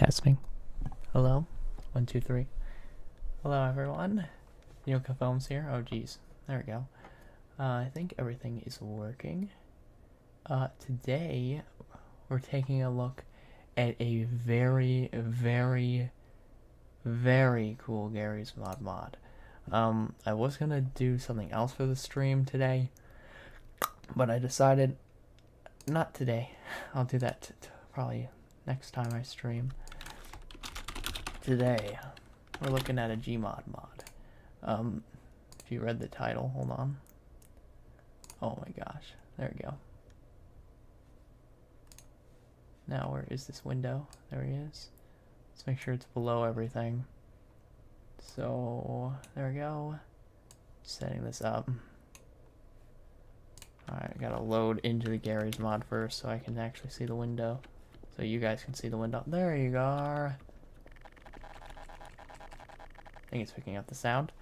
Testing. Hello? 1, 2, 3. Hello, everyone. Yoka Films here. Oh, geez. There we go. I think everything is working. Today, we're taking a look at a very, very, very cool Garry's mod. I was gonna do something else for the stream today, but I decided not today. I'll do that probably next time I stream. Today, we're looking at a Gmod mod. If you read the title, hold on. Oh my gosh, there we go. Now, where is this window? There he is. Let's make sure it's below everything. So, there we go. Setting this up. Alright, I gotta load into the Garry's mod first so I can actually see the window. So you guys can see the window. There you are. I think it's picking up the sound.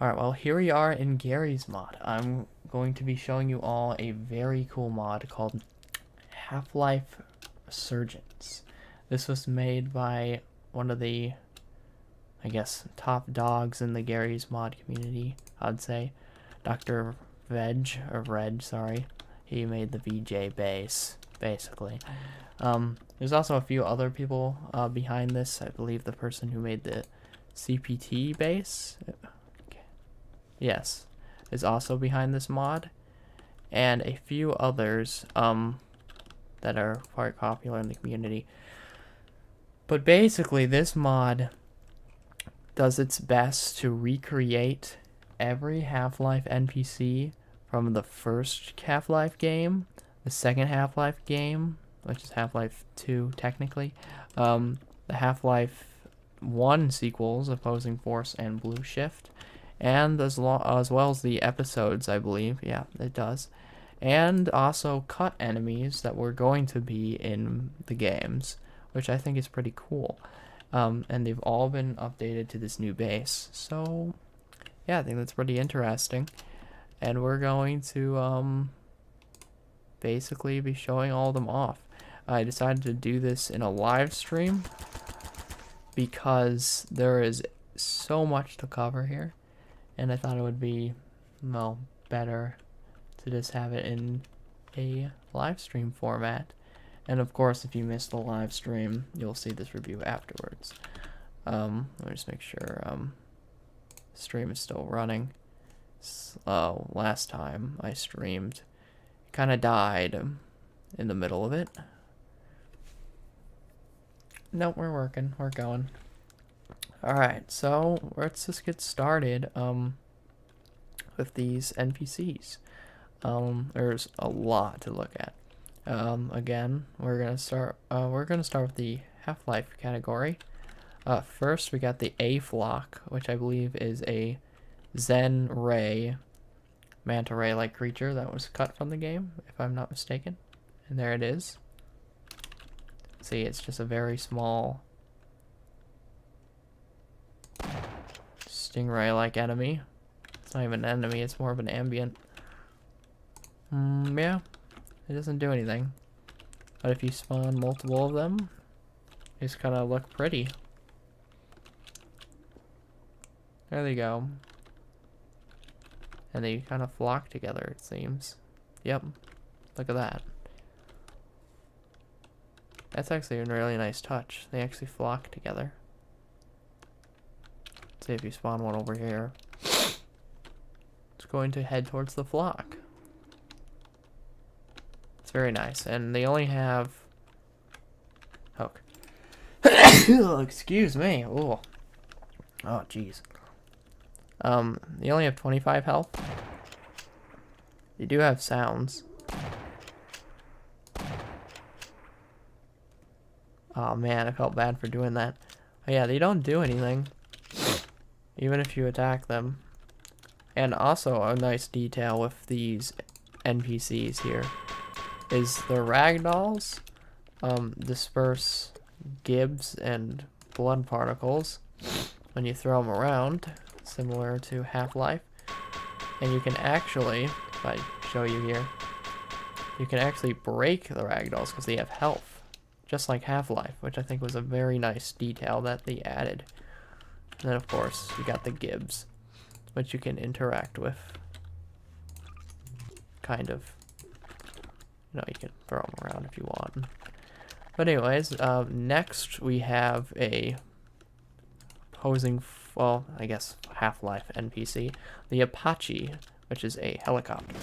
Alright, well, here we are in Garry's mod. I'm going to be showing you all a very cool mod called Half-life Resurgence. This was made by one of the, I guess, top dogs in the Garry's mod community, I'd say. DrVreg, sorry. He made the VJ base, basically. There's also a few other people behind this. I believe the person who made the CPT base, yes, is also behind this mod. And a few others that are quite popular in the community. But basically, this mod does its best to recreate every Half-Life NPC from the first Half-Life game, the second Half-Life game, which is Half-Life 2 technically, the Half-Life 1 sequels, Opposing Force and Blue Shift, and as well as the episodes, I believe. Yeah, it does. And also cut enemies that were going to be in the games, which I think is pretty cool. And they've all been updated to this new base. So, yeah, I think that's pretty interesting. And we're going to basically be showing all of them off. I decided to do this in a live stream because there is so much to cover here. And I thought it would be, well, better to just have it in a live stream format. And of course, if you missed the live stream, you'll see this review afterwards. Let me just make sure the stream is still running. Last time I streamed, it kind of died in the middle of it. Nope, we're working. We're going. Alright, so let's just get started with these NPCs. There's a lot to look at. Again, we're gonna start with the Half-Life category. First, we got the A flock, which I believe is a Zen ray, manta ray-like creature that was cut from the game, if I'm not mistaken. And there it is. See, it's just a very small stingray-like enemy. It's not even an enemy, it's more of an ambient. Yeah, it doesn't do anything. But if you spawn multiple of them, they just kind of look pretty. There they go. And they kind of flock together, it seems. Yep, look at that. That's actually a really nice touch. They actually flock together. Let's see if you spawn one over here. It's going to head towards the flock. It's very nice. And they only have... Oh. Excuse me. Ooh. Oh, jeez. They only have 25 health. They do have sounds. Oh man, I felt bad for doing that. Oh, yeah, they don't do anything, even if you attack them. And also, a nice detail with these NPCs here is the ragdolls disperse gibs and blood particles when you throw them around, similar to Half-Life. And you can actually, if I show you here, you can actually break the ragdolls because they have health. just like Half-Life, which I think was a very nice detail that they added. And then, of course, you got the gibs, which you can interact with. Kind of. You know, you can throw them around if you want. But anyways, next we have a posing, well, I guess Half-Life NPC, the Apache, which is a helicopter.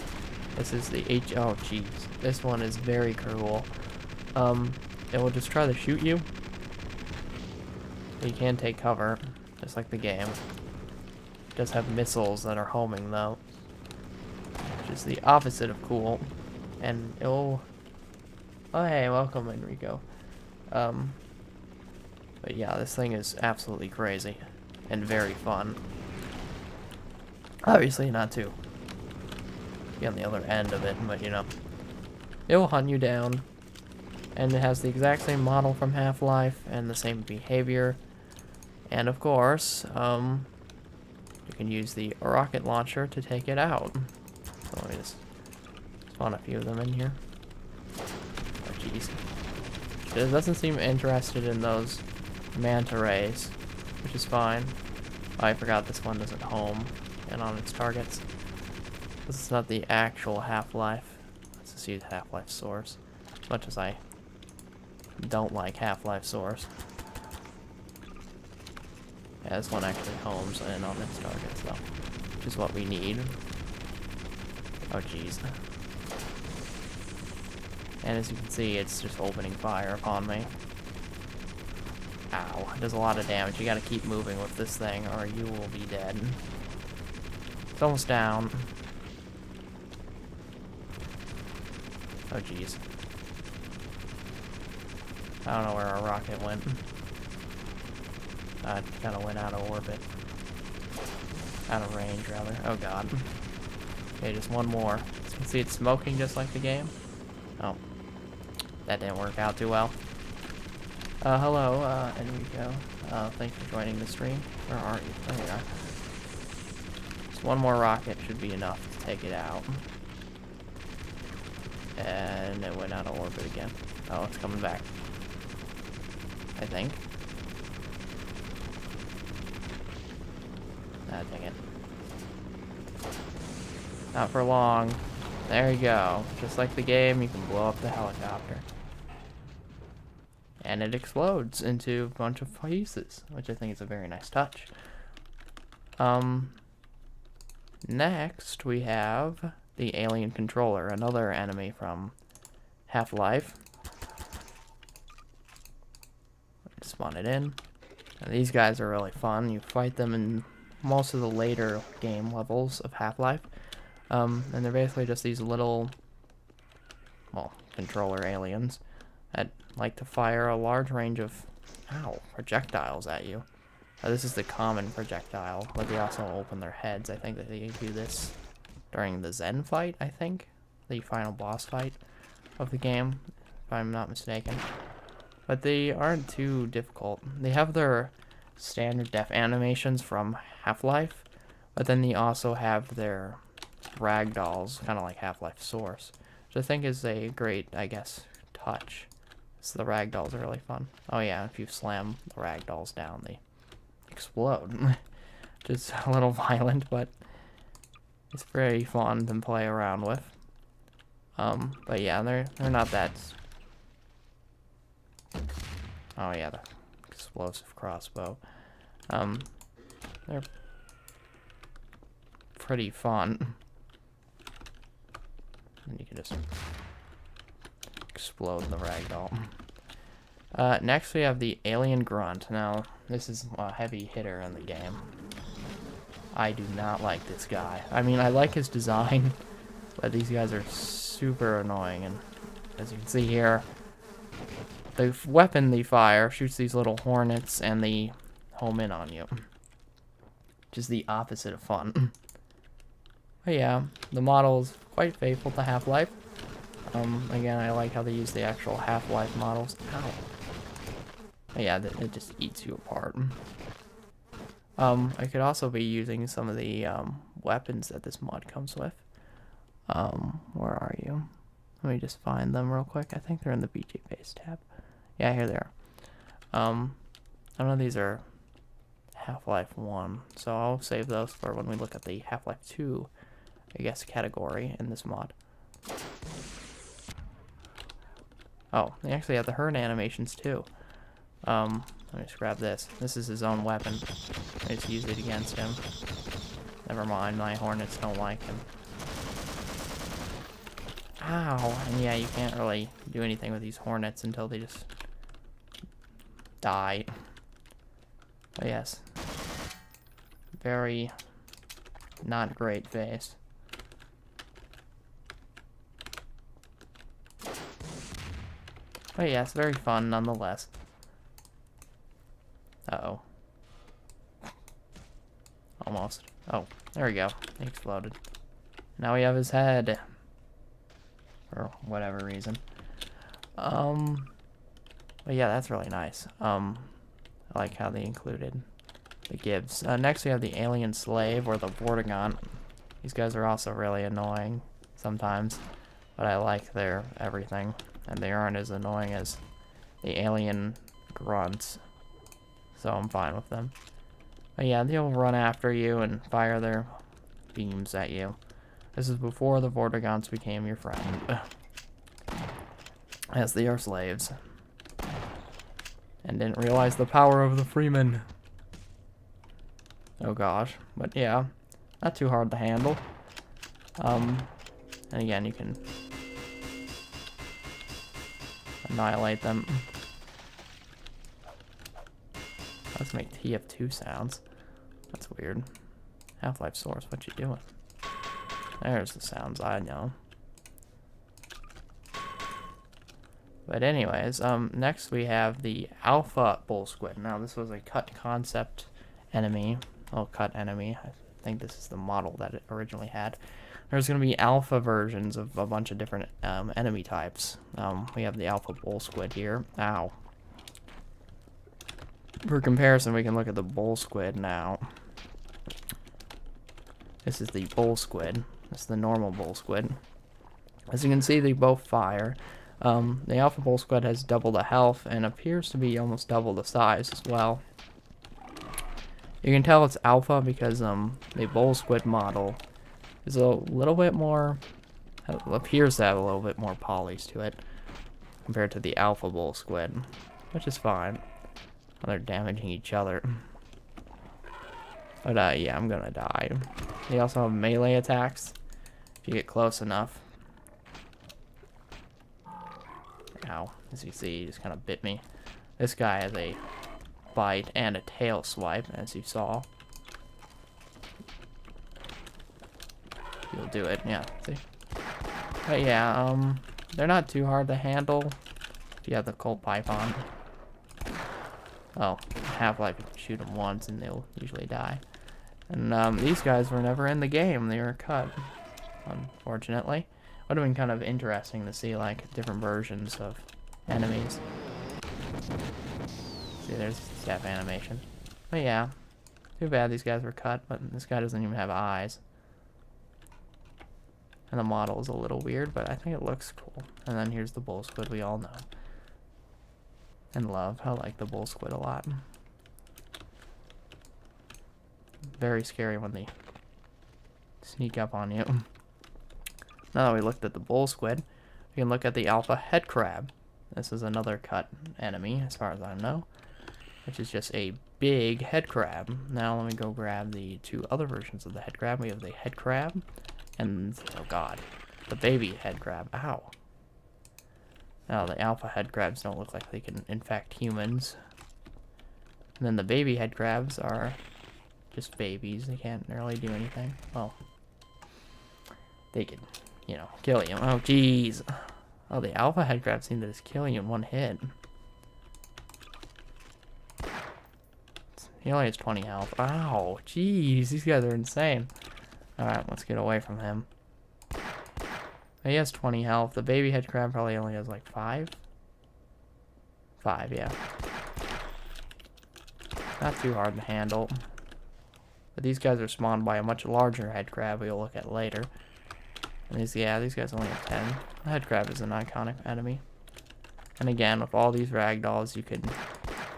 This is the oh jeez, this one is very cool. It will just try to shoot you. You can take cover, just like the game. It does have missiles that are homing though, which is the opposite of cool. And it'll, oh hey, welcome Enrico. But yeah, this thing is absolutely crazy and very fun. Obviously not to be on the other end of it, but you know, it will hunt you down. And it has the exact same model from Half-Life and the same behavior. And of course, you can use the rocket launcher to take it out. So let me just spawn a few of them in here. Oh jeez. It doesn't seem interested in those manta rays, which is fine. Oh, I forgot this one doesn't home and on its targets. This is not the actual Half-Life. Let's just use Half-Life Source. As much as I don't like Half-Life Source. Yeah, this one actually homes in on its targets though, which is what we need. Oh jeez. And as you can see, it's just opening fire upon me. Ow, it does a lot of damage. You gotta keep moving with this thing or you will be dead. It's almost down. Oh jeez. I don't know where our rocket went. It kind of went out of orbit. Out of range, rather. Oh god. Okay, just one more. As you can see, it's smoking just like the game. Oh. That didn't work out too well. Hello, Enrico. Thanks for joining the stream. Where are you? There you are. Just one more rocket should be enough to take it out. And it went out of orbit again. Oh, it's coming back. I think. Ah, dang it. Not for long. There you go. Just like the game, you can blow up the helicopter. And it explodes into a bunch of pieces, which I think is a very nice touch. Next we have the Alien Controller, another enemy from Half-Life. Spawn it in. And these guys are really fun. You fight them in most of the later game levels of Half-Life. And they're basically just these little, well, controller aliens that like to fire a large range of, projectiles at you. This is the common projectile, but they also open their heads. I think that they do this during the Zen fight, I think. The final boss fight of the game, if I'm not mistaken. But they aren't too difficult. They have their standard def animations from Half-Life, but then they also have their ragdolls, kind of like Half-Life Source, which I think is a great, I guess, touch. So the ragdolls are really fun. Oh yeah, if you slam the ragdolls down, they explode. Just a little violent, but it's very fun to play around with. But yeah, they're not that. Oh yeah, the explosive crossbow. They're pretty fun. And you can just explode the ragdoll. Next we have the Alien Grunt. Now, this is a heavy hitter in the game. I do not like this guy. I mean, I like his design, but these guys are super annoying. And as you can see here, the weapon they fire shoots these little hornets and they home in on you. Which is the opposite of fun. But yeah, the model is quite faithful to Half-Life. Again, I like how they use the actual Half-Life models. Ow. But yeah, it just eats you apart. I could also be using some of the weapons that this mod comes with. Where are you? Let me just find them real quick. I think they're in the BG base tab. Yeah, here they are. None of these are Half-Life 1, so I'll save those for when we look at the Half-Life 2, I guess, category in this mod. Oh, they actually have the herd animations too. Let me just grab this. This is his own weapon. I just used it against him. Never mind, my hornets don't like him. Ow! And yeah, you can't really do anything with these hornets until they just die. But yes. Very not great face. But yes, very fun nonetheless. Uh-oh. Almost. Oh, there we go. He exploded. Now we have his head. For whatever reason. But yeah, that's really nice. I like how they included the Gibbs. Next we have the Alien Slave, or the Vortigaunt. These guys are also really annoying sometimes, but I like their everything, and they aren't as annoying as the Alien Grunts, so I'm fine with them. But yeah, they'll run after you and fire their beams at you. This is before the Vortigaunts became your friend. As they are slaves. And didn't realize the power of the freemen. Oh gosh. But yeah, not too hard to handle. And again, you can annihilate them. Let's make TF2 sounds. That's weird. Half-life Source, what you doing? There's the sounds I know. But anyways, next we have the Alpha Bull Squid. Now this was a cut concept enemy. Well, cut enemy. I think this is the model that it originally had. There's going to be alpha versions of a bunch of different enemy types. We have the Alpha Bull Squid here. Ow. For comparison, we can look at the Bull Squid now. This is the Bull Squid. This is the normal Bull Squid. As you can see, they both fire. The Alpha Bull Squid has double the health and appears to be almost double the size as well. You can tell it's alpha because the Bull Squid model is a little bit more, appears to have a little bit more polys to it compared to the Alpha Bull Squid, which is fine. They're damaging each other. But yeah, I'm gonna die. They also have melee attacks if you get close enough. Ow, as you see, he just kind of bit me. This guy has a bite and a tail swipe, as you saw. You'll do it, yeah, see? But yeah, they're not too hard to handle if you have the Colt Pipe on. Oh, Half-Life, you can shoot them once and they'll usually die. And these guys were never in the game, they were cut, unfortunately. Would have been kind of interesting to see, like, different versions of enemies. See, there's staff animation. But yeah, too bad these guys were cut, but this guy doesn't even have eyes. And the model is a little weird, but I think it looks cool. And then here's the Bull Squid we all know. And love. I like the Bull Squid a lot. Very scary when they sneak up on you. Now that we looked at the Bull Squid, we can look at the Alpha Headcrab. This is another cut enemy, as far as I know, which is just a big headcrab. Now let me go grab the two other versions of the headcrab. We have the headcrab and, oh god, the baby headcrab. Ow. Now the alpha headcrabs don't look like they can infect humans. And then the baby headcrabs are just babies. They can't really do anything. Well, they could, you know, kill you. Oh, jeez. Oh, the alpha headcrabs seem to just kill you in one hit. He only has 20 health. Ow, jeez. These guys are insane. Alright, let's get away from him. He has 20 health. The baby headcrab probably only has like 5. 5, yeah. Not too hard to handle. But these guys are spawned by a much larger headcrab we'll look at later. And these guys only have 10. The headcrab is an iconic enemy. And again, with all these ragdolls, you can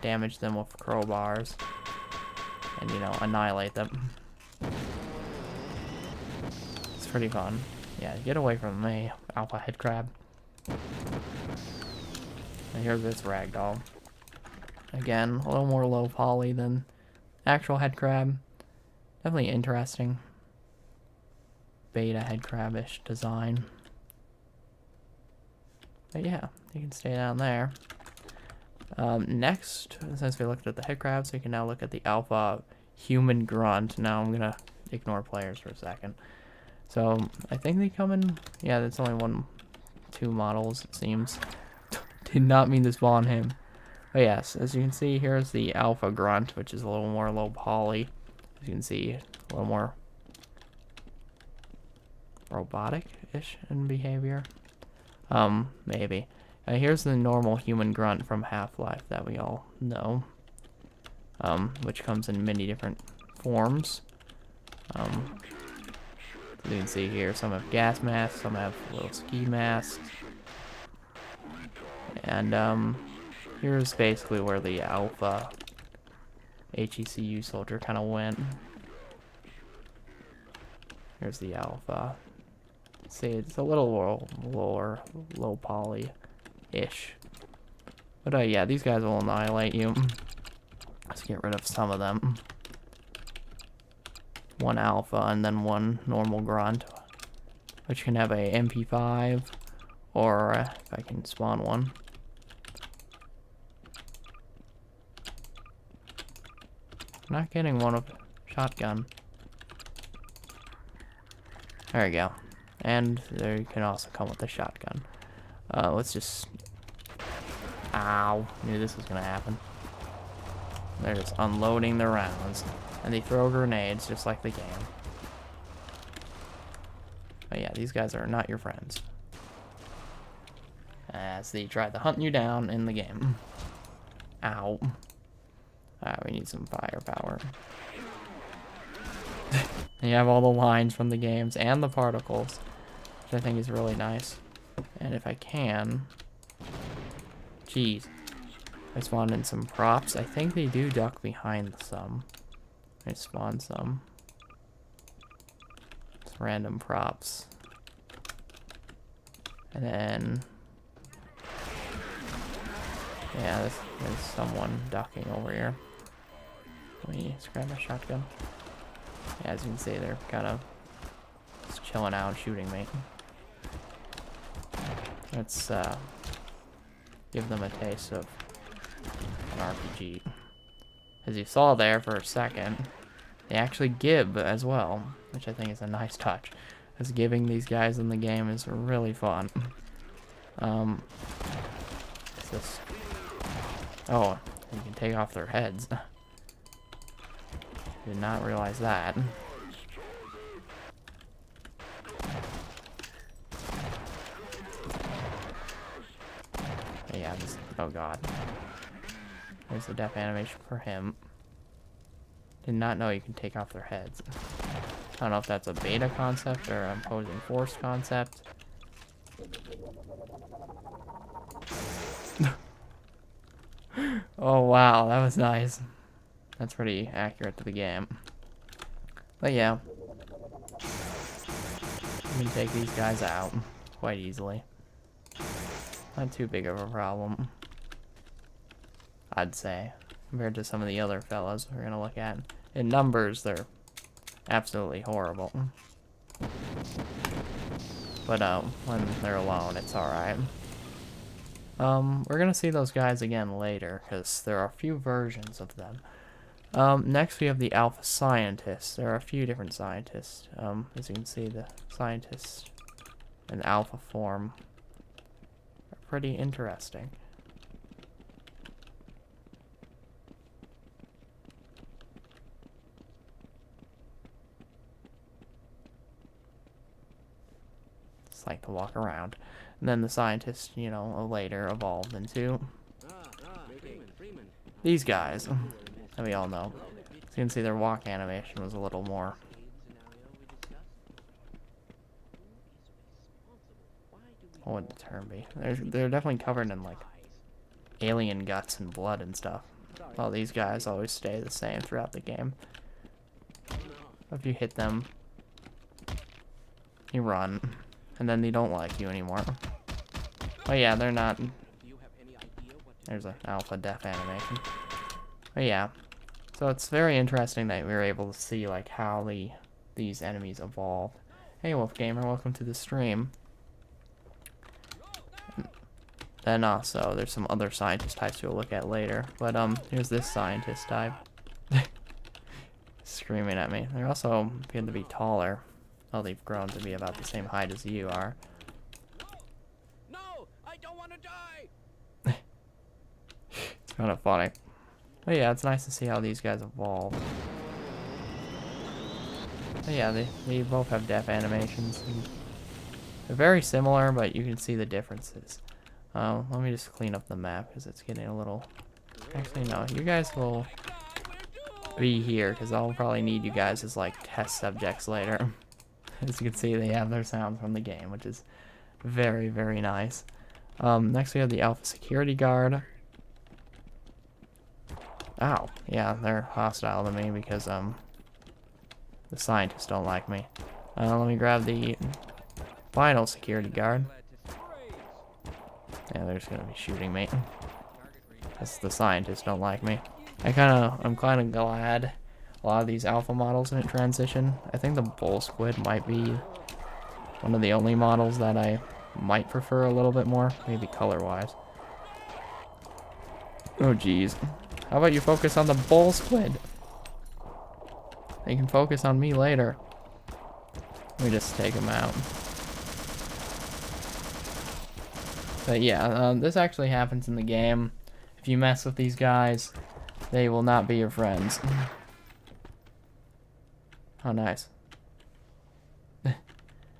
damage them with crowbars and, you know, annihilate them. It's pretty fun. Yeah, get away from me, Alpha Headcrab. And here's this ragdoll. Again, a little more low poly than actual Headcrab. Definitely interesting. Beta Headcrab-ish design. But yeah, you can stay down there. Next, since we looked at the Headcrabs, we can now look at the Alpha Human Grunt. Now I'm gonna ignore players for a second. So I think they come in. Yeah, that's only two models, it seems. Did not mean to spawn him. But yes, as you can see, here's the Alpha Grunt, which is a little more low poly. As you can see, a little more robotic-ish in behavior. Maybe. Here's the normal human grunt from Half-Life that we all know. Which comes in many different forms. You can see here, some have gas masks, some have little ski masks. And, here's basically where the Alpha Hgcu soldier kind of went. Here's the Alpha. See, it's a little low poly-ish. But, yeah, these guys will annihilate you. Let's get rid of some of them. One Alpha and then one normal grunt, which can have a MP5, or if I can spawn one. I'm not getting one of shotgun. There you go. And there you can also come with a shotgun. Let's just... Ow. Knew this was gonna happen. They're just unloading the rounds. And they throw grenades just like the game. But yeah, these guys are not your friends. As they try to hunt you down in the game. Ow. We need some firepower. And you have all the lines from the games and the particles, which I think is really nice. And if I can... Jeez. I spawned in some props. I think they do duck behind some. I spawned some. Just random props. And then... Yeah, there's someone ducking over here. Let me just grab my shotgun. Yeah, as you can see, they're kind of just chilling out, shooting me. Let's give them a taste of an RPG. As you saw there for a second, they actually gib as well, which I think is a nice touch. As giving these guys in the game is really fun. What's this? Oh, you can take off their heads. Did not realize that. Yeah, this, oh god. There's the death animation for him. Did not know you can take off their heads. I don't know if that's a beta concept or an opposing force concept. Oh wow, that was nice. That's pretty accurate to the game. But yeah. You can take these guys out quite easily. Not too big of a problem, I'd say, compared to some of the other fellas we're gonna look at. In numbers, they're absolutely horrible. But when they're alone, it's alright. We're gonna see those guys again later, because there are a few versions of them. Next we have the Alpha Scientists. There are a few different scientists. As you can see, the scientists in alpha form are pretty interesting. Just like to walk around. And then the scientists, you know, later evolved into these guys that we all know. So you can see their walk animation was a little more. What would the term be? They're definitely covered in like alien guts and blood and stuff. Well, these guys always stay the same throughout the game. If you hit them, you run, and then they don't like you anymore. Oh yeah, they're not. There's an alpha death animation. But yeah, so it's very interesting that we were able to see like how these enemies evolve. Hey Wolf Gamer, welcome to the stream. Then also, there's some other scientist types we'll look at later. But here's this scientist type. Screaming at me. They're also appear to be taller. Oh, they've grown to be about the same height as you are. No, I don't want to die. It's kind of funny. But yeah, it's nice to see how these guys evolve. But yeah, they both have death animations. They're very similar, but you can see the differences. Let me just clean up the map because it's getting a little... Actually, no. You guys will be here because I'll probably need you guys as like test subjects later. As you can see, they have their sounds from the game, which is very, very nice. Next we have the Alpha Security Guard. Ow. Yeah, they're hostile to me because the scientists don't like me. Let me grab the final Security Guard. Yeah, they're just gonna be shooting me. Because the scientists don't like me. I'm kind of glad a lot of these alpha models didn't transition. I think the bull squid might be one of the only models that I might prefer a little bit more, maybe color-wise. Oh, geez. How about you focus on the bull squid? They can focus on me later. Let me just take them out. But yeah, this actually happens in the game. If you mess with these guys, they will not be your friends. Oh, nice.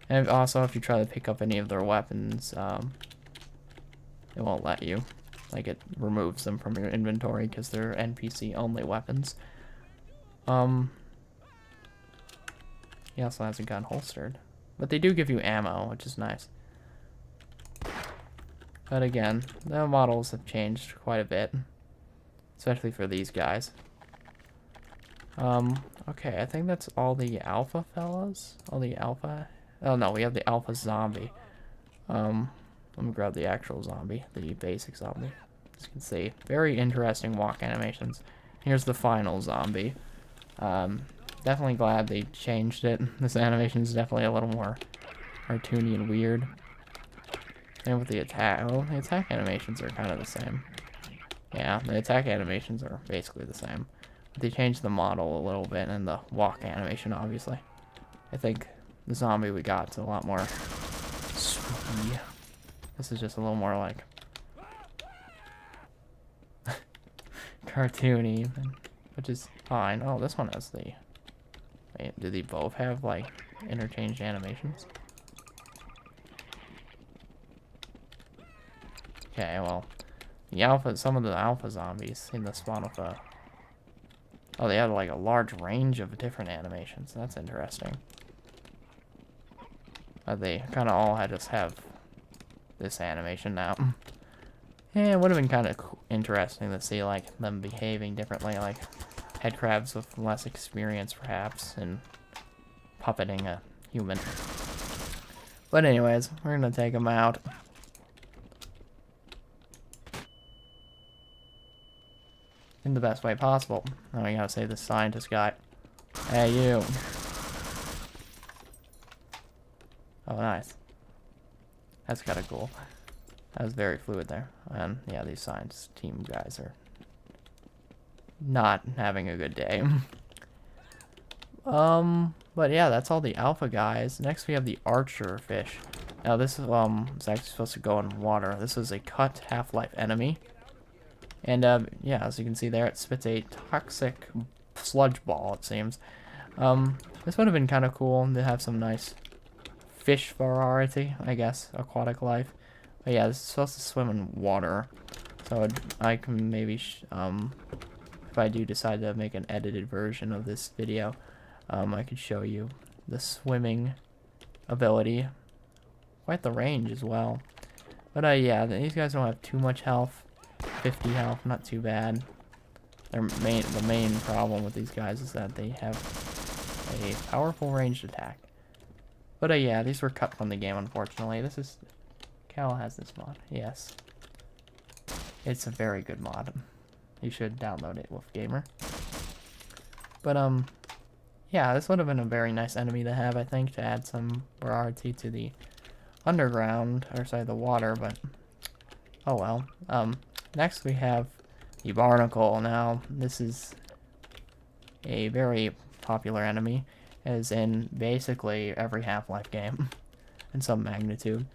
And also, if you try to pick up any of their weapons, it won't let you. Like, it removes them from your inventory because they're NPC-only weapons. He also has a gun holstered. But they do give you ammo, which is nice. But again, the models have changed quite a bit. Especially for these guys. Okay, I think that's all the alpha fellas. All the alpha... Oh no, we have the alpha zombie. Let me grab the actual zombie. The basic zombie. As you can see, very interesting walk animations. Here's the final zombie. Definitely glad they changed it. This animation is definitely a little more cartoony and weird. And with the attack, well, the attack animations are kind of the same. Yeah, the attack animations are basically the same. But they changed the model a little bit and the walk animation, obviously. I think the zombie we got is a lot more spooky. This is just a little more like cartoony, even, which is fine. Oh, this one has the... Wait, do they both have like interchanged animations? Okay, well, the alpha, some of the alpha zombies in the spawn with a... Oh, they have like a large range of different animations. That's interesting. They kind of all just have this animation now. Yeah, it would have been kind of interesting to see like them behaving differently, like headcrabs with less experience perhaps in puppeting a human. But anyways, we're gonna take them out. In the best way possible. Now we gotta save the scientist guy. Hey, you. Oh, nice. That's kind of cool. That was very fluid there. And yeah, these science team guys are not having a good day. But yeah, that's all the alpha guys. Next we have the archer fish. Now this is actually supposed to go in water. This is a cut Half-life enemy. And yeah, as you can see there, it spits a toxic sludge ball, it seems. This would have been kind of cool to have some nice fish variety, I guess, aquatic life. But yeah, this is supposed to swim in water. So I can maybe, if I do decide to make an edited version of this video, I could show you the swimming ability. Quite the range as well. But yeah, these guys don't have too much health. 50 health, not too bad. The main problem with these guys is that they have a powerful ranged attack. But yeah, these were cut from the game, unfortunately. This is... Cal has this mod. Yes. It's a very good mod. You should download it, Wolf Gamer. But, yeah, this would have been a very nice enemy to have, I think, to add some variety to the underground, or sorry, the water, but... Oh well. Next we have the Barnacle. Now, this is a very popular enemy, as in basically every Half-Life game, in some magnitude.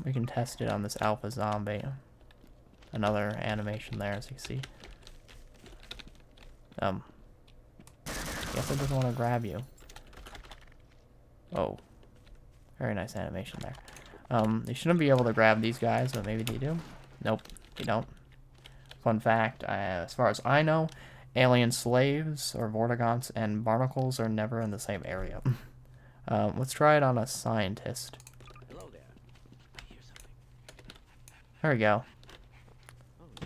We can test it on this Alpha Zombie. Another animation there, as you see. Guess it doesn't want to grab you. Oh. Very nice animation there. You shouldn't be able to grab these guys, but maybe they do. Nope, they don't. Fun fact, as far as I know, alien slaves, or Vortigaunts, and Barnacles are never in the same area. Let's try it on a scientist. Hello there. I hear something. There we go.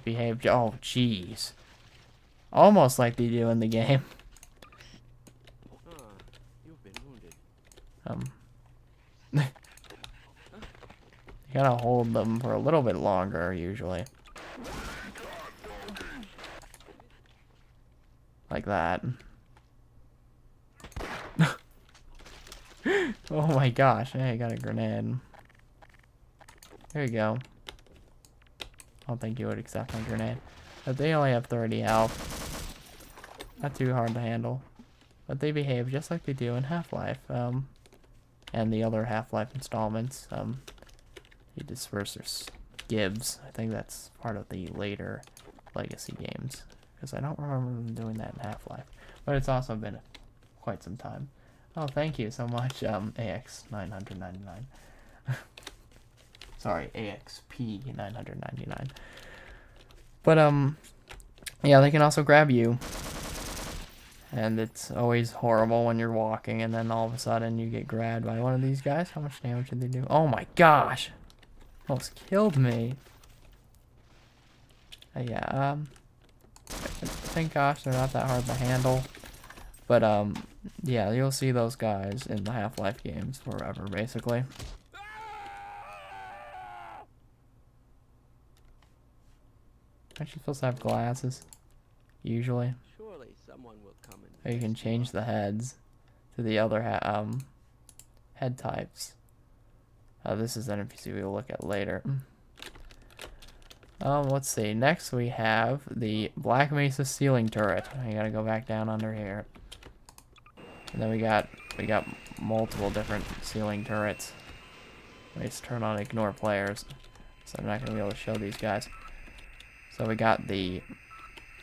Behaved. Oh, jeez. Almost like they do in the game. You've been wounded. You gotta hold them for a little bit longer, usually. Like that. Oh my gosh, hey, I got a grenade. There you go. I don't think you would accept my grenade. But they only have 30 health. Not too hard to handle. But they behave just like they do in Half-Life. And the other Half-Life installments. You disperse their gibbs. I think that's part of the later Legacy games. Because I don't remember them doing that in Half-Life. But it's also been quite some time. Oh, thank you so much, AX999. Sorry, AXP999. But, yeah, they can also grab you. And it's always horrible when you're walking and then all of a sudden you get grabbed by one of these guys. How much damage did they do? Oh my gosh! Almost killed me. Yeah, thank gosh they're not that hard to handle. But, yeah, you'll see those guys in the Half-Life games forever, basically. Aren't you supposed to have glasses? Usually. Surely someone will come and Or you can change the heads to the other head types. This is an NPC we'll look at later. Let's see. Next we have the Black Mesa Ceiling Turret. I gotta go back down under here. And then we got multiple different ceiling turrets. Let me just turn on ignore players, so I'm not gonna be able to show these guys. So we got the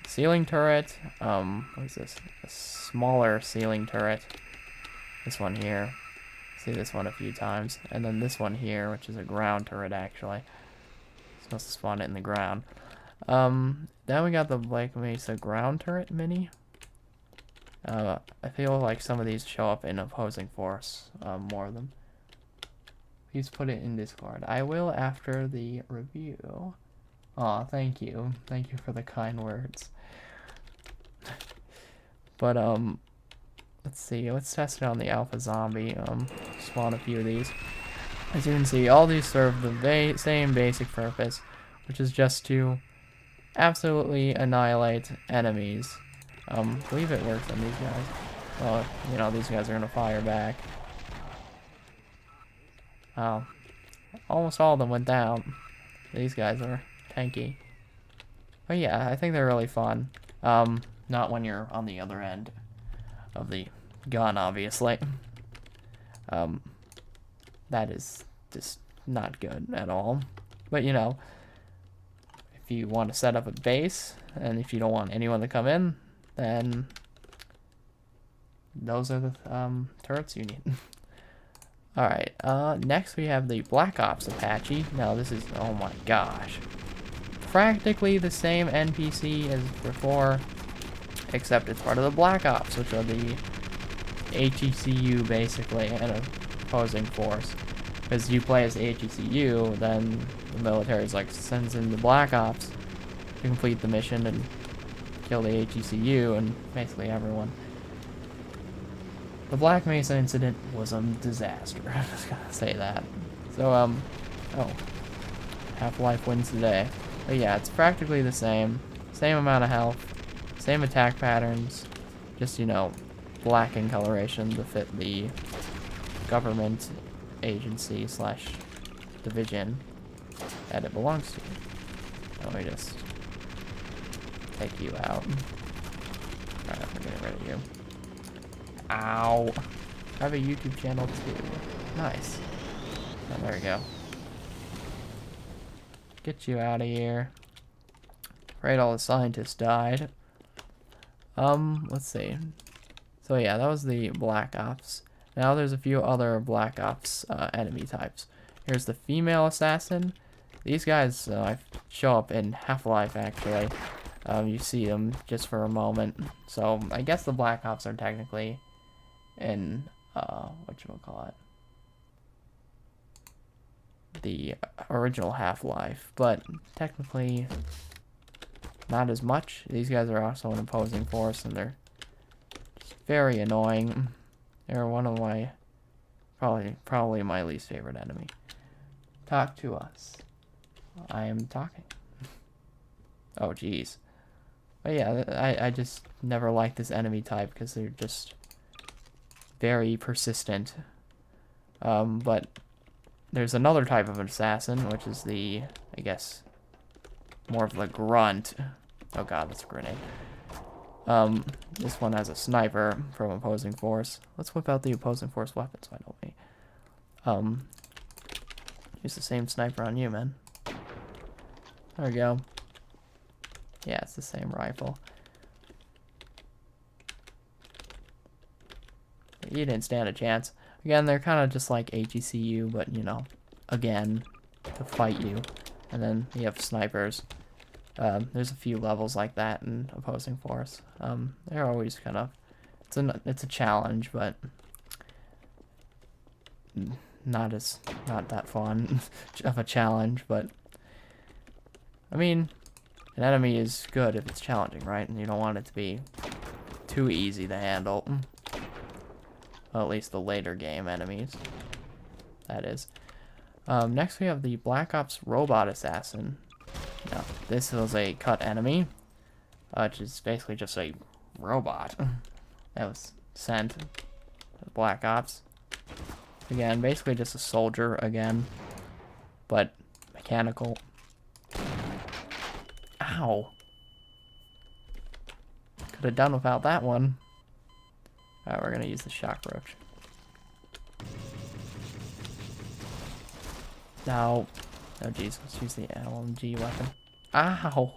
ceiling turret. What is this? A smaller ceiling turret. This one here. See this one a few times. And then this one here, which is a ground turret actually. It's supposed to spawn it in the ground. Then we got the Black Mesa ground turret mini. I feel like some of these show up in opposing force, more of them. Please put it in Discord. I will after the review. Aw, thank you. Thank you for the kind words. But, let's see. Let's test it on the Alpha Zombie. Spawn a few of these. As you can see, all these serve the same basic purpose, which is just to absolutely annihilate enemies. I believe it works on these guys. Well, you know, these guys are gonna fire back. Oh. Almost all of them went down. These guys are tanky. But yeah, I think they're really fun. Not when you're on the other end of the gun, obviously. That is just not good at all. But, you know, if you want to set up a base, and if you don't want anyone to come in, then those are the turrets you need. Alright, next we have the Black Ops Apache. Now this is, oh my gosh, practically the same NPC as before, except it's part of the Black Ops, which are the Hgcu basically, and an opposing force. Because you play as the Hgcu, then the military is like sends in the Black Ops, to complete the mission and kill the Hgcu and basically everyone. The Black Mesa incident was a disaster. I'm just gonna say that. So, oh. Half-Life wins the day. But yeah, it's practically the same. Same amount of health. Same attack patterns. Just, you know, black in coloration to fit the government agency slash division that it belongs to. Let me just take you out. Alright, we're getting rid of you. Ow. I have a YouTube channel too. Nice. Oh, there we go. Get you out of here. Afraid all the scientists died. Let's see. So yeah, that was the Black Ops. Now there's a few other Black Ops enemy types. Here's the female assassin. These guys show up in Half-Life actually. You see them just for a moment. So I guess the Black Ops are technically in whatchamacallit, the original Half-Life, but technically not as much. These guys are also an opposing force, and they're just very annoying. They're one of my probably my least favorite enemy. Talk to us. I am talking. Oh jeez. But yeah, I just never liked this enemy type because they're just very persistent. But there's another type of assassin, which is the, I guess, more of the Grunt. Oh god, that's a grenade. This one has a sniper from opposing force. Let's whip out the opposing force weapons, why don't we? Use the same sniper on you, man. There we go. Yeah, it's the same rifle. You didn't stand a chance. Again, they're kind of just like Hgcu, but, you know, again, to fight you. And then you have snipers. There's a few levels like that in opposing force. They're always kind of... It's a challenge, but... Not that fun of a challenge, but... I mean, an enemy is good if it's challenging, right? And you don't want it to be too easy to handle. Well, at least the later game enemies. That is. Next we have the Black Ops Robot Assassin. Now, this was a cut enemy, which is basically just a robot that was sent to Black Ops. Again, basically just a soldier again, but mechanical. Ow. Could have done without that one. Alright, we're gonna use the shock roach. No. Oh jeez, let's use the LMG weapon. Ow!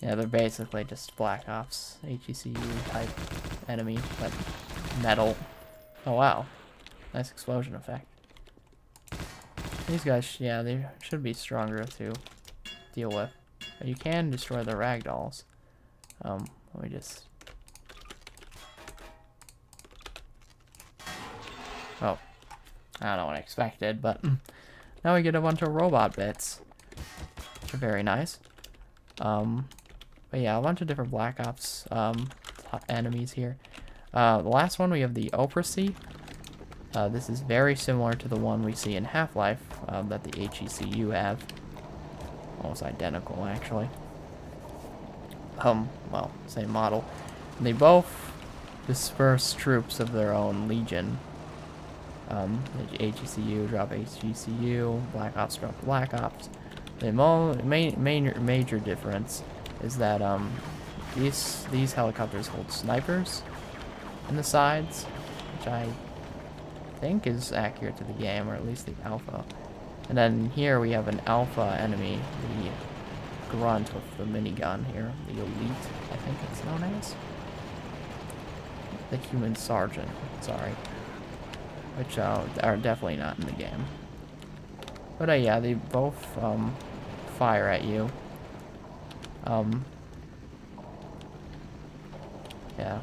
Yeah, they're basically just Black Ops, Hgcu type enemy, but metal. Oh wow. Nice explosion effect. These guys, yeah, they should be stronger to deal with. But you can destroy the ragdolls. Let me just... Oh. I don't know what I expected, but... Now we get a bunch of robot bits. Which are very nice. But yeah, a bunch of different Black Ops enemies here. The last one, we have the Oprasy. This is very similar to the one we see in Half-Life that the Hgcu have. Almost identical, actually. Well, same model. And they both disperse troops of their own legion. The Hgcu drop Hgcu, Black Ops drop Black Ops. The major difference is that these helicopters hold snipers in the sides, which I think is accurate to the game, or at least the alpha. And then here we have an alpha enemy, the Grunt with the minigun here, the Elite, I think it's known as. The Human Sergeant, sorry. Which are definitely not in the game. But yeah, they both fire at you. Yeah,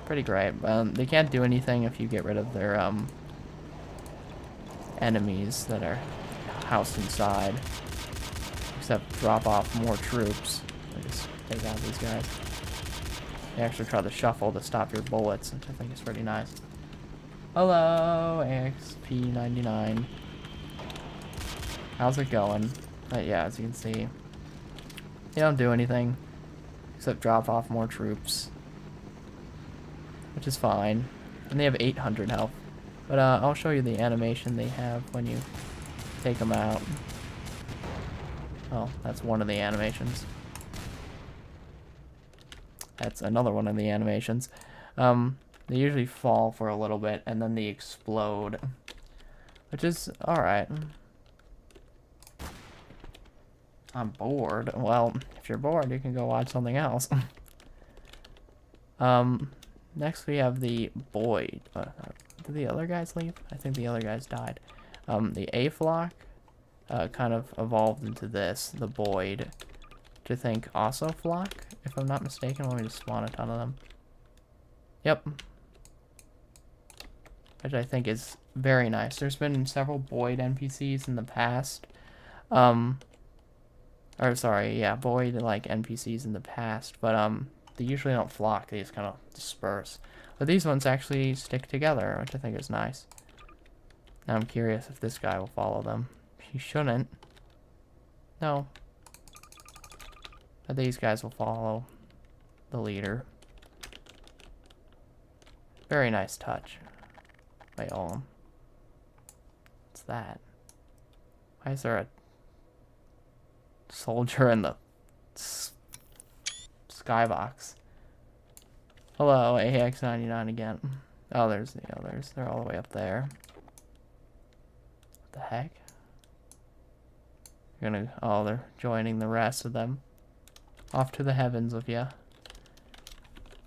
pretty great. They can't do anything if you get rid of their enemies that are housed inside. except drop off more troops. Just take out these guys. They actually try to shuffle to stop your bullets, which I think is pretty nice. Hello, AXP99. How's it going? But yeah, as you can see, they don't do anything except drop off more troops, which is fine. And they have 800 health. But I'll show you the animation they have when you take them out. Oh, that's one of the animations. That's another one of the animations. They usually fall for a little bit and then they explode, which is alright. I'm bored. Well, if you're bored, you can go watch something else. Next we have the Boyd. Did the other guys leave? I think the other guys died. The A flock kind of evolved into this, the Boyd. To think also flock, if I'm not mistaken. Let me just spawn a ton of them. Yep. Which I think is very nice. There's been several Boyd NPCs in the past. Or sorry, yeah, Boyd like NPCs in the past, but they usually don't flock, they just kind of disperse. But these ones actually stick together, which I think is nice. Now I'm curious if this guy will follow them. He shouldn't. No. But these guys will follow the leader. Very nice touch. Wait, hold on. What's that? Why is there a soldier in the skybox? Hello, AX99 again. Oh, there's the others. They're all the way up there. What the heck? You're gonna... Oh, they're joining the rest of them. Off to the heavens with ya.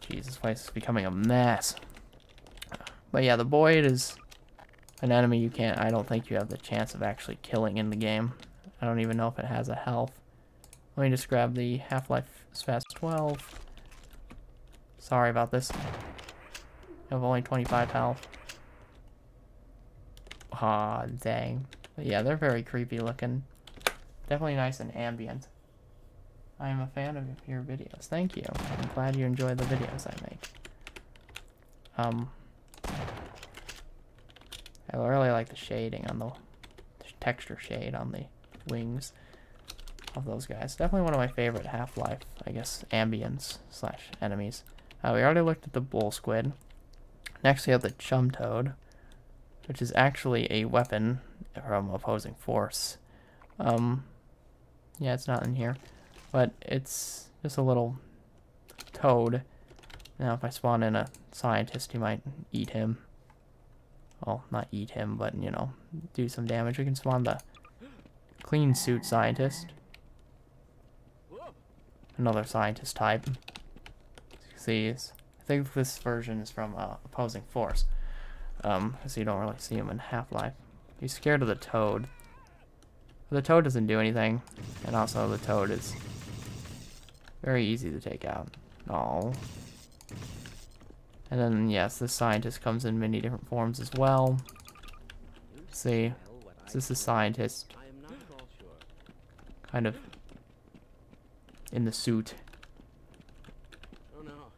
Jeez, this place is becoming a mess. But yeah, the Boyd is an enemy you can't... I don't think you have the chance of actually killing in the game. I don't even know if it has a health. Let me just grab the Half-life Fast 12. Sorry about this. I have only 25 health. Aw, dang. But yeah, they're very creepy looking. Definitely nice and ambient. I am a fan of your videos. Thank you. I'm glad you enjoy the videos I make. I really like the shading on the texture shade on the wings of those guys. Definitely one of my favorite Half-Life, I guess, ambience slash enemies. We already looked at the bull squid. Next we have the Chum Toad, which is actually a weapon from opposing force. Yeah, it's not in here, but it's just a little toad. Now if I spawn in a scientist, you might eat him. Well, not eat him, but, you know, do some damage. We can spawn the clean suit scientist. Another scientist type. See, I think this version is from opposing force. Because you don't really see him in Half-Life. He's scared of the toad. The toad doesn't do anything. And also the toad is very easy to take out. Oh. And then, yes, this scientist comes in many different forms as well. See, this is a scientist. Kind of in the suit. Oh no.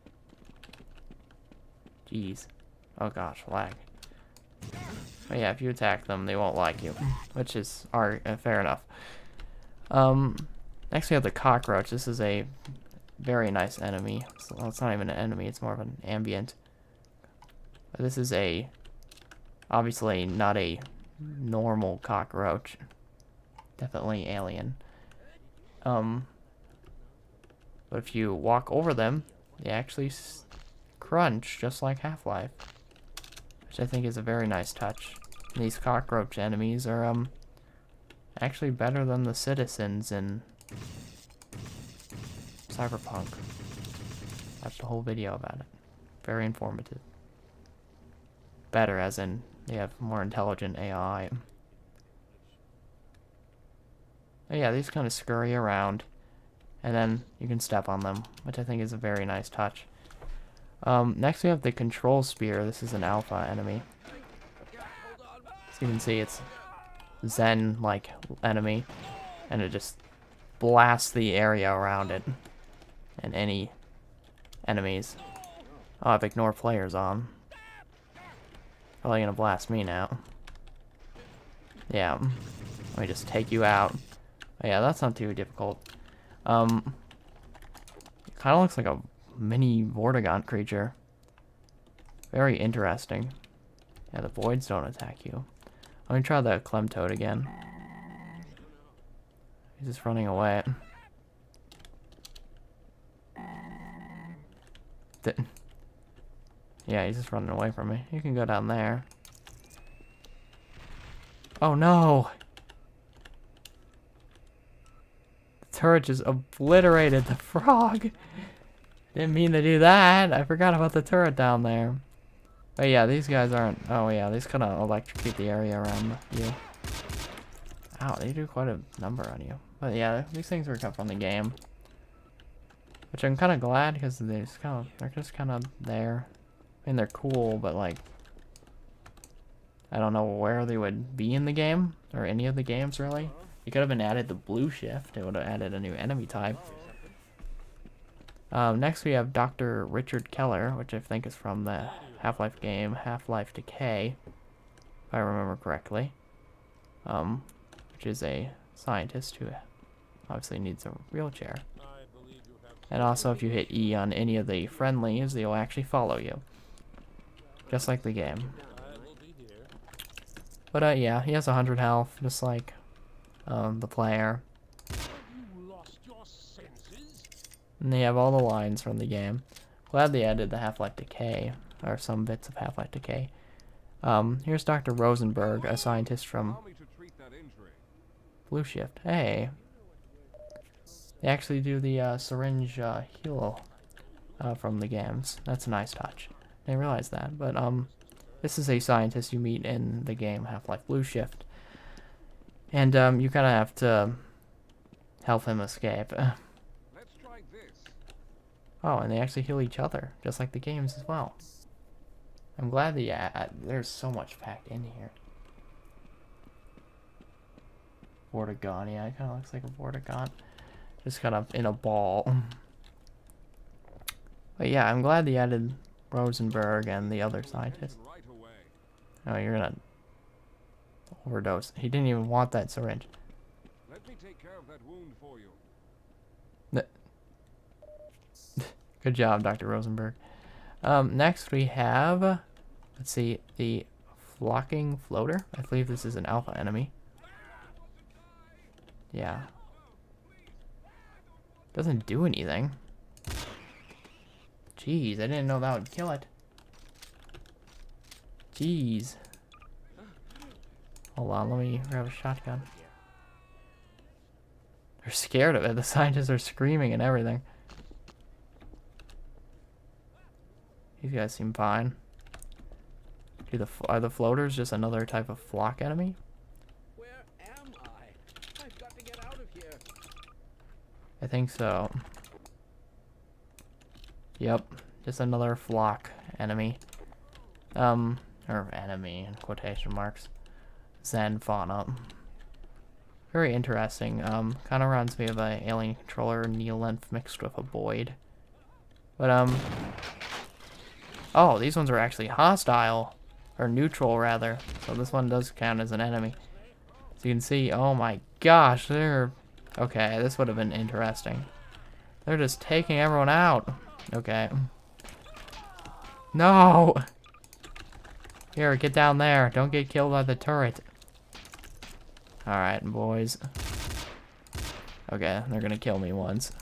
Jeez. Oh gosh, lag. But yeah, if you attack them, they won't like you. Which is fair enough. Next we have the cockroach. This is a very nice enemy. Well, it's not even an enemy, it's more of an ambient. But this is obviously not a normal cockroach. Definitely alien. But if you walk over them, they actually crunch just like Half-Life, which I think is a very nice touch. And these cockroach enemies are actually better than the citizens in Cyberpunk. Watched a whole video about it. Very informative. Better as in they have more intelligent AI. But yeah, these kind of scurry around, and then you can step on them, which I think is a very nice touch. Next we have the control spear. This is an alpha enemy. As you can see, it's Zen-like enemy, and it just blast the area around it. And any enemies. Oh, I've ignored players on. Probably gonna blast me now. Yeah. Let me just take you out. Oh, yeah, that's not too difficult. It kind of looks like a mini Vortigaunt creature. Very interesting. Yeah, the voids don't attack you. Let me try the Chum Toad again. He's just running away. Yeah, he's just running away from me. You can go down there. Oh no! The turret just obliterated the frog. Didn't mean to do that. I forgot about the turret down there. But yeah, these guys aren't... Oh yeah, these kind of electrocute the area around you. Ow, they do quite a number on you. But yeah, these things were cut from the game. Which I'm kind of glad, because they're just kind of there. I mean, they're cool, but like... I don't know where they would be in the game, or any of the games, really. You could have been added the blue shift. It would have added a new enemy type. Next we have Dr. Richard Keller, which I think is from the Half-Life game, Half-Life Decay, if I remember correctly. Which is a scientist who obviously needs a wheelchair. And also, if you hit E on any of the friendlies, they'll actually follow you. Just like the game. But yeah, he has 100 health, just like the player. And they have all the lines from the game. Glad they added the Half-Life Decay, or some bits of Half-Life Decay. Here's Dr. Rosenberg, a scientist from Blue Shift. Hey. They actually do the syringe heal from the games. That's a nice touch. I didn't realize that, but this is a scientist you meet in the game Half-Life Blue Shift. And you kind of have to help him escape. Oh, and they actually heal each other, just like the games as well. I'm glad that there's so much packed in here. Vortigaunt, yeah, it kind of looks like a Vortigaunt. Just kind of in a ball. But yeah, I'm glad they added Rosenberg and the other scientists. Oh, you're gonna overdose. He didn't even want that syringe. Let me take care of that wound for you. Good job, Dr. Rosenberg. Next we have, let's see, the Flocking Floater. I believe this is an alpha enemy. Yeah. Doesn't do anything. Jeez, I didn't know that would kill it. Jeez. Hold on, let me grab a shotgun. They're scared of it. The scientists are screaming and everything. These guys seem fine. Are the floaters just another type of flock enemy? Where am I? I've got to get out of here. I think so. Yep, just another flock enemy. Or enemy in quotation marks. Zen fauna. Very interesting. Kind of reminds me of an alien controller Neolength mixed with a Boyd. But oh, these ones are actually hostile, or neutral rather. So this one does count as an enemy. So you can see, oh my gosh, they're okay. This would have been interesting. They're just taking everyone out. Okay. No. Here, get down there. Don't get killed by the turret. Alright, boys. Okay, they're gonna kill me once.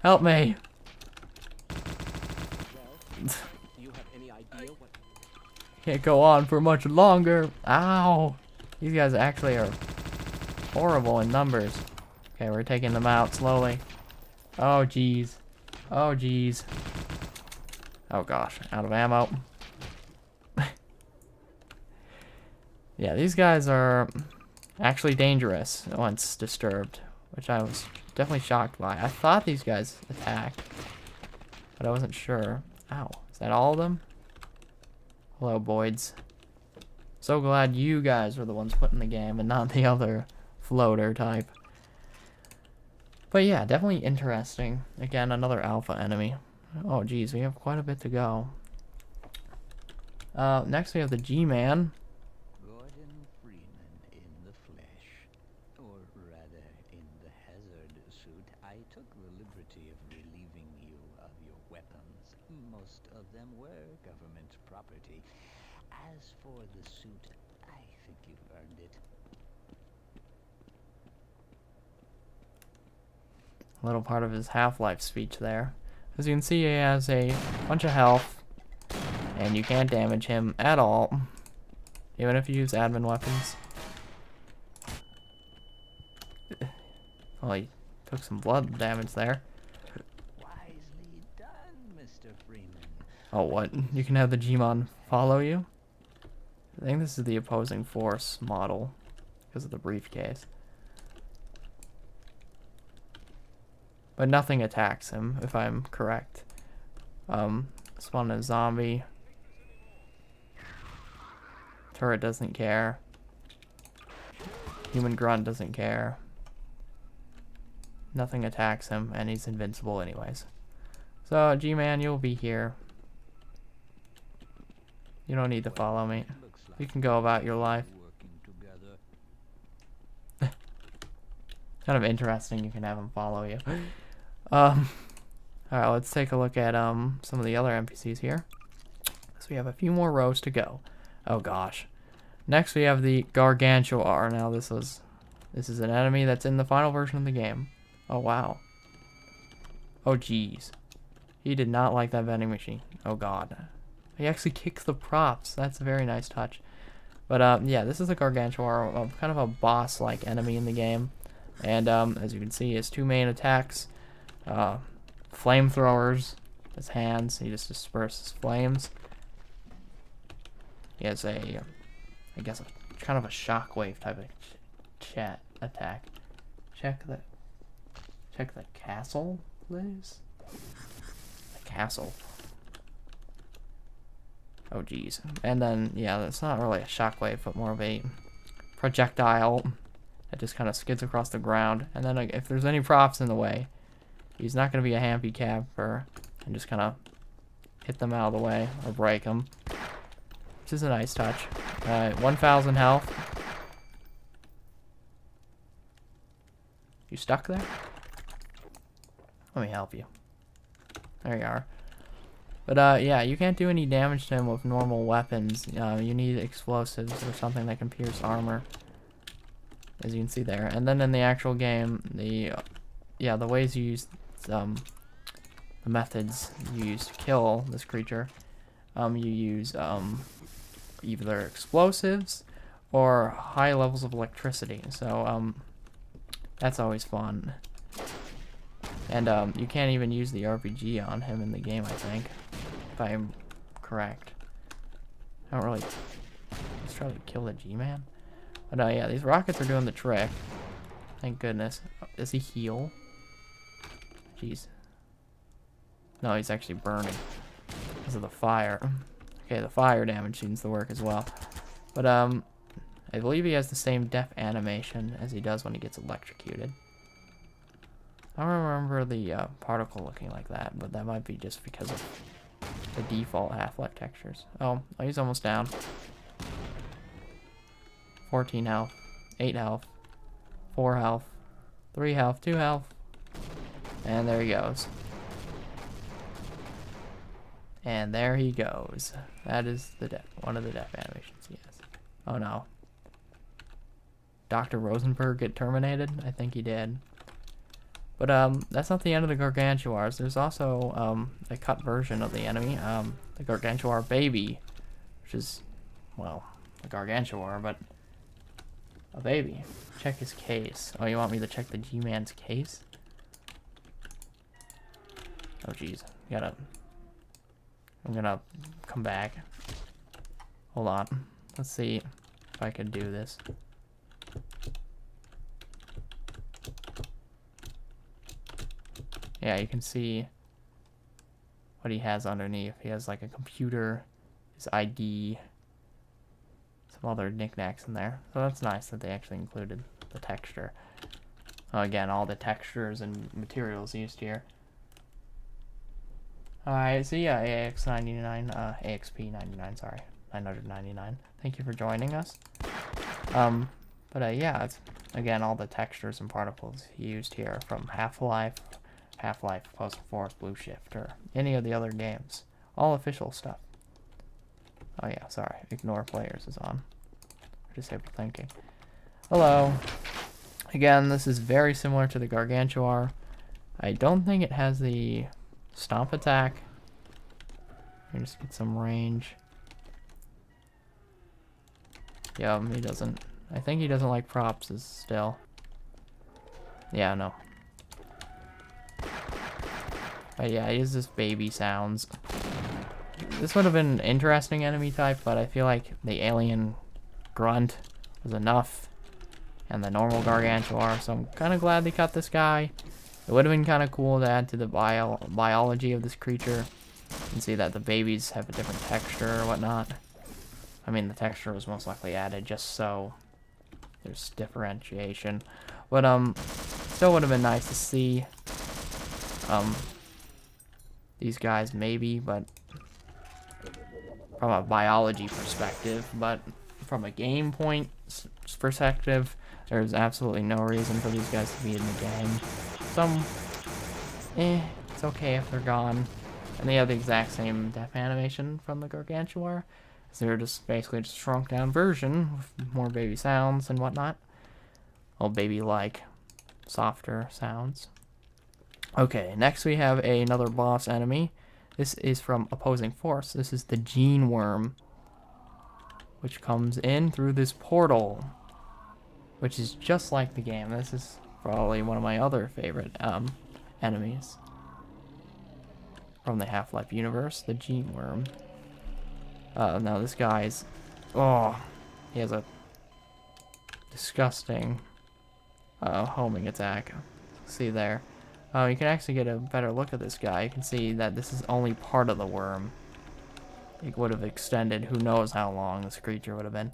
Help me! Do you have any idea what... Can't go on for much longer. Ow! These guys actually are horrible in numbers. Okay, we're taking them out slowly. Oh, jeez. Oh, jeez. Oh, gosh. Out of ammo. Yeah, these guys are actually dangerous once disturbed, which I was definitely shocked by. I thought these guys attacked, but I wasn't sure. Ow. Is that all of them? Hello, Boyds. So glad you guys were the ones putting the game and not the other floater type. But yeah, definitely interesting. Again, another alpha enemy. Oh geez, we have quite a bit to go. Next we have the G-Man. Gordon Freeman in the flesh, or rather in the hazard suit. I took the liberty of relieving you of your weapons. Most of them were government property. As for the suit, I think you've earned it. A little part of his Half-Life speech there. As you can see, he has a bunch of health, and you can't damage him at all, even if you use admin weapons. Well, he took some blood damage there. Wisely done, Mr. Freeman. Oh, what? You can have the Gmod follow you? I think this is the opposing force model, because of the briefcase. But nothing attacks him, if I'm correct. Spawn a zombie. Turret doesn't care. Human Grunt doesn't care. Nothing attacks him, and he's invincible anyways. So, G-Man, you'll be here. You don't need to follow me. You can go about your life. Kind of interesting you can have him follow you. Alright, let's take a look at some of the other NPCs here. So we have a few more rows to go. Oh gosh. Next we have the Gargantuar. Now this is an enemy that's in the final version of the game. Oh wow. Oh geez. He did not like that vending machine. Oh god. He actually kicks the props. That's a very nice touch. But yeah, this is a Gargantuar, kind of a boss-like enemy in the game. And as you can see, his two main attacks, flamethrowers, his hands, he just disperses flames. He has a, I guess, kind of a shockwave type of chat attack. Check the castle, please. The castle. Oh geez. And then yeah, it's not really a shockwave, but more of a projectile. It just kind of skids across the ground, and then if there's any props in the way, he's not going to be a handicapper and just kind of hit them out of the way or break them, which is a nice touch. 1,000 health. You stuck there? Let me help you. There you are. But yeah, you can't do any damage to him with normal weapons. You need explosives or something that can pierce armor, as you can see there. And then in the actual game, the ways you use the methods you use to kill this creature, you use either explosives or high levels of electricity. So that's always fun. And you can't even use the RPG on him in the game, I think, if I'm correct. I don't really. Let's try to kill the G-Man. But yeah, these rockets are doing the trick. Thank goodness. Does he heal? Jeez. No, he's actually burning because of the fire. Okay, the fire damage seems to work as well. But I believe he has the same death animation as he does when he gets electrocuted. I don't remember the particle looking like that, but that might be just because of the default Half-Life textures. Oh, he's almost down. 14 health, 8 health, 4 health, 3 health, 2 health, and there he goes. And there he goes. That is the one of the death animations, yes. Oh no. Dr. Rosenberg get terminated? I think he did. But that's not the end of the Gargantuars. There's also a cut version of the enemy, the Gargantuar Baby, which is, well, a Gargantuar, but a baby. Check his case. Oh, you want me to check the G-Man's case? Oh, jeez. I'm gonna come back. Hold on. Let's see if I can do this. Yeah, you can see what he has underneath. He has like a computer, his ID, some some other knickknacks in there. So that's nice that they actually included the texture. Again, all the textures and materials used here. Alright, so yeah, AXP99, sorry, 999. Thank you for joining us. Yeah, it's, again, all the textures and particles used here from Half-Life, Postal Force, Blue Shift, or any of the other games. All official stuff. Oh yeah, sorry, ignore players is on. Disable thinking. Hello. Again, this is very similar to the Gargantuar. I don't think it has the stomp attack. Let me just get some range. Yeah, he doesn't. I think he doesn't like props still. Yeah, no. But yeah, he uses baby sounds. This would have been an interesting enemy type, but I feel like the alien Grunt was enough. And the normal Gargantuar, so I'm kind of glad they cut this guy. It would have been kind of cool to add to the biology of this creature. You can see that the babies have a different texture or whatnot. I mean, the texture was most likely added just so there's differentiation. But, still would have been nice to see, these guys maybe, but from a biology perspective, but from a game point perspective, there's absolutely no reason for these guys to be in the game. It's okay if they're gone. And they have the exact same death animation from the Gargantuar. So they're just basically just a shrunk down version with more baby sounds and whatnot. Well, baby-like, softer sounds. Okay, next we have another boss enemy. This is from Opposing Force. This is the Gene Worm, which comes in through this portal, which is just like the game. This is probably one of my other favorite enemies from the Half-Life universe, the Gene Worm. Now this guy's, he has a disgusting homing attack. See there. You can actually get a better look at this guy. You can see that this is only part of the worm. It would have extended who knows how long this creature would have been.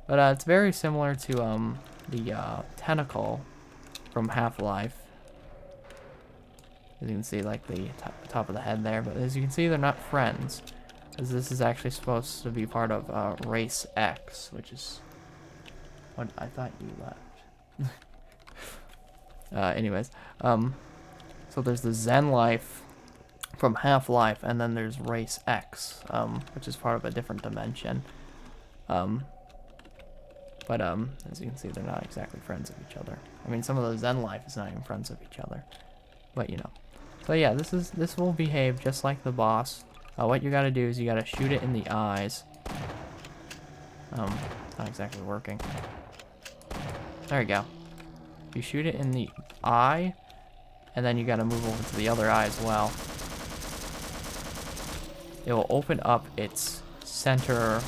But it's very similar to the tentacle from Half-Life. As you can see, like the top of the head there. But as you can see, they're not friends. As this is actually supposed to be part of Race X, which is what I thought you left. Anyways, so there's the Zen Life from Half-Life, and then there's Race X, which is part of a different dimension. As you can see, they're not exactly friends of each other. I mean, some of the Zen Life is not even friends of each other, but you know. So yeah, this will behave just like the boss. What you gotta do is you gotta shoot it in the eyes. Not exactly working. There you go. You shoot it in the eye, and then you gotta move over to the other eye as well. It will open up its center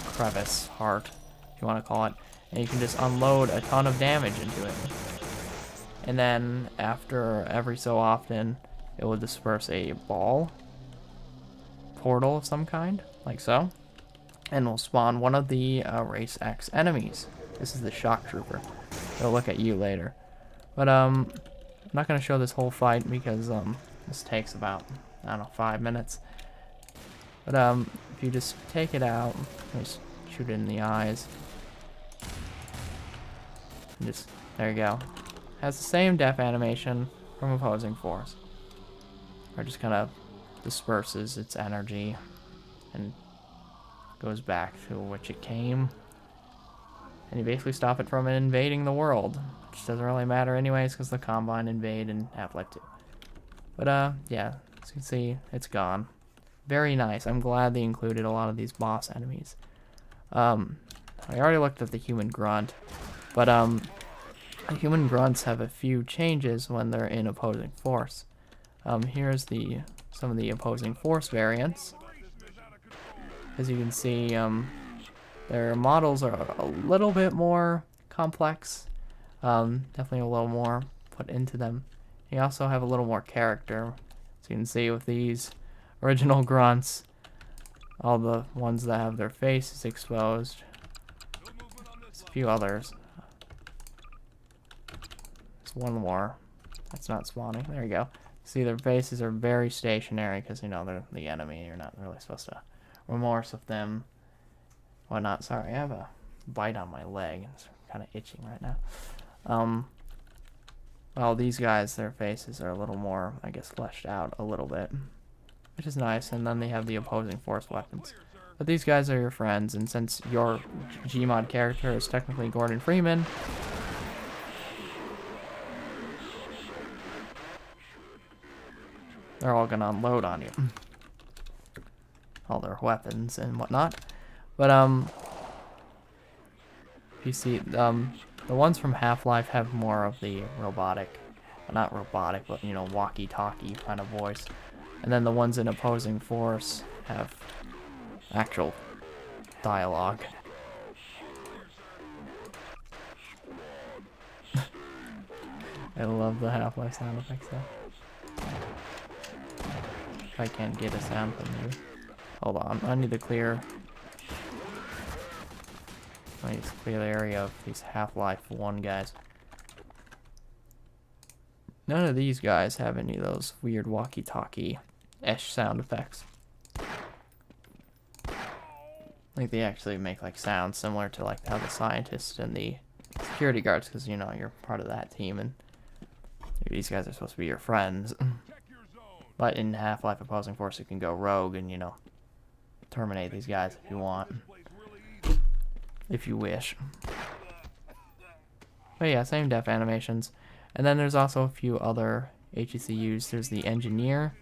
crevice, heart, if you want to call it, and you can just unload a ton of damage into it. And then after every so often, it will disperse a ball portal of some kind, like so, and will spawn one of the Race X enemies. This is the Shock Trooper. It'll look at you later. But I'm not gonna show this whole fight because this takes about, I don't know, 5 minutes. But if you just take it out, just shoot it in the eyes. And just, there you go. Has the same death animation from Opposing Force. Or just kind of disperses its energy and goes back to which it came. And you basically stop it from invading the world. Which doesn't really matter anyways because the Combine invade in Half-Life 2. But yeah, as you can see, it's gone. Very nice. I'm glad they included a lot of these boss enemies. I already looked at the human grunt, but the human grunts have a few changes when they're in Opposing Force. Here's some of the Opposing Force variants. As you can see, their models are a little bit more complex. Definitely a little more put into them. They also have a little more character. As you can see with these original grunts, all the ones that have their faces exposed few others. There's one more. That's not spawning. There you go. See, their faces are very stationary because, you know, they're the enemy. You're not really supposed to remorse with them. Whatnot. Sorry, I have a bite on my leg. It's kind of itching right now. Well, these guys, their faces are a little more, I guess, fleshed out a little bit, which is nice. And then they have the opposing force weapons. But these guys are your friends, and since your Gmod character is technically Gordon Freeman, they're all gonna unload on you. All their weapons and whatnot. But, you see, the ones from Half-Life have more of the robotic, well, not robotic, but, you know, walkie-talkie kind of voice. And then the ones in opposing force have actual dialogue. I love the Half-Life sound effects though. If I can't get a sound from you. Hold on, I need to clear. I need to clear the area of these Half-Life 1 guys. None of these guys have any of those weird walkie-talkie-ish sound effects. Like they actually make like sounds similar to like how the scientists and the security guards, because you know you're part of that team and these guys are supposed to be your friends. But in Half-Life Opposing Force you can go rogue and, you know, terminate these guys if you want. If you wish. But yeah, same death animations. And then there's also a few other HGCUs. There's the Engineer.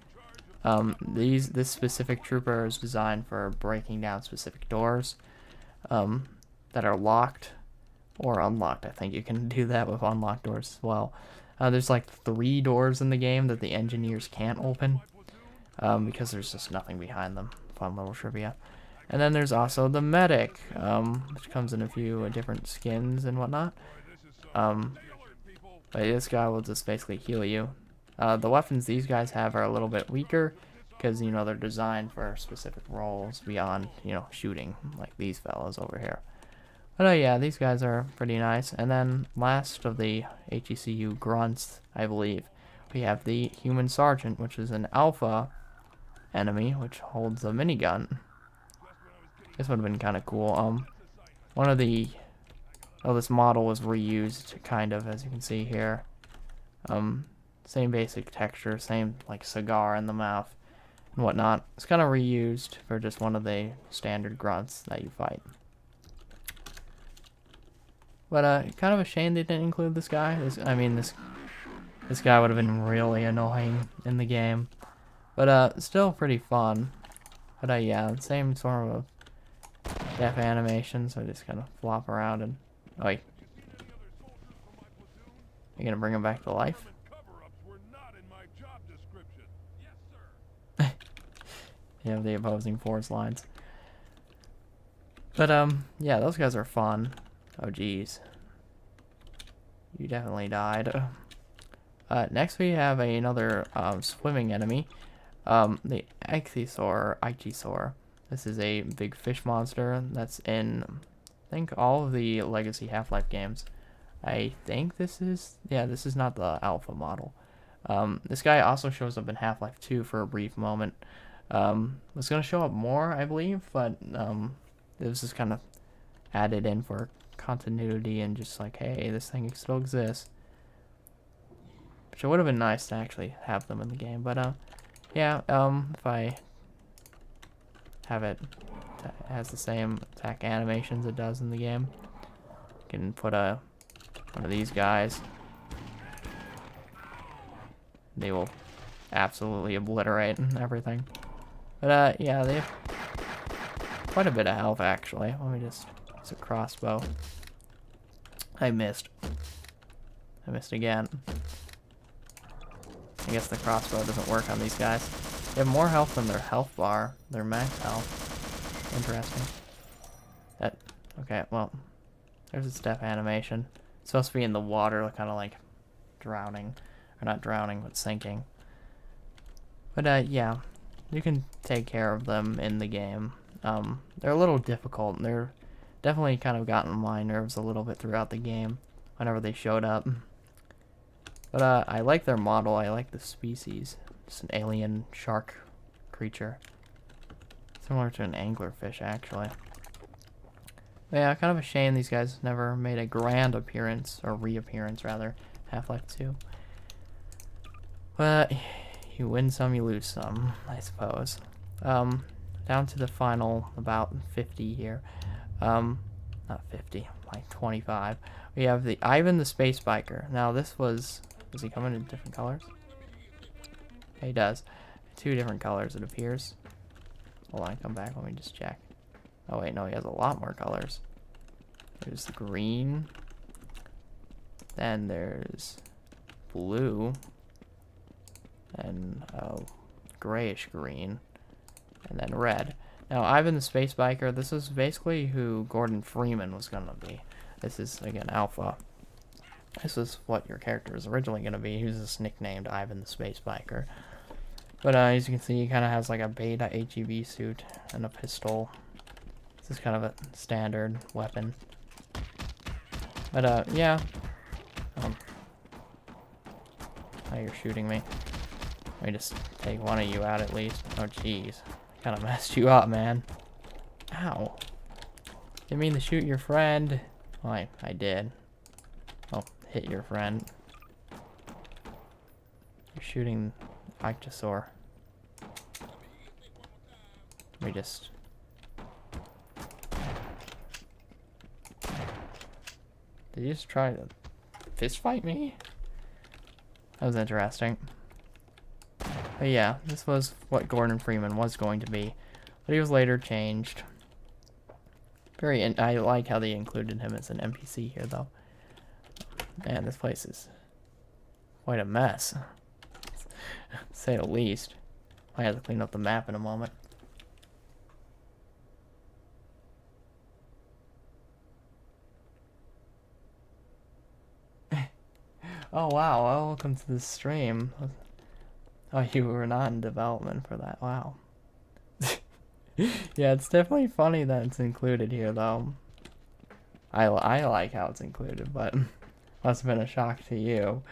This specific trooper is designed for breaking down specific doors that are locked or unlocked. I think you can do that with unlocked doors as well. There's like 3 doors in the game that the engineers can't open because there's just nothing behind them. Fun little trivia. And then there's also the Medic, which comes in a few different skins and whatnot. But this guy will just basically heal you. The weapons these guys have are a little bit weaker because, you know, they're designed for specific roles beyond, you know, shooting, like these fellas over here. But yeah, these guys are pretty nice. And then last of the HGCU grunts, I believe, we have the Human Sergeant, which is an alpha enemy, which holds a minigun. This would have been kind of cool. One of the... Oh, this model was reused, kind of, as you can see here. Same basic texture, same, like, cigar in the mouth and whatnot. It's kind of reused for just one of the standard grunts that you fight. But, kind of a shame they didn't include this guy. This guy would have been really annoying in the game. But, still pretty fun. But, yeah, same sort of death animation, so I just kind of flop around and... Oh, wait. You gonna bring him back to life? You have the opposing force lines. But, yeah, those guys are fun. Oh, geez. You definitely died. Next we have another, swimming enemy. The Hgcu. This is a big fish monster that's in, I think, all of the legacy Half-Life games. I think this is not the alpha model. This guy also shows up in Half-Life 2 for a brief moment. Was going to show up more, I believe, but this is kind of added in for continuity and just like, hey, this thing still exists. Which it would have been nice to actually have them in the game, but yeah, if I have it has the same attack animations it does in the game, you can put one of these guys. They will absolutely obliterate everything. But yeah, they have quite a bit of health actually. Let me just use a crossbow. I missed again. I guess the crossbow doesn't work on these guys. They have more health than their health bar, their max health. Interesting. Okay, well, there's its death animation. It's supposed to be in the water, kind of like drowning. Or not drowning, but sinking. But yeah, you can take care of them in the game. They're a little difficult. They're definitely kind of gotten on my nerves a little bit throughout the game whenever they showed up. But I like their model. I like the species. It's an alien shark creature. Similar to an anglerfish, actually. But yeah, kind of a shame these guys never made a grand appearance, or reappearance rather, Half-Life 2. But you win some, you lose some, I suppose. Down to the final, about 50 here. Not 50, like 25. We have the Ivan the Space Biker. Now this was he coming in different colors? Yeah, he does. 2 different colors, it appears. Hold on, come back, let me just check. Oh wait, no, he has a lot more colors. There's the green. Then there's blue. And grayish green. And then red. Now, Ivan the Space Biker, this is basically who Gordon Freeman was going to be. This is, again, Alpha. This is what your character is originally going to be. He was just nicknamed Ivan the Space Biker. But as you can see, he kind of has like a beta HEV suit and a pistol. This is kind of a standard weapon. But, yeah. Now you're shooting me. Let me just take one of you out at least. Oh, jeez. Kind of messed you up, man. Ow. Didn't mean to shoot your friend. Well, I did. Oh, hit your friend. You're shooting Ichthyosaur. Let me just... Did you just try to fist fight me? That was interesting. But yeah, this was what Gordon Freeman was going to be. But he was later changed. I like how they included him as an NPC here, though. Man, this place is quite a mess. To say the least. I have to clean up the map in a moment. Oh wow, welcome to the stream. Oh, you were not in development for that, wow. Yeah, it's definitely funny that it's included here, though. I like how it's included, but must have been a shock to you.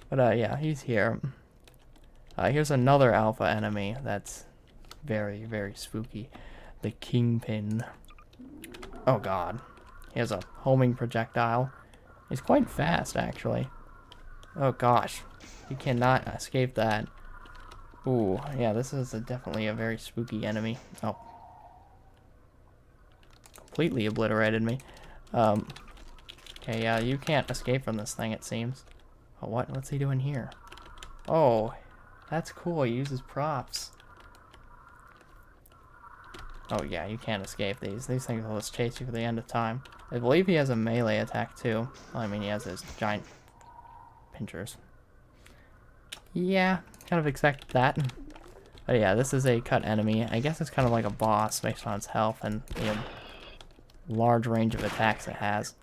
But yeah, he's here. Here's another alpha enemy that's very, very spooky. The Kingpin. Oh god. He has a homing projectile. He's quite fast, actually. Oh gosh. You cannot escape that. Ooh, yeah, this is definitely a very spooky enemy. Oh. Completely obliterated me. Okay, yeah, you can't escape from this thing, it seems. Oh, what's he doing here? Oh, that's cool. He uses props. Oh, yeah, you can't escape these. These things will just chase you for the end of time. I believe he has a melee attack, too. Well, I mean, he has his giant pinchers. Yeah, kind of expect that. But yeah, this is a cut enemy. I guess it's kind of like a boss based on its health and the large range of attacks it has.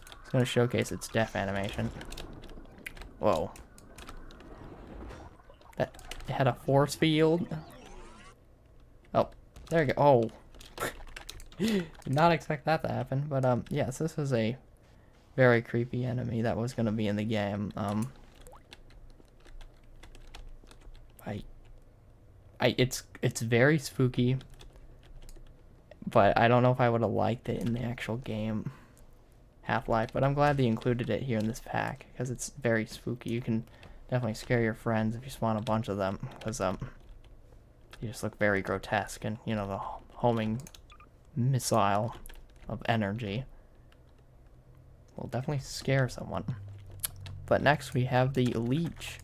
It's going to showcase its death animation. Whoa. It had a force field. Oh, there you go. Oh. Did not expect that to happen. But yes, this is a very creepy enemy that was going to be in the game. It's very spooky, but I don't know if I would have liked it in the actual game Half-Life, but I'm glad they included it here in this pack because it's very spooky. You can definitely scare your friends if you spawn a bunch of them because you just look very grotesque, and you know, the homing missile of energy will definitely scare someone. But next we have the Leech.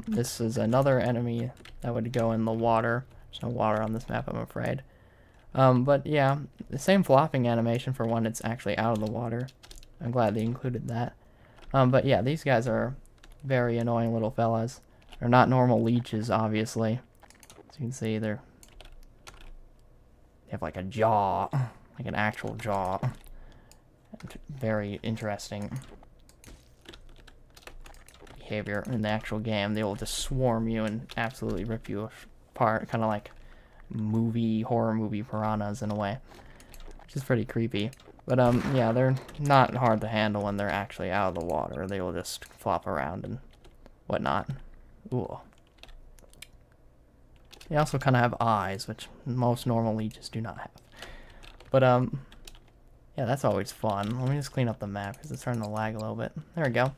This is another enemy that would go in the water. There's no water on this map, I'm afraid. But yeah, the same flopping animation for when it's actually out of the water. I'm glad they included that. But yeah, these guys are very annoying little fellas. They're not normal leeches, obviously. As you can see, they have like a jaw, like an actual jaw. Very interesting behavior in the actual game. They will just swarm you and absolutely rip you apart, kind of like horror movie piranhas in a way. which is pretty creepy. But yeah, they're not hard to handle when they're actually out of the water. They will just flop around and whatnot. Ooh. They also kind of have eyes, which most normal leeches do not have. But yeah, that's always fun. Let me just clean up the map because it's starting to lag a little bit. There we go.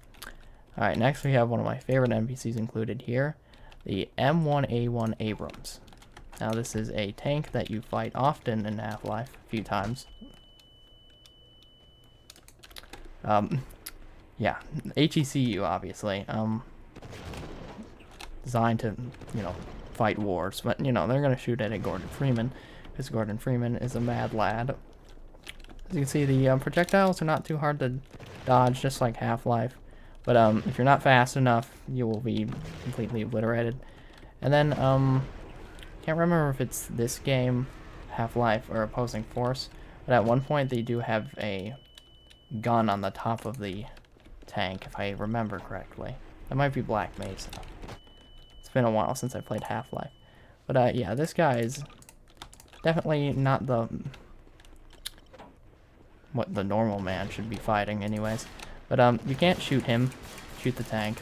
Alright, next we have one of my favorite NPCs included here, the M1a1 Abrams. Now this is a tank that you fight often in Half-Life, a few times. Yeah, Hgcu obviously. Designed to, you know, fight wars, but you know, they're gonna shoot at a Gordon Freeman, because Gordon Freeman is a mad lad. As you can see, the projectiles are not too hard to dodge, just like Half-Life. But if you're not fast enough, you will be completely obliterated. And then, can't remember if it's this game, Half-Life, or Opposing Force, but at one point they do have a gun on the top of the tank, if I remember correctly. That might be Black Mesa. It's been a while since I played Half-Life. But yeah, this guy is definitely not what the normal man should be fighting anyways. But you can't shoot him, shoot the tank,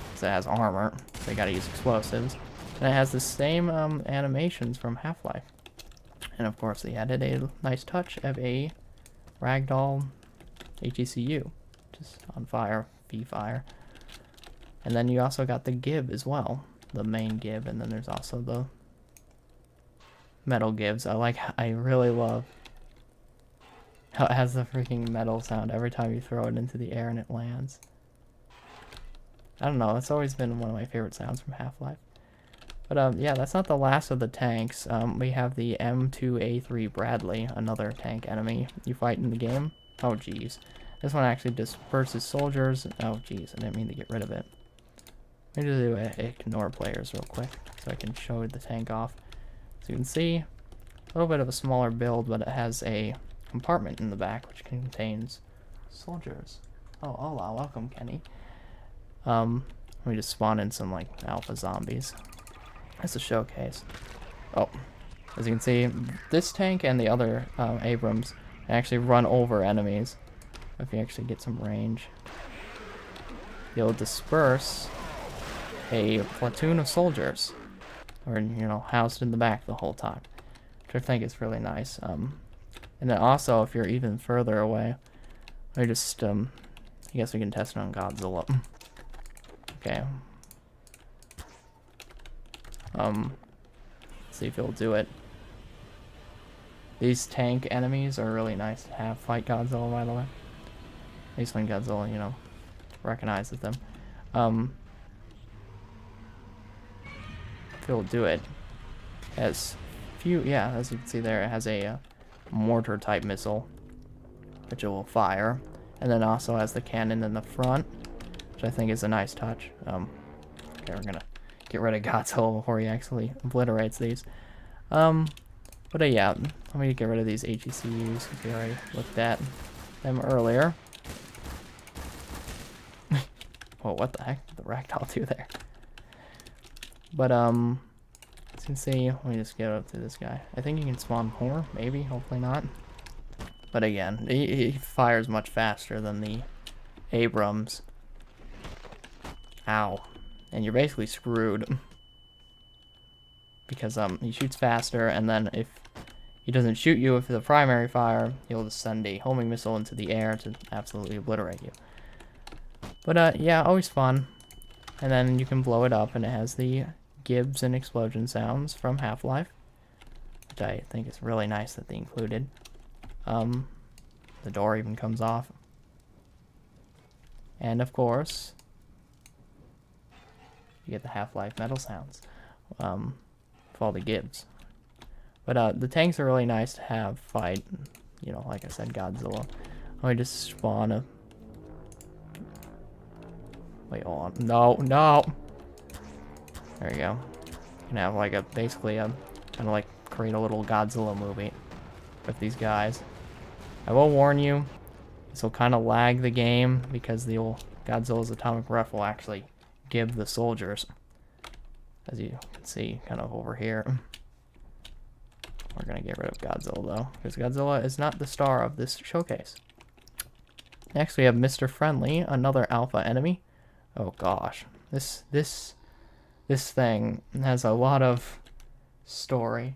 because it has armor, so you gotta use explosives. And it has the same animations from Half-Life. And of course they added a nice touch of a ragdoll Hgcu, just on fire, fire. And then you also got the gib as well, the main gib, and then there's also the metal gibs. I really love how it has the freaking metal sound every time you throw it into the air and it lands. I don't know, it's always been one of my favorite sounds from Half-Life. But yeah, that's not the last of the tanks. We have the M2a3 Bradley, another tank enemy you fight in the game. Oh geez. This one actually disperses soldiers. Oh geez, I didn't mean to get rid of it. Let me just do ignore players real quick so I can show the tank off. So you can see a little bit of a smaller build, but it has a compartment in the back which contains soldiers. Oh, hola, welcome Kenny. Let me just spawn in some like alpha zombies. That's a showcase. Oh, as you can see, this tank and the other Abrams actually run over enemies. If you actually get some range, you'll disperse a platoon of soldiers, or you know, housed in the back the whole time, which I think is really nice. And then also, if you're even further away, I just I guess we can test it on Godzilla. Okay. Let's see if it'll do it. These tank enemies are really nice to have fight Godzilla, by the way. At least when Godzilla, you know, recognizes them. If it'll do it. It has few, yeah, as you can see there, it has a mortar type missile, which it will fire. And then also has the cannon in the front, which I think is a nice touch. Okay, we're gonna get rid of Godzilla before he actually obliterates these. But yeah, let me get rid of these Hgcus because we already looked at them earlier. Whoa, what the heck did the ragdoll do there? But as you can see, let me just get up to this guy. I think you can spawn more, maybe, hopefully not. But again, he fires much faster than the Abrams. Ow. And you're basically screwed. Because he shoots faster, and then if he doesn't shoot you with the primary fire, he'll just send a homing missile into the air to absolutely obliterate you. But yeah, always fun. And then you can blow it up, and it has the gibs and explosion sounds from Half-Life, which I think is really nice that they included. The door even comes off. And of course, you get the Half-Life metal sounds with all the gibs. But the tanks are really nice to have fight, you know, like I said, Godzilla. Let me just spawn a... Wait, hold on. No, no! There you go. You can have like a, basically a, kind of like create a little Godzilla movie with these guys. I will warn you, this will kind of lag the game because the old Godzilla's atomic breath will actually give the soldiers, as you can see kind of over here. We're gonna get rid of Godzilla though, because Godzilla is not the star of this showcase. Next we have Mr. Friendly, another alpha enemy. Oh gosh, this thing has a lot of story.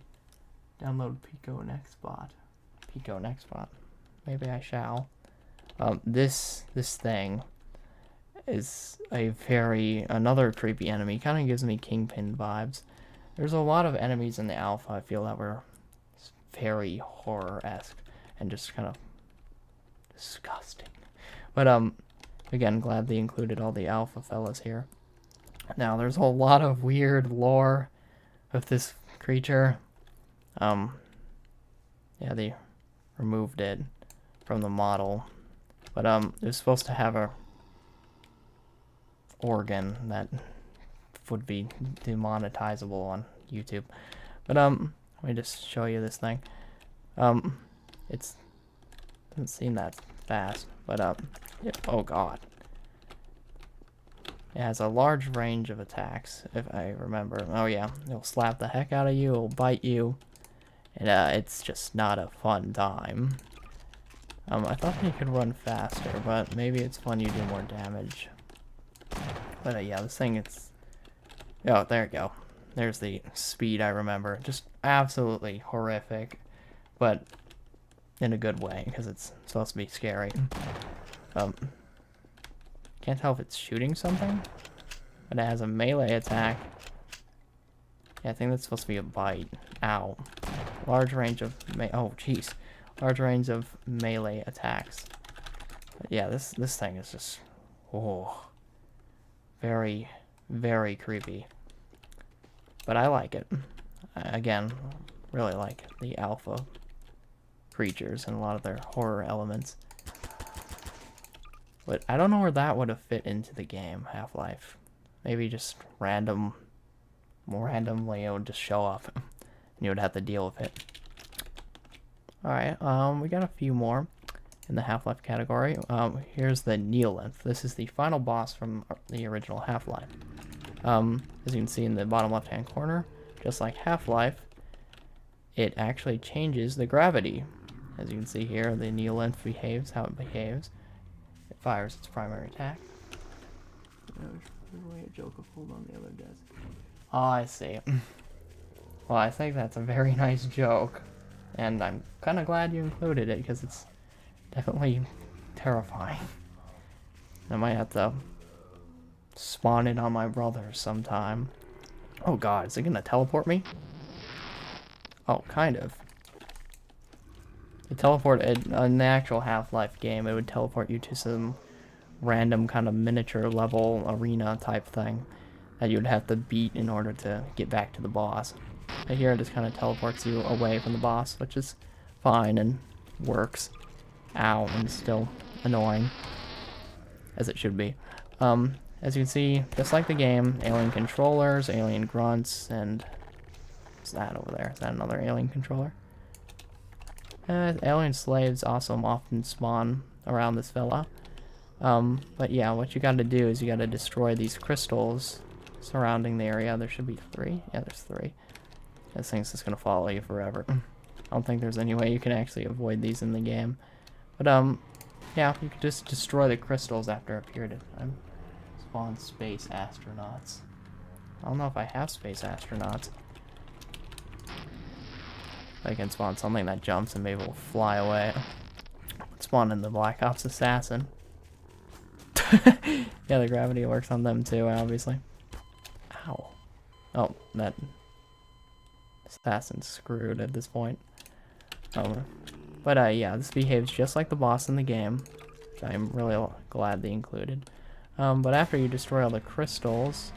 Download Pico Nextbot. Pico Nextbot. Maybe I shall. This thing is another creepy enemy. Kind of gives me Kingpin vibes. There's a lot of enemies in the alpha I feel that were very horror-esque and just kind of disgusting. But again, glad they included all the alpha fellas here. Now there's a lot of weird lore with this creature. Yeah, they removed it from the model, but it was supposed to have a organ that would be demonetizable on YouTube. But let me just show you this thing. It doesn't seem that fast, but yeah, oh god. It has a large range of attacks, if I remember. Oh yeah, it'll slap the heck out of you, it'll bite you, and it's just not a fun time. I thought you could run faster, but maybe it's fun you do more damage. But yeah, this thing, oh, there you go. There's the speed I remember. Just absolutely horrific, but in a good way, because it's supposed to be scary. Can't tell if it's shooting something, but it has a melee attack. Yeah, I think that's supposed to be a bite. Ow. Large range of oh jeez. Large range of melee attacks. But yeah, this thing is just very, very creepy. But I like it. Again, really like the alpha creatures and a lot of their horror elements. But I don't know where that would have fit into the game, Half-Life. Maybe just randomly it would just show up and you would have to deal with it. Alright, we got a few more in the Half-Life category. Here's the Neolith. This is the final boss from the original Half-Life. As you can see in the bottom left-hand corner, just like Half-Life, it actually changes the gravity. As you can see here, the Neolith behaves how it behaves. It fires its primary attack. A joke of hold on the other does. Oh, I see. Well, I think that's a very nice joke, and I'm kind of glad you included it because it's definitely terrifying. I might have to spawn it on my brother sometime. Oh god, is it gonna teleport me? Oh, kind of. It teleported in the actual Half-Life game. It would teleport you to some random kind of miniature level arena type thing that you would have to beat in order to get back to the boss. But here it just kind of teleports you away from the boss, which is fine and works. Ow, and still annoying, as it should be. As you can see, just like the game, alien controllers, alien grunts, and what's that over there? Is that another alien controller? Alien slaves also often spawn around this villa. But yeah, what you gotta do is you gotta destroy these crystals surrounding the area. There should be 3. Yeah, there's 3. This thing's just gonna follow you forever. I don't think there's any way you can actually avoid these in the game. But yeah, you could just destroy the crystals after a period of time. Spawn space astronauts. I don't know if I have space astronauts. I can spawn something that jumps and maybe will fly away. Spawn in the Black Ops Assassin. Yeah, the gravity works on them too, obviously. Ow. Oh, that assassin's screwed at this point. But yeah, this behaves just like the boss in the game, which I'm really glad they included. But after you destroy all the crystals,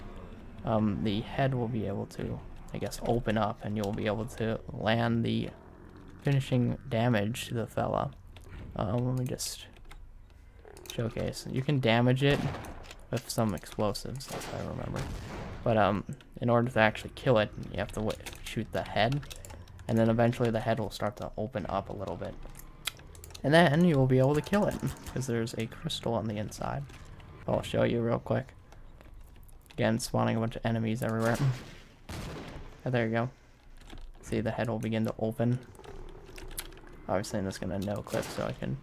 the head will be able to, I guess, open up, and you'll be able to land the finishing damage to the fella. Let me just showcase. You can damage it with some explosives, if I remember. But in order to actually kill it, you have to shoot the head, and then eventually the head will start to open up a little bit. And then you will be able to kill it, because there's a crystal on the inside. I'll show you real quick. Again, spawning a bunch of enemies everywhere. Oh, there you go. See, the head will begin to open. Obviously, I'm just gonna no clip so I can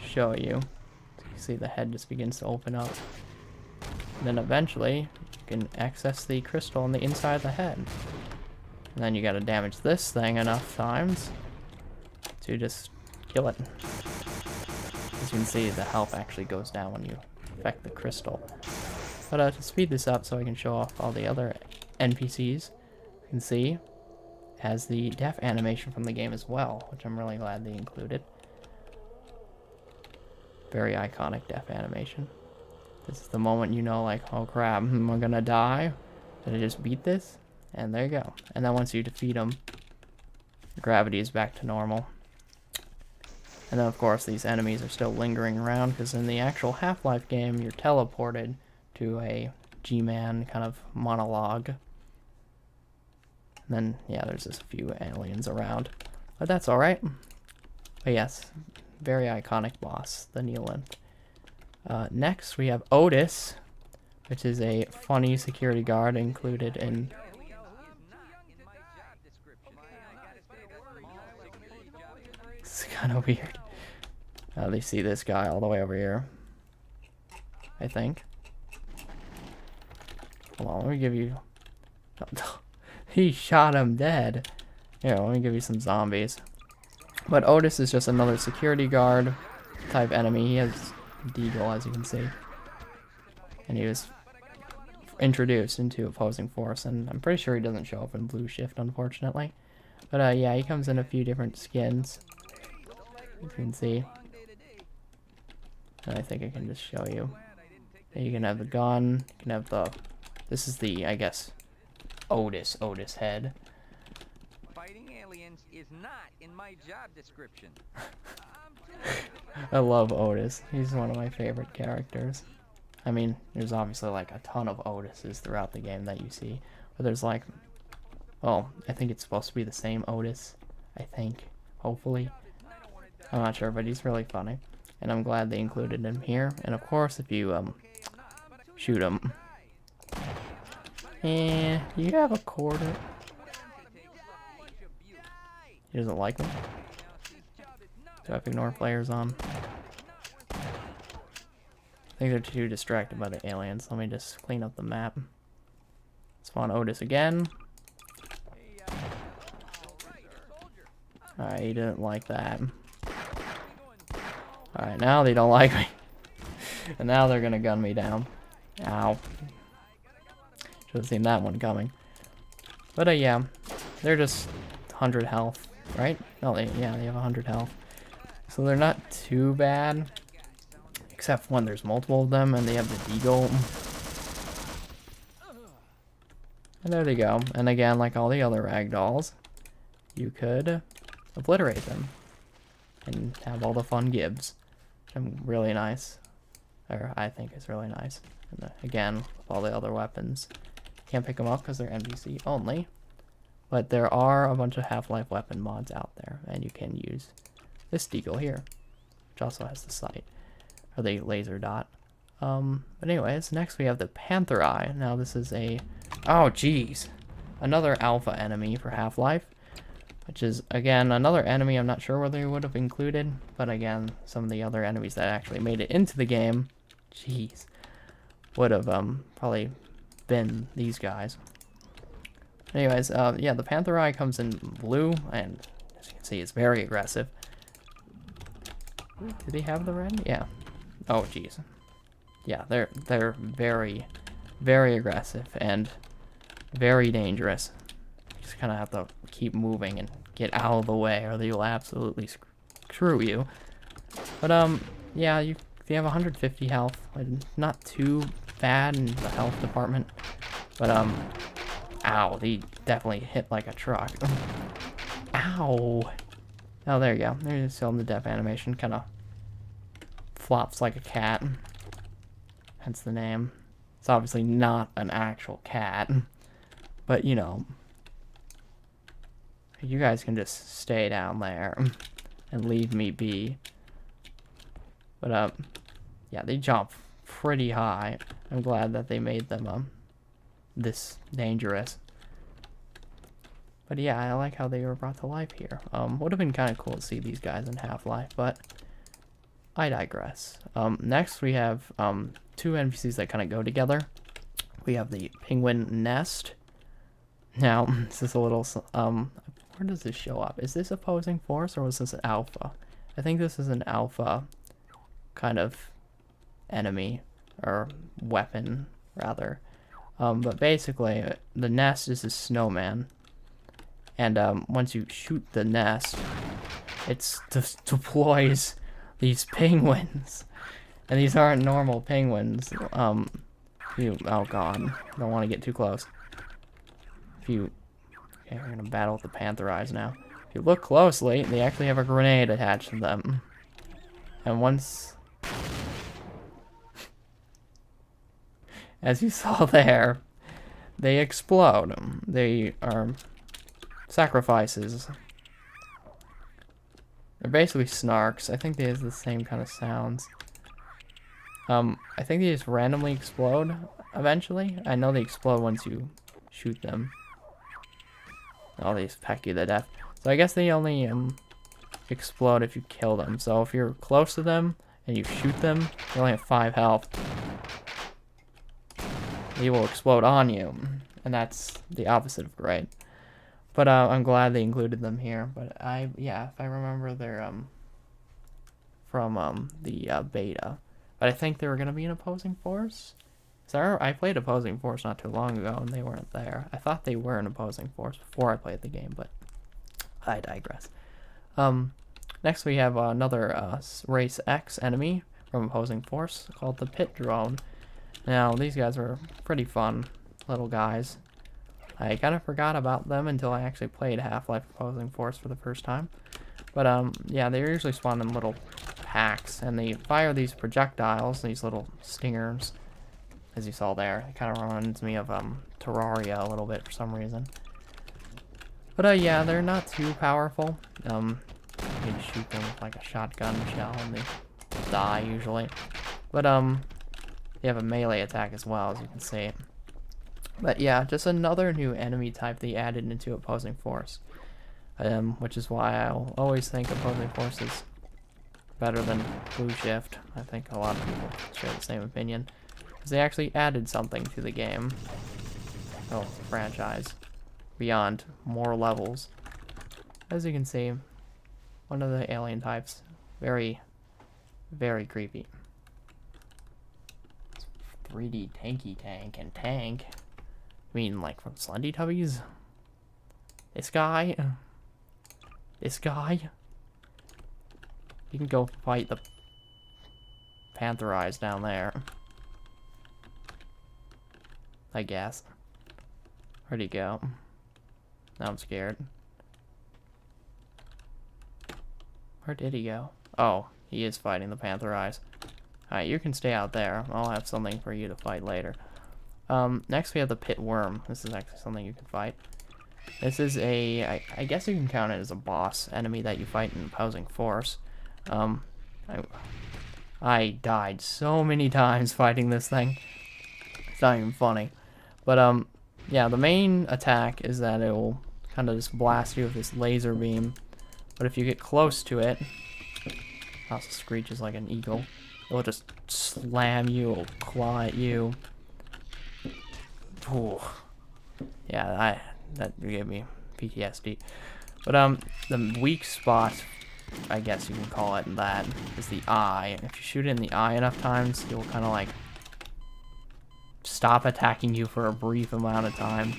show you. So you see the head just begins to open up. And then eventually, you can access the crystal on the inside of the head. And then you gotta damage this thing enough times to just kill it. As you can see, the health actually goes down when you affect the crystal. But to speed this up so I can show off all the other NPCs, you can see it has the death animation from the game as well, which I'm really glad they included. Very iconic death animation. This is the moment you know, like, oh crap, am I gonna die? Did I just beat this? And there you go. And then once you defeat them, gravity is back to normal. And then of course these enemies are still lingering around, because in the actual Half-Life game you're teleported to a G-Man kind of monologue. And then, yeah, there's just a few aliens around. But that's alright. But yes, very iconic boss, the Neolinth. Next we have Otis, which is a funny security guard included in... It's kind of weird. They see this guy all the way over here, I think. Hold on, let me give you... He shot him dead. Here, let me give you some zombies. But Otis is just another security guard type enemy. He has Deagle, as you can see. And he was introduced into opposing force, and I'm pretty sure he doesn't show up in Blue Shift, unfortunately. But yeah, he comes in a few different skins, you can see. And I think I can just show you. You can have the gun, you can have the... This is the, I guess, Otis head. Fighting aliens is not in my job description. I love Otis. He's one of my favorite characters. I mean, there's obviously like a ton of Otises throughout the game that you see. But there's like... Well, I think it's supposed to be the same Otis. I think. Hopefully. I'm not sure, but he's really funny. And I'm glad they included him here. And of course, if you shoot him... And you have a quarter. He doesn't like me. Do I have to ignore players on? I think they're too distracted by the aliens. Let me just clean up the map. Spawn Otis again. Alright, he didn't like that. Alright, now they don't like me. And now they're gonna gun me down. Ow. Should have seen that one coming. But yeah, they're just 100 health, right? No, yeah, they have 100 health. So they're not too bad. Except when there's multiple of them and they have the Deagle. And there they go. And again, like all the other ragdolls, you could obliterate them. And have all the fun gibs. Really nice. Or I think it's really nice. And again, with all the other weapons. Can't pick them up because they're NPC only. But there are a bunch of Half-Life weapon mods out there. And you can use this Deagle here. Which also has the sight. Or the laser dot. But anyways, next we have the Panther Eye. Now this is a... Oh, jeez. Another alpha enemy for Half-Life. Which is, again, another enemy I'm not sure whether they would have included. But again, some of the other enemies that actually made it into the game, jeez, would have probably been these guys. Anyways, yeah, the Panther Eye comes in blue, and as you can see, it's very aggressive. Did he have the red? Yeah. Oh, jeez. Yeah, they're very, very aggressive and very dangerous. You just kind of have to keep moving and get out of the way, or they will absolutely screw you. But yeah, if you have 150 health, not too bad in the health department. But ow, they definitely hit like a truck. Ow. Oh, there you go. There's still in the death animation, kind of flops like a cat. Hence the name. It's obviously not an actual cat, but you know, you guys can just stay down there and leave me be. But yeah, they jump pretty high. I'm glad that they made them this dangerous. But yeah, I like how they were brought to life here. Would have been kind of cool to see these guys in Half-Life, but I digress. Next we have two NPCs that kind of go together. We have the Penguin Nest. Now, this is a little, where does this show up? Is this opposing force or was this an alpha? I think this is an alpha kind of enemy, or weapon, rather. But basically, the nest is a snowman. And once you shoot the nest, it deploys these penguins. And these aren't normal penguins. Oh god, don't want to get too close. Okay, we're gonna battle with the Panther Eyes now. If you look closely, they actually have a grenade attached to them. And once, as you saw there, they explode. They are sacrifices. They're basically snarks. I think they have the same kind of sounds. I think they just randomly explode eventually. I know they explode once you shoot them. Oh, they just peck you to death. So I guess they only explode if you kill them. So if you're close to them and you shoot them, they only have 5 health. They will explode on you, and that's the opposite of great. But I'm glad they included them here. But yeah, if I remember, they're from the beta. But I think they were gonna be an opposing force. So I played opposing force not too long ago, and they weren't there. I thought they were an opposing force before I played the game, but I digress. Next we have another Race X enemy from opposing force called the Pit Drone. Now these guys are pretty fun little guys. I kind of forgot about them until I actually played Half-Life Opposing Force for the first time. But yeah, they usually spawn in little packs, and they fire these projectiles, these little stingers, as you saw there. It kind of reminds me of Terraria a little bit for some reason. But yeah, they're not too powerful. You can shoot them with like a shotgun shell, and they die usually. But they have a melee attack as well, as you can see. But yeah, just another new enemy type they added into Opposing Force. Which is why I'll always think Opposing Force is better than Blue Shift. I think a lot of people share the same opinion. Because they actually added something to the game. Oh, the franchise. Beyond more levels. As you can see, one of the alien types. Very, very creepy. 3D tanky tank and tank. I mean, like from Slendy Tubbies? This guy? This guy? You can go fight the Panther Eyes down there. I guess. Where'd he go? Now I'm scared. Where did he go? Oh, he is fighting the Panther Eyes. Alright, you can stay out there. I'll have something for you to fight later. Next we have the Pit Worm. This is actually something you can fight. This is a, I guess you can count it as a boss enemy that you fight in opposing force. I died so many times fighting this thing. It's not even funny. But, yeah, the main attack is that it will kind of just blast you with this laser beam. But if you get close to it, also screeches like an eagle. It will just slam you, it will claw at you. Ooh. Yeah, that gave me PTSD. But the weak spot, I guess you can call it that, is the eye. If you shoot it in the eye enough times, it will kind of like stop attacking you for a brief amount of time.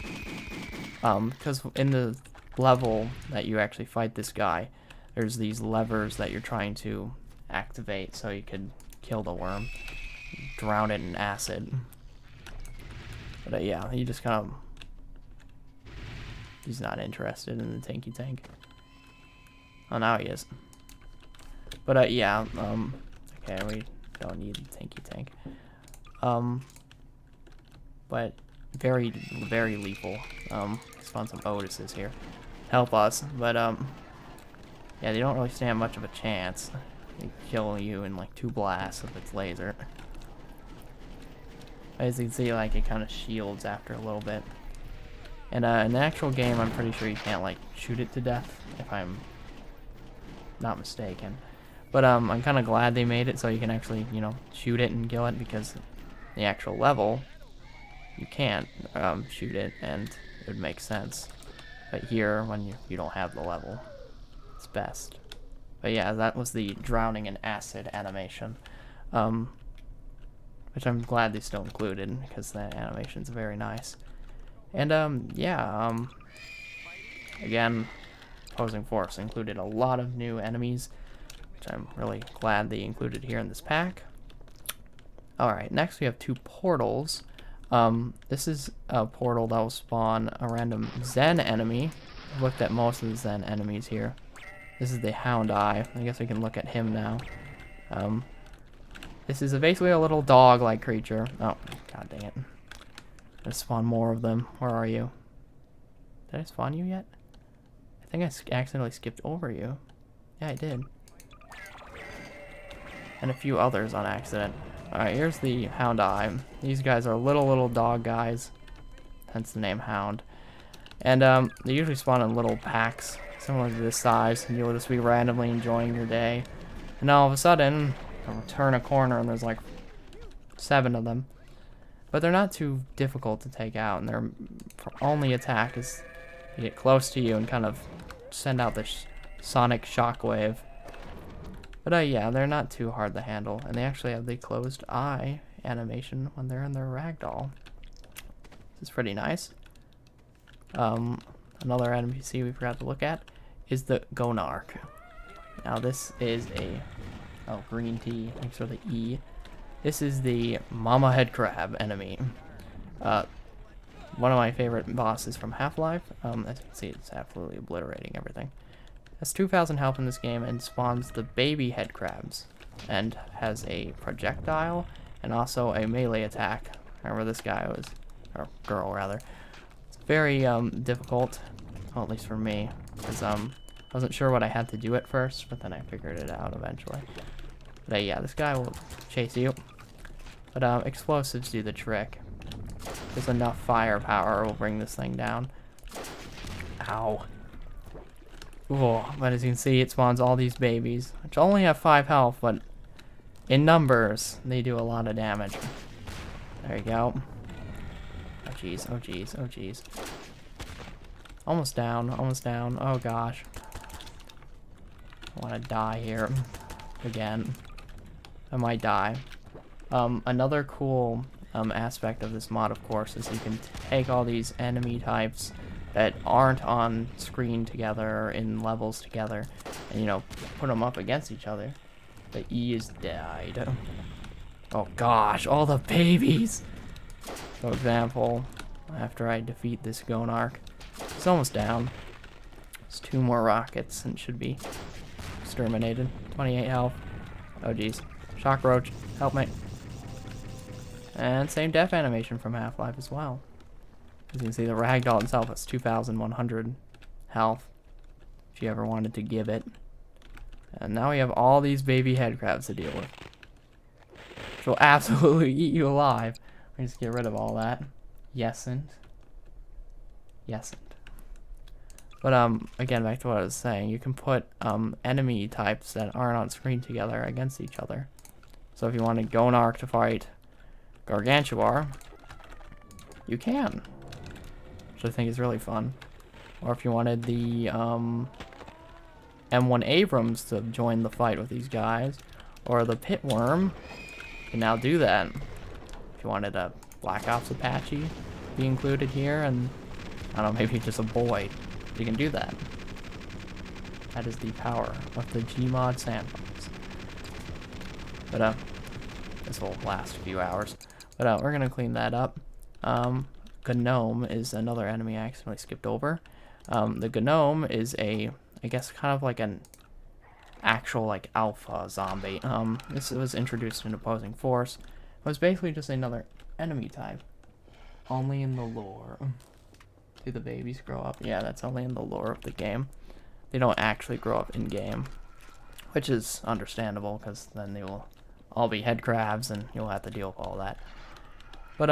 Because in the level that you actually fight this guy, there's these levers that you're trying to activate so you could kill the worm, drown it in acid. But yeah, he just kind of, he's not interested in the tanky tank. Oh, now he is. But yeah, okay, we don't need the tanky tank. But very, very lethal. Let's find some Otises here. Help us, but yeah, they don't really stand much of a chance. They kill you in like 2 blasts with its laser. As you can see, like, it kind of shields after a little bit. And in the actual game, I'm pretty sure you can't, like, shoot it to death, if I'm not mistaken. But I'm kind of glad they made it so you can actually, you know, shoot it and kill it, because the actual level, you can't shoot it, and it would make sense. But here, when you don't have the level, it's best. But yeah, that was the drowning in acid animation, which I'm glad they still included, because that animation's very nice. And yeah, again, opposing force included a lot of new enemies, which I'm really glad they included here in this pack. Alright, next we have 2 portals. This is a portal that will spawn a random Zen enemy. I've looked at most of the Zen enemies here. This is the Hound Eye. I guess we can look at him now. This is basically a little dog-like creature. Oh, god dang it. Let's spawn more of them. Where are you? Did I spawn you yet? I think I accidentally skipped over you. Yeah, I did. And a few others on accident. Alright, here's the Hound Eye. These guys are little dog guys. Hence the name Hound. And they usually spawn in little packs, similar to this size, and you'll just be randomly enjoying your day. And all of a sudden, I'll turn a corner and there's like 7 of them. But they're not too difficult to take out, and their only attack is to get close to you and kind of send out this sonic shockwave. But yeah, they're not too hard to handle, and they actually have the closed eye animation when they're in their ragdoll. This is pretty nice. Another NPC we forgot to look at is the Gonarch. Now this is a green T, thanks for the E. This is the Mama Headcrab enemy. One of my favorite bosses from Half-Life. As you can see, it's absolutely obliterating everything. Has 2,000 health in this game and spawns the baby headcrabs, and has a projectile and also a melee attack. Remember this guy was, or girl rather. It's very difficult, well, at least for me, because I wasn't sure what I had to do at first, but then I figured it out eventually. But yeah, this guy will chase you. But explosives do the trick. Just enough firepower will bring this thing down. Ow. Ooh, but as you can see, it spawns all these babies, which only have 5 health, but in numbers, they do a lot of damage. There you go. Oh jeez, oh jeez, oh jeez. Almost down, almost down. Oh gosh. I want to die here. Again. I might die. Another cool aspect of this mod, of course, is you can take all these enemy types that aren't on screen together or in levels together, and, you know, put them up against each other. The E is died. Oh gosh, all the babies! For example, after I defeat this Gonarch, it's almost down. There's 2 more rockets and should be exterminated. 28 health. Oh geez. Shock Roach, help me. And same death animation from Half-Life as well. As you can see, the ragdoll itself has 2,100 health, if you ever wanted to give it. And now we have all these baby headcrabs to deal with, which will absolutely eat you alive. Let me just get rid of all that. Yesn't. Yesn't. But again, back to what I was saying, you can put enemy types that aren't on screen together against each other. So if you wanted Gonarch to fight Gargantuar, you can, which I think is really fun. Or if you wanted the M1a1 Abrams to join the fight with these guys, or the Pitworm, you can now do that. If you wanted a Black Ops Apache to be included here, and I don't know, maybe just a boy, you can do that. That is the power of the Gmod sandbox. But this will last a few hours. But we're gonna clean that up. Gnome is another enemy I accidentally skipped over. The Gnome is I guess kind of like an actual like alpha zombie. This was introduced in Opposing Force. It was basically just another enemy type, only in the lore. Do the babies grow up? Yeah, that's only in the lore of the game. They don't actually grow up in game, which is understandable because then they will all be headcrabs and you'll have to deal with all that. But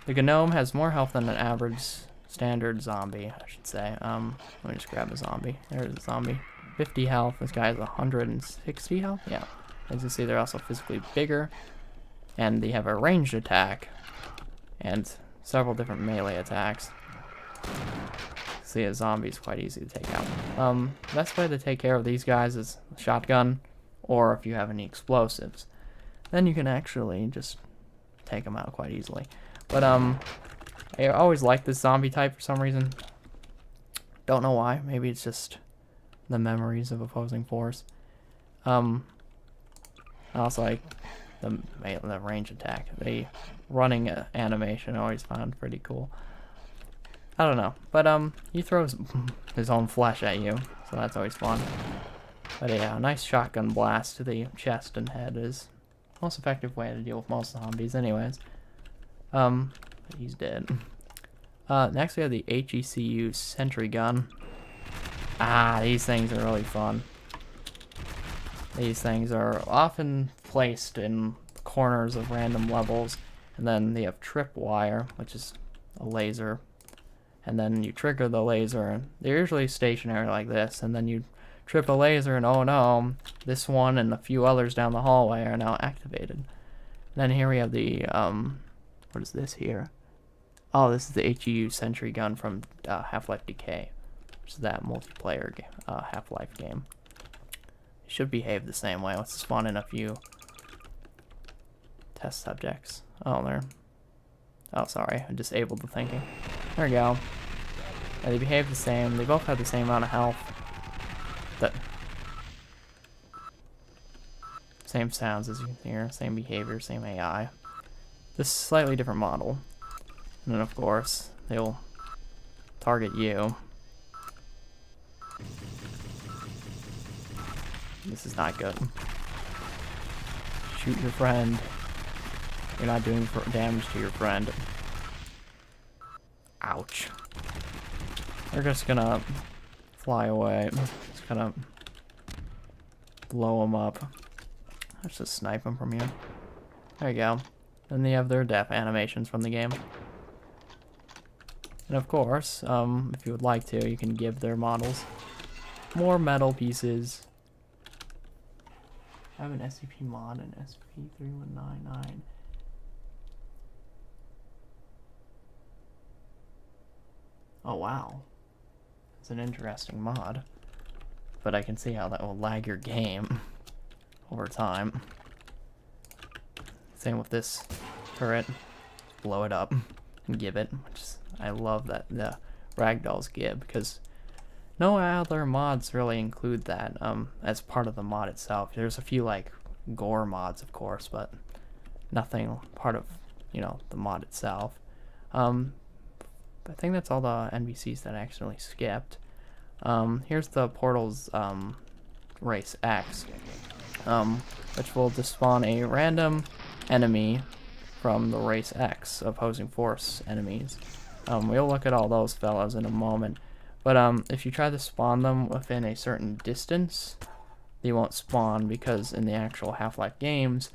the Gnome has more health than an average standard zombie, I should say. Let me just grab a zombie. There's a zombie. 50 health. This guy has 160 health. Yeah. As you can see, they're also physically bigger, and they have a ranged attack and several different melee attacks. See, a zombie is quite easy to take out. Best way to take care of these guys is a shotgun, or if you have any explosives, then you can actually just take them out quite easily. But I always like this zombie type for some reason. Don't know why. Maybe it's just the memories of opposing force. I also like the range attack. The running animation I always found pretty cool. I don't know, but he throws his own flesh at you, so that's always fun. But yeah, a nice shotgun blast to the chest and head is the most effective way to deal with most zombies, anyways. He's dead. Next we have the Hgcu Sentry Gun. These things are really fun. These things are often placed in corners of random levels, and then they have tripwire, which is a laser, and then you trigger the laser, and they're usually stationary like this, and then you trip a laser, and oh no, this one and a few others down the hallway are now activated. And then here we have the, what is this here? Oh, this is the Hgcu Sentry Gun from Half-Life Decay, which is that multiplayer Half-Life game. It should behave the same way. Let's spawn in a few test subjects. Oh, sorry, I disabled the thinking. There we go. Yeah, they behave the same. They both have the same amount of health. Same sounds as you can hear, same behavior, same AI. This slightly different model. And then of course, they'll target you. This is not good. Shoot your friend. You're not doing damage to your friend. Ouch. They're just gonna fly away. Just gonna blow them up. Let's just snipe them from here. There you go. And they have their death animations from the game. And of course, if you would like to, you can give their models more metal pieces. I have an SCP mod and SP3199. Oh wow. It's an interesting mod. But I can see how that will lag your game over time. Same with this turret. Blow it up and give it. I love that the ragdolls give, because no other mods really include that as part of the mod itself. There's a few like gore mods, of course, but nothing part of, you know, the mod itself. I think that's all the NPCs that I accidentally skipped. Here's the portal's race X, which will just spawn a random enemy from the race X, opposing force enemies. We'll look at all those fellows in a moment. But if you try to spawn them within a certain distance, they won't spawn, because in the actual Half-Life games,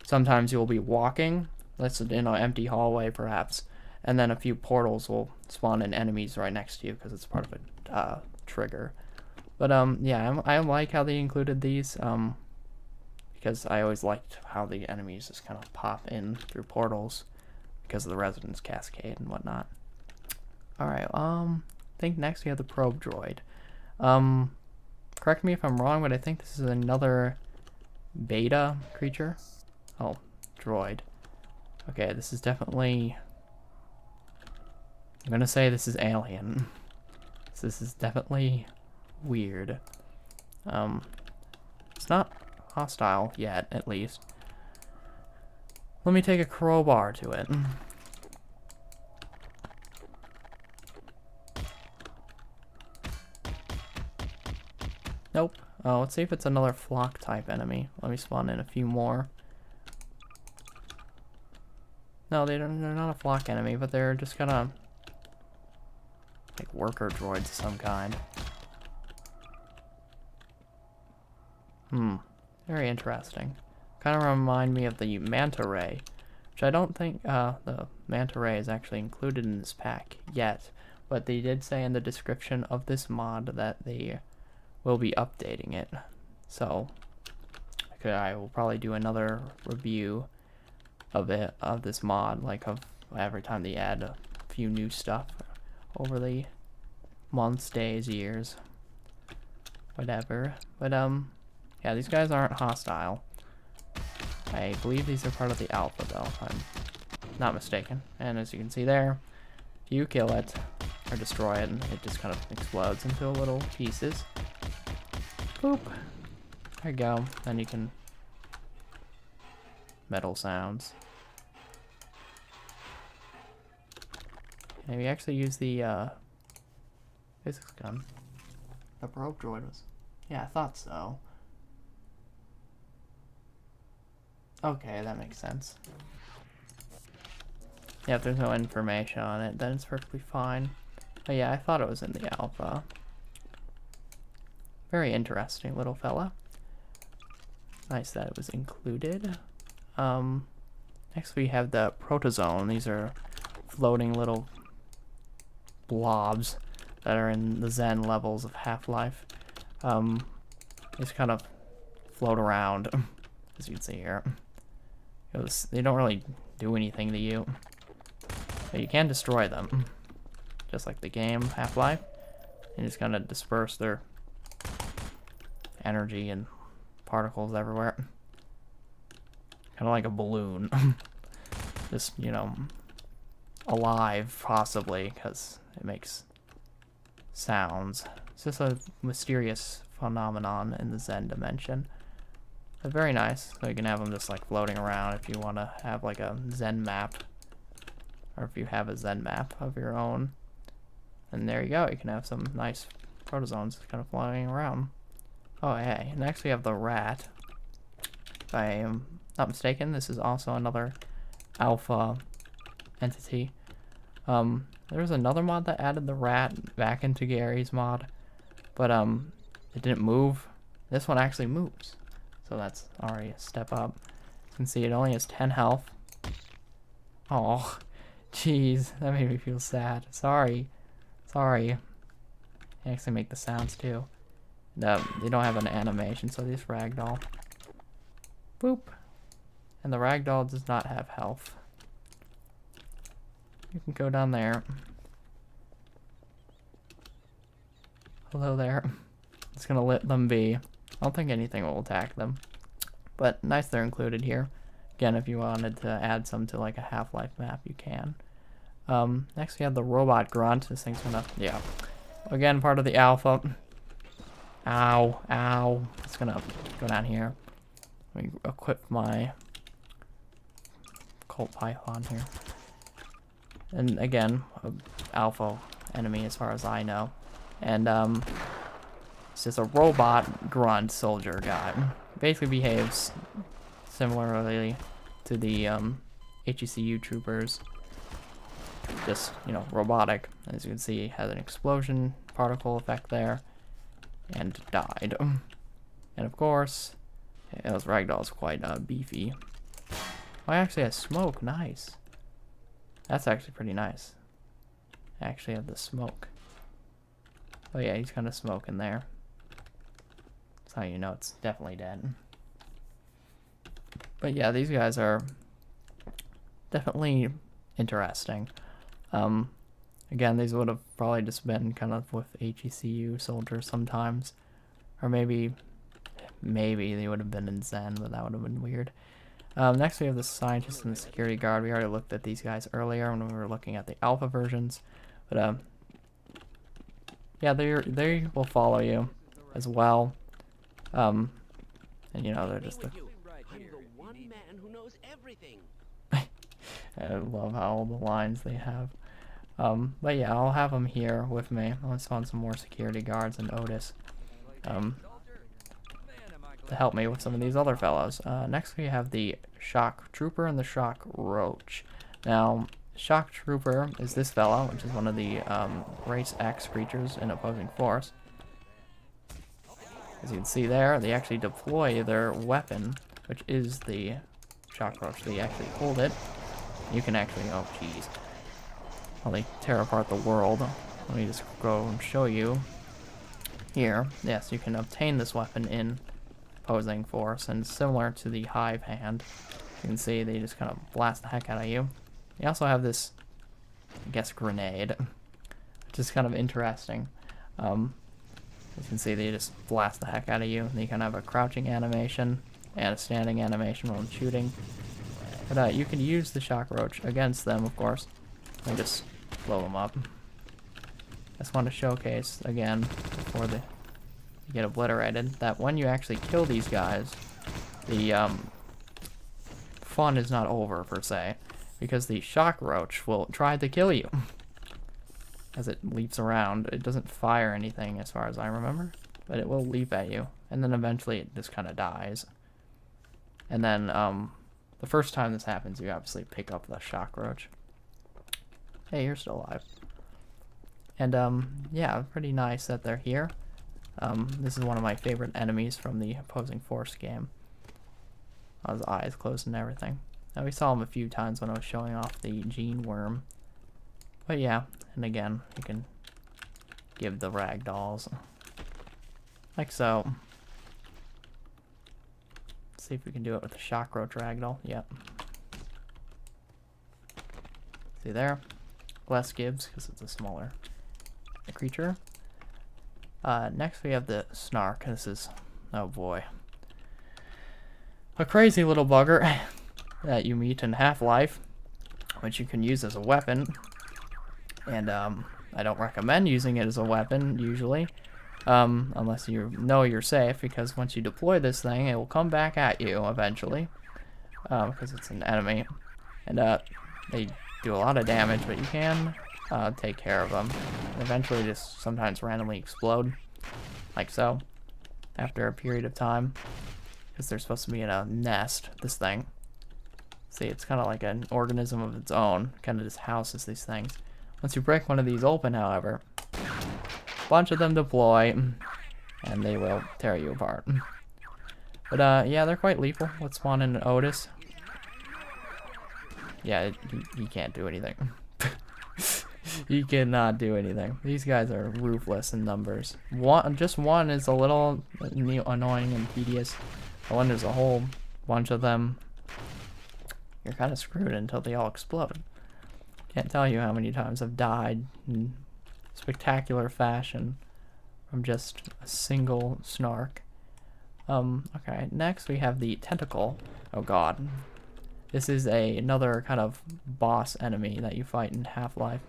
sometimes you'll be walking, let's in an empty hallway perhaps, and then a few portals will spawn in enemies right next to you because it's part of a trigger. But yeah, I like how they included these, because I always liked how the enemies just kind of pop in through portals because of the Resonance Cascade and whatnot. Alright, I think next we have the probe droid. Correct me if I'm wrong, but I think this is another beta creature. Oh, droid. Okay, this is definitely... I'm gonna say this is alien. So this is definitely weird. It's not hostile yet, at least. Let me take a crowbar to it. Nope. Let's see if it's another flock type enemy. Let me spawn in a few more. No, they're not a flock enemy, but they're just kind of like worker droids of some kind. Very interesting. Kind of remind me of the manta ray, which I don't think the manta ray is actually included in this pack yet, but they did say in the description of this mod that they will be updating it. So I will probably do another review of this mod, like of every time they add a few new stuff over the months, days, years, whatever. But yeah, these guys aren't hostile. I believe these are part of the alpha though, if I'm not mistaken. And as you can see there, if you kill it or destroy it, it just kind of explodes into little pieces. Boop. There you go. Then you can metal sounds. And we actually use the physics gun. The probe droid was. Yeah, I thought so. Okay, that makes sense. Yeah, if there's no information on it, then it's perfectly fine. But yeah, I thought it was in the alpha. Very interesting little fella. Nice that it was included. Next we have the protozone. These are floating little blobs that are in the Zen levels of Half-Life. Just kind of float around, as you can see here. They don't really do anything to you, but you can destroy them, just like the game Half-Life. You just kind of disperse their energy and particles everywhere, kind of like a balloon. Just, you know, alive possibly because it makes sounds. It's just a mysterious phenomenon in the Zen dimension. But very nice. So you can have them just like floating around if you want to have like a Zen map, or if you have a Zen map of your own. And there you go. You can have some nice protozoans kind of flying around. Oh hey, next we have the rat. If I am not mistaken, this is also another alpha entity. There was another mod that added the rat back into Gary's mod, but it didn't move. This one actually moves, so that's already a step up. You can see it only has 10 health. Oh, jeez, that made me feel sad. Sorry. They actually make the sounds too. They don't have an animation, so they just ragdoll. Boop. And the ragdoll does not have health. You can go down there. Hello there. Just gonna let them be. I don't think anything will attack them. But nice they're included here. Again, if you wanted to add some to like a Half-Life map, you can. Next we have the robot Grunt. This thing's gonna, yeah. Again, part of the alpha. Ow, ow. It's gonna go down here. Let me equip my Colt Python here. And again, alpha enemy as far as I know. And it's just a robot grunt soldier guy. Basically behaves similarly to the Hgcu troopers. Just, you know, robotic. As you can see, it has an explosion particle effect there. And died. And of course, yeah, those ragdoll's quite beefy. Oh, I actually have smoke. Nice. That's actually pretty nice. I actually have the smoke. Oh yeah, he's kind of smoking there. That's how you know it's definitely dead. But yeah, these guys are definitely interesting. Again, these would have probably just been kind of with Hgcu soldiers sometimes. Or maybe they would have been in Zen, but that would have been weird. Next we have the scientist and the security guard. We already looked at these guys earlier when we were looking at the alpha versions. But yeah, they will follow you as well. And you know, they're just the... I'm the one man who knows everything. I love how all the lines they have. But yeah, I'll have them here with me. I'll spawn some more security guards and Otis to help me with some of these other fellows. Next we have the Shock Trooper and the Shock Roach. Now, Shock Trooper is this fellow, which is one of the Race X creatures in opposing force. As you can see there, they actually deploy their weapon, which is the Shock Roach. They actually hold it. You can actually, oh jeez. Well, they tear apart the world let me just go and show you here. Yes, you can obtain this weapon in opposing force, and similar to the hive hand, you can see they just kind of blast the heck out of you. You also have this, I guess, grenade, which is kind of interesting. As you can see, they just blast the heck out of you. And you can have a crouching animation and a standing animation when shooting. But you can use the shock roach against them, of course, and just blow them up. Just want to showcase again before they get obliterated that when you actually kill these guys, the fun is not over per se, because the shock roach will try to kill you as it leaps around. It doesn't fire anything as far as I remember, but it will leap at you, and then eventually it just kind of dies. And then the first time this happens, you obviously pick up the shock roach. Hey, you're still alive. And yeah, pretty nice that they're here. This is one of my favorite enemies from the opposing force game. His eyes closed and everything. Now we saw him a few times when I was showing off the gene worm. But yeah, and again, you can give the ragdolls. Like so. Let's see if we can do it with the shock roach ragdoll. Yep. See there? Less gives because it's a smaller creature. Next we have the snark. This is, oh boy, a crazy little bugger that you meet in Half-Life, which you can use as a weapon. And I don't recommend using it as a weapon usually, unless you know you're safe, because once you deploy this thing, it will come back at you eventually, because it's an enemy, and they do a lot of damage, but you can take care of them. Eventually just sometimes randomly explode, like so, after a period of time, because they're supposed to be in a nest, this thing. See, it's kind of like an organism of its own, kind of just houses these things. Once you break one of these open, however, a bunch of them deploy, and they will tear you apart. But yeah, they're quite lethal. Let's spawn in an Otis. Yeah, he can't do anything. He cannot do anything. These guys are ruthless in numbers. Just one is a little annoying and tedious. But when there's a whole bunch of them, you're kind of screwed until they all explode. Can't tell you how many times I've died in spectacular fashion from just a single snark. Okay, next we have the tentacle. Oh god. This is another kind of boss enemy that you fight in Half-Life.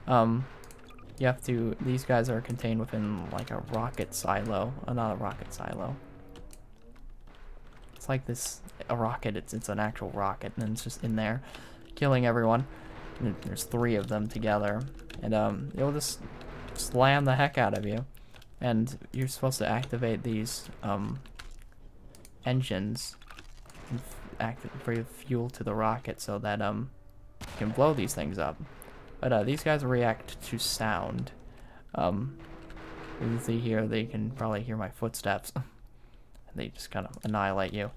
You have to, these guys are contained within like a rocket silo. Not a rocket silo. It's like this, a rocket, it's an actual rocket, and it's just in there, killing everyone. And there's 3 of them together, and it'll just slam the heck out of you. And you're supposed to activate these engines and bring fuel to the rocket so that you can blow these things up. But these guys react to sound. You can see here, they can probably hear my footsteps. And they just kind of annihilate you.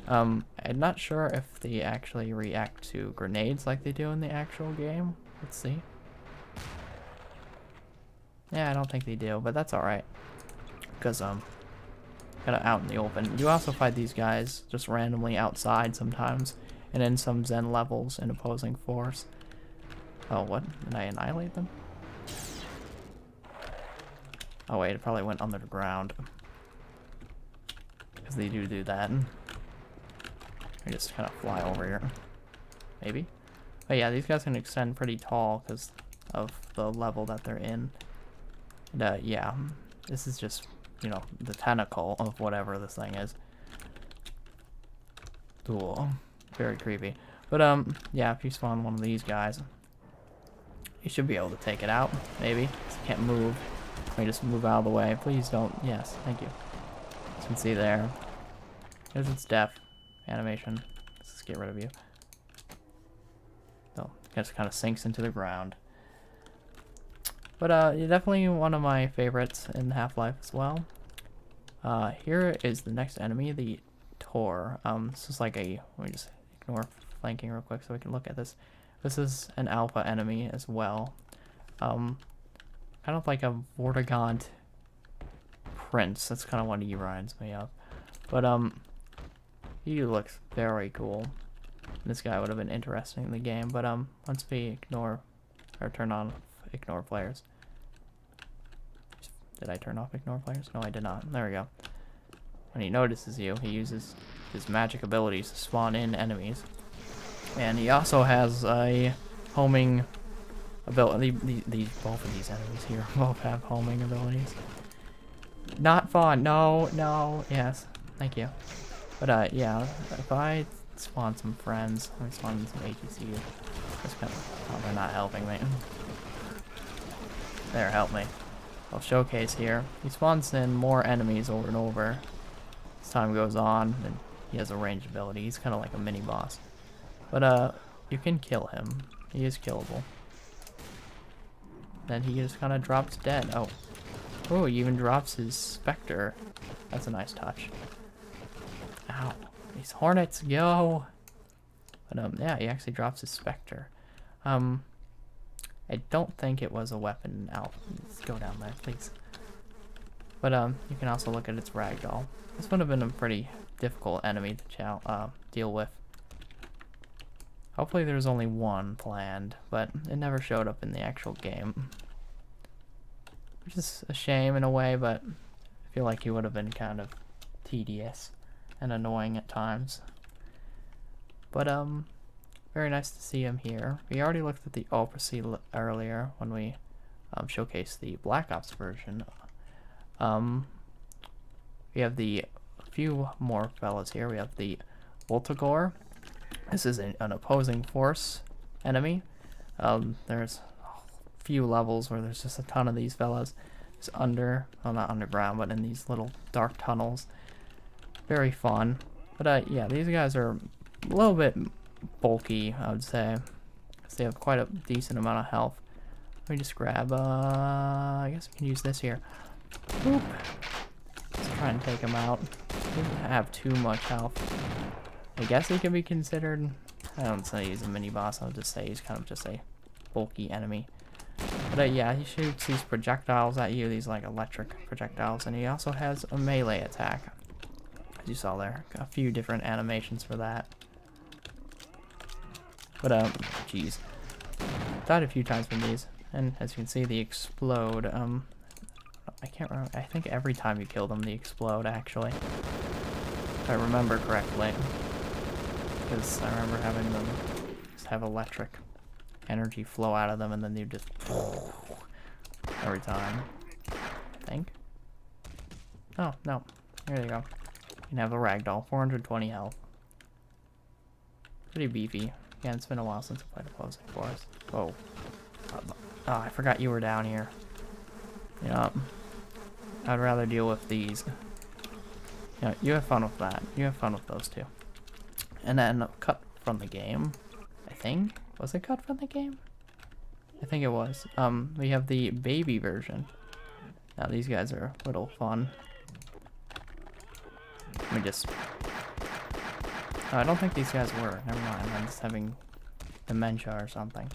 I'm not sure if they actually react to grenades like they do in the actual game. Let's see. Yeah, I don't think they do, but that's alright. Because, kind of out in the open. You also fight these guys just randomly outside sometimes, and in some Zen levels in opposing force. Oh, what? Did I annihilate them? Oh wait, it probably went under the ground. Because they do that. I just kind of fly over here. Maybe? But yeah, these guys can extend pretty tall because of the level that they're in. And yeah, this is just, you know, the tentacle of whatever this thing is. Cool. Very creepy. But yeah, if you spawn one of these guys, you should be able to take it out, maybe. You can't move. Let me just move out of the way. Please don't. Yes, thank you. As you can see there. There's its death animation. Let's just get rid of you. So, it just kind of sinks into the ground. But you're definitely one of my favorites in Half-Life as well. Here is the next enemy, the Tor. This is like a, let me just ignore flanking real quick so we can look at this. This is an alpha enemy as well. kind of like a Vortigaunt prince. That's kind of what he reminds me of. But he looks very cool. This guy would have been interesting in the game, but once we ignore or turn on ignore players. Did I turn off ignore players? No, I did not. There we go. When he notices you, he uses his magic abilities to spawn in enemies. And he also has a homing ability. Both of these enemies here both have homing abilities. Not fun. No, no. Yes. Thank you. But yeah, if I spawn some friends, I spawn some Hgcu. Just kind of, oh, they're not helping me. There, help me. I'll showcase here. He spawns in more enemies over and over. As time goes on, and he has a ranged ability. He's kind of like a mini boss. But you can kill him. He is killable. Then he just kind of drops dead. Oh. Oh, he even drops his Spectre. That's a nice touch. Ow. These hornets, go! But yeah, he actually drops his Spectre. I don't think it was a weapon out. Let's go down there, please. But you can also look at its ragdoll. This would have been a pretty difficult enemy to deal with. Hopefully there's only one planned, but it never showed up in the actual game. Which is a shame in a way, but I feel like he would have been kind of tedious and annoying at times. But very nice to see him here. We already looked at the Opera earlier when we showcased the Black Ops version. We have the few more fellas here. We have the Voltigor. This is an opposing force enemy. There's a few levels where there's just a ton of these fellas. It's well, not underground, but in these little dark tunnels. Very fun. But yeah, these guys are a little bit bulky, I would say. Because they have quite a decent amount of health. Let me just grab, I guess we can use this here. Boop. Let's try and take him out. He doesn't have too much health. I guess he can be considered, I don't say he's a mini boss, I'll just say he's kind of just a bulky enemy. But yeah, he shoots these projectiles at you, these like electric projectiles, and he also has a melee attack. As you saw there, a few different animations for that. But jeez, died a few times from these, and as you can see, they explode. I can't remember. I think every time you kill them, they explode. Actually, if I remember correctly, because I remember having them just have electric energy flow out of them, and then you just every time. I think. Oh no, here you go. You can have a ragdoll, 420 health. Pretty beefy. Yeah, it's been a while since I played opposing force. Whoa. Oh, I forgot you were down here. Yup. I'd rather deal with these. Yeah, you have fun with that. You have fun with those two. And then cut from the game, I think. Was it cut from the game? I think it was. We have the baby version. Now these guys are a little fun. Let me just... Oh, I don't think these guys were. Never mind. I'm just having dementia or something.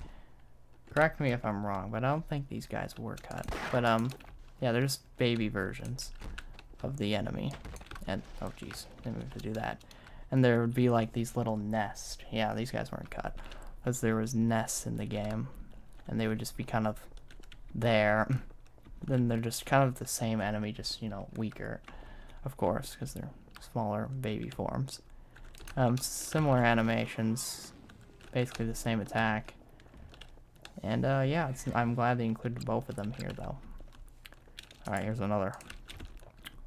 Correct me if I'm wrong, but I don't think these guys were cut. But yeah, there's baby versions of the enemy. And oh jeez, didn't mean to do that. And there would be like these little nests. Yeah, these guys weren't cut, because there was nests in the game, and they would just be kind of there. Then they're just kind of the same enemy, just, you know, weaker, of course, because they're smaller baby forms. Similar animations, basically the same attack. And yeah, I'm glad they included both of them here, though. Alright, here's another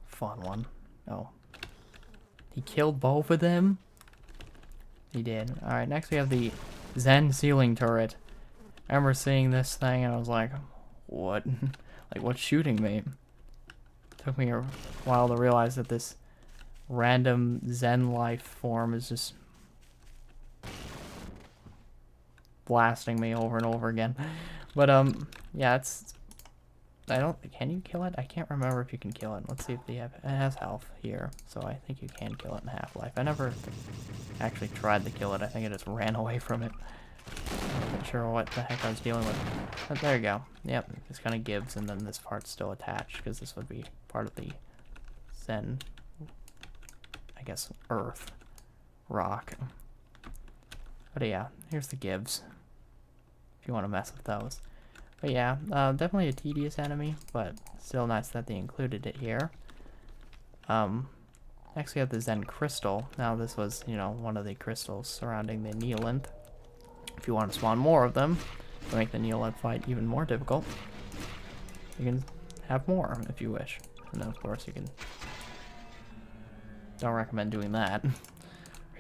fun one. Oh. He killed both of them? He did. Alright, next we have the Zen Ceiling Turret. I remember seeing this thing and I was like, what? Like, what's shooting me? Took me a while to realize that this random Zen life form is just blasting me over and over again. But yeah, can you kill it? I can't remember if you can kill it. Let's see if it has health here, so I think you can kill it in Half-Life. I never actually tried to kill it. I think I just ran away from it. wasn't sure what the heck I was dealing with. But there you go. Yep, it just kind of gives, and then this part's still attached, because this would be part of the Zen, I guess, earth rock. But yeah, here's the gives, if you want to mess with those. But yeah, definitely a tedious enemy, but still nice that they included it here. Next we have the Zen Crystal. Now this was, you know, one of the crystals surrounding the Neolinth. If you want to spawn more of them, to make the Neolinth fight even more difficult, you can have more if you wish. And then of course you can... Don't recommend doing that.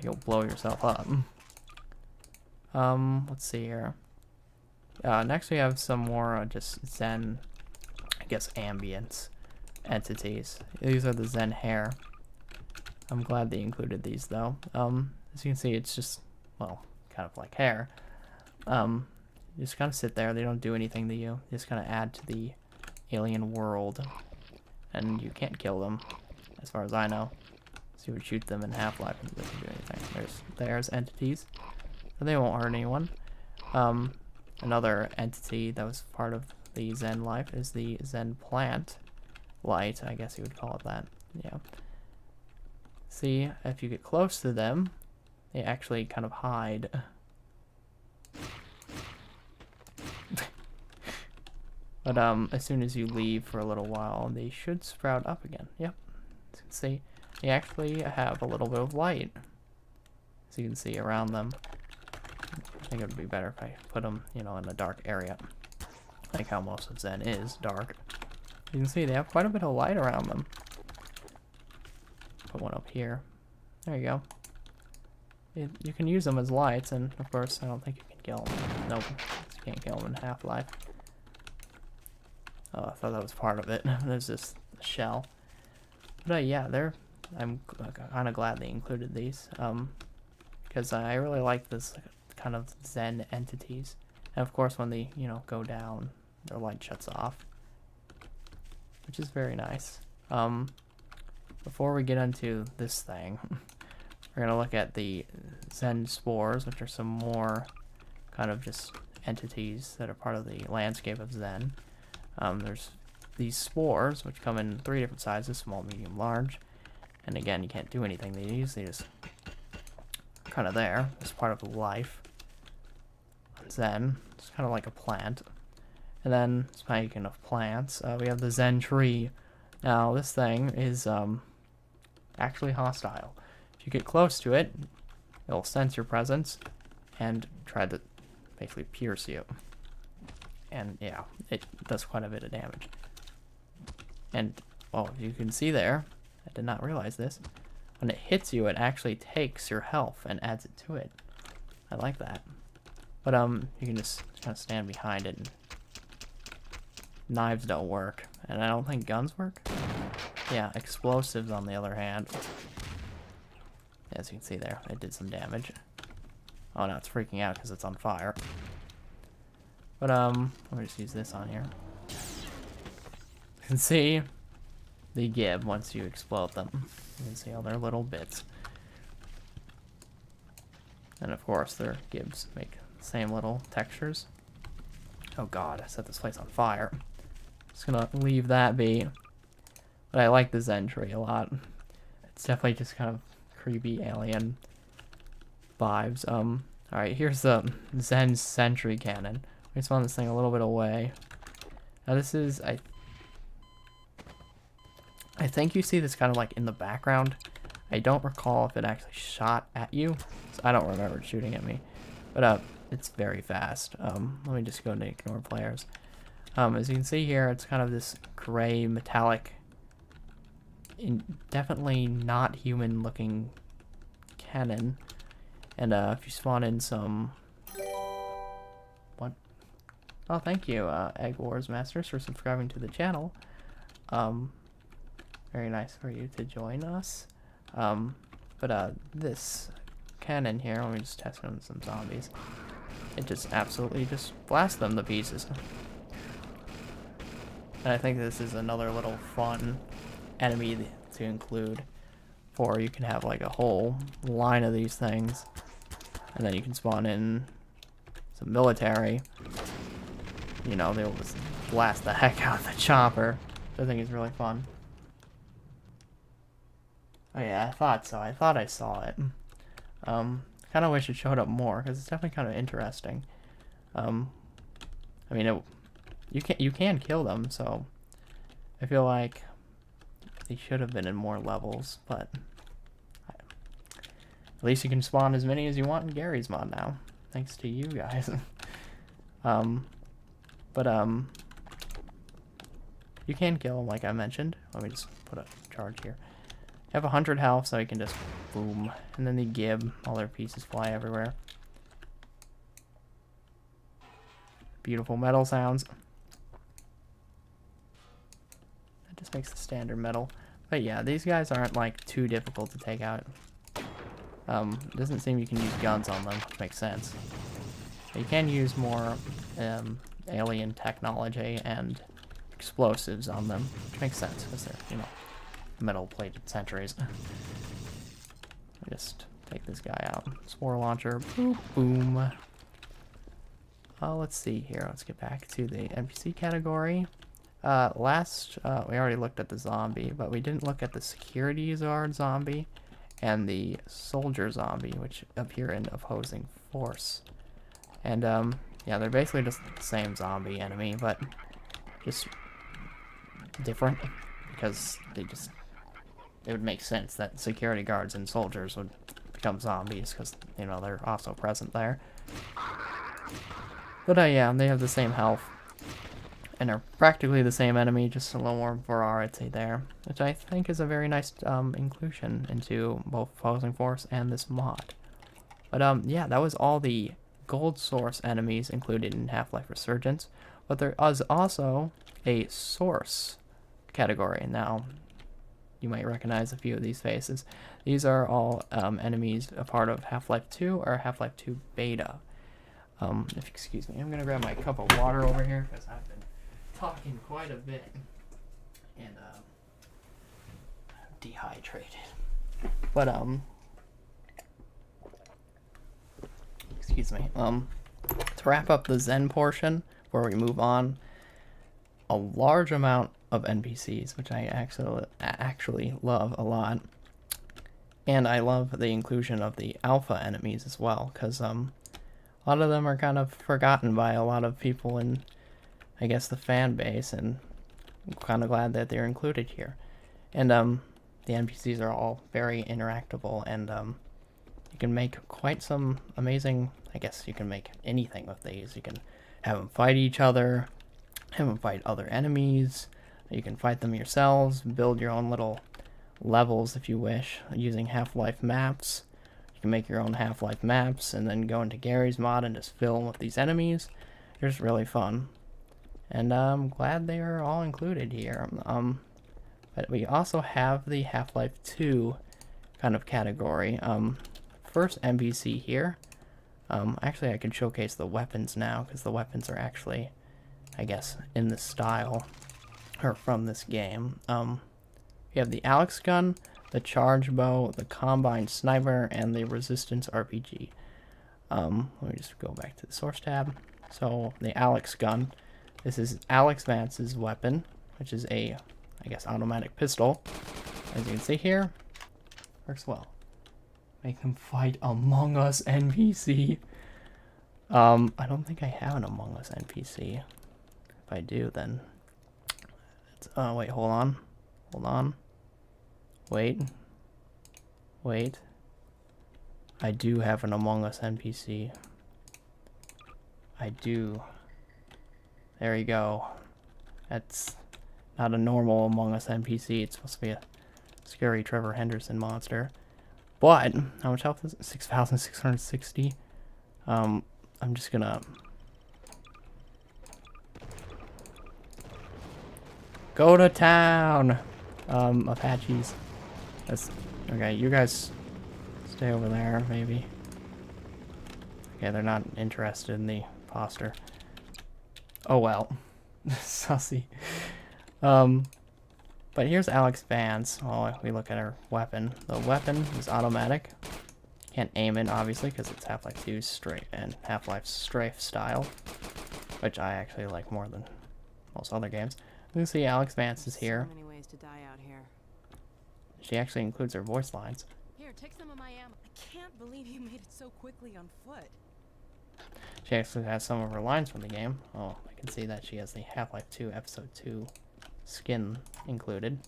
You'll blow yourself up. Let's see here. Next we have some more just Zen, I guess, ambience entities. These are the Zen hair. I'm glad they included these though. As you can see, it's just, well, kind of like hair. You just kind of sit there. They don't do anything to you. They just kind of add to the alien world, and you can't kill them, as far as I know. So you would shoot them in Half-Life and it doesn't do anything. There's entities, but they won't hurt anyone. Another entity that was part of the Zen life is the Zen Plant Light, I guess you would call it that. Yeah. See, if you get close to them, they actually kind of hide. But as soon as you leave for a little while, they should sprout up again. Yep. As you can see, they actually have a little bit of light, as you can see around them. I think it would be better if I put them, you know, in a dark area, like how most of Zen is dark. You can see they have quite a bit of light around them. Put one up here. There you go. You can use them as lights, and of course, I don't think you can kill them. Nope, you can't kill them in Half-Life. Oh, I thought that was part of it. There's this shell. But yeah, I'm kind of glad they included these, because I really like this kind of Zen entities. And of course, when they, you know, go down, their light shuts off, which is very nice. Before we get into this thing, we're gonna look at the Zen Spores, which are some more kind of just entities that are part of the landscape of Zen. There's these spores, which come in 3 different sizes: small, medium, large. And again, you can't do anything to these. They just kind of there. It's part of the life on Zen. It's kind of like a plant. And then, speaking of plants, we have the Zen Tree. Now, this thing is actually hostile. If you get close to it, it'll sense your presence and try to basically pierce you. And yeah, it does quite a bit of damage. And, well, you can see there, I did not realize this, when it hits you, it actually takes your health and adds it to it. I like that. But you can just kind of stand behind it. And knives don't work, and I don't think guns work. Yeah, explosives on the other hand. As you can see there, it did some damage. Oh, now it's freaking out because it's on fire. But let me just use this on here. You can see they give once you explode them. You can see all their little bits. And of course their gibs make the same little textures. Oh god, I set this place on fire. Just gonna leave that be. But I like the Zen Tree a lot. It's definitely just kind of creepy alien vibes. Alright, here's the Zen Sentry Cannon. We spawn this thing a little bit away. Now this is, I think you see this kind of like in the background. I don't recall if it actually shot at you. So I don't remember it shooting at me. But it's very fast. Let me just go into ignore players. As you can see here, it's kind of this gray metallic, definitely not human looking cannon. And if you spawn in some... What? Oh, thank you, Egg Wars Masters, for subscribing to the channel. Very nice for you to join us. But this cannon here, let me just test it on some zombies. It just absolutely just blasts them to pieces. And I think this is another little fun enemy to include. For you can have like a whole line of these things, and then you can spawn in the military, you know, they'll just blast the heck out of the chopper. I think it's really fun. Oh yeah, I thought so. I thought I saw it. Kind of wish it showed up more because it's definitely kind of interesting. I mean, you can kill them, so I feel like they should have been in more levels, but at least you can spawn as many as you want in Gary's mod now, thanks to you guys. You can kill them, like I mentioned. Let me just put a charge here. You have 100 health, so you can just boom, and then they gib. All their pieces fly everywhere. Beautiful metal sounds. That just makes the standard metal. But yeah, these guys aren't like too difficult to take out. It doesn't seem you can use guns on them, which makes sense. But you can use more alien technology and explosives on them, which makes sense because they're, you know, metal-plated sentries. Just take this guy out. Spore launcher, boop, boom. Let's see here. Let's get back to the NPC category. We already looked at the zombie, but we didn't look at the security guard zombie and the soldier zombie, which appear in opposing force. And yeah, they're basically just the same zombie enemy, but just different because it would make sense that security guards and soldiers would become zombies because, you know, they're also present there. But yeah, they have the same health and are practically the same enemy, just a little more variety there, which I think is a very nice inclusion into both opposing force and this mod. But yeah, that was all the gold source enemies included in Half-life Resurgence, but there is also a source category. Now, you might recognize a few of these faces. These are all enemies a part of Half-Life 2 or Half-Life 2 Beta. Excuse me, I'm gonna grab my cup of water over here because I've been talking quite a bit and I'm dehydrated. But excuse me. To wrap up the Zen portion, where we move on, a large amount of NPCs, which I actually love a lot, and I love the inclusion of the alpha enemies as well, because a lot of them are kind of forgotten by a lot of people in, I guess, the fan base, and I'm kind of glad that they're included here. And the NPCs are all very interactable, and you can make quite some amazing, I guess you can make anything with these. You can have them fight each other, have them fight other enemies, you can fight them yourselves, build your own little levels if you wish, using Half-Life maps. You can make your own Half-Life maps and then go into Gary's mod and just fill them with these enemies. They're just really fun. And I'm glad they are all included here. But we also have the Half-Life 2 kind of category. First NPC here. Actually, I can showcase the weapons now, because the weapons are actually, I guess, in the style, or from this game. We have the Alex gun, the charge bow, the combine sniper, and the resistance RPG. Let me just go back to the source tab. So, the Alex gun. This is Alex Vance's weapon, which is a, I guess, automatic pistol. As you can see here, works well. Make them fight Among Us NPC. I don't think I have an Among Us NPC. If I do, then it's, wait, hold on. Wait. I do have an Among Us NPC. I do. There you go. That's not a normal Among Us NPC. It's supposed to be a scary Trevor Henderson monster. But how much health is it? 6,660. I'm just gonna go to town. Apaches. That's okay. You guys stay over there, maybe. Okay, they're not interested in the imposter. Oh well. Sussy. But here's Alex Vance. While we look at her weapon. The weapon is automatic. Can't aim it, obviously, because it's Half-Life 2 straight and Half-Life Strafe style, which I actually like more than most other games. You can see Alex Vance is here. So many ways to die out here. She actually includes her voice lines. Here, take some of my ammo. I can't believe you made it so quickly on foot. She actually has some of her lines from the game. Oh, I can see that she has the Half-Life 2 Episode 2 skin included,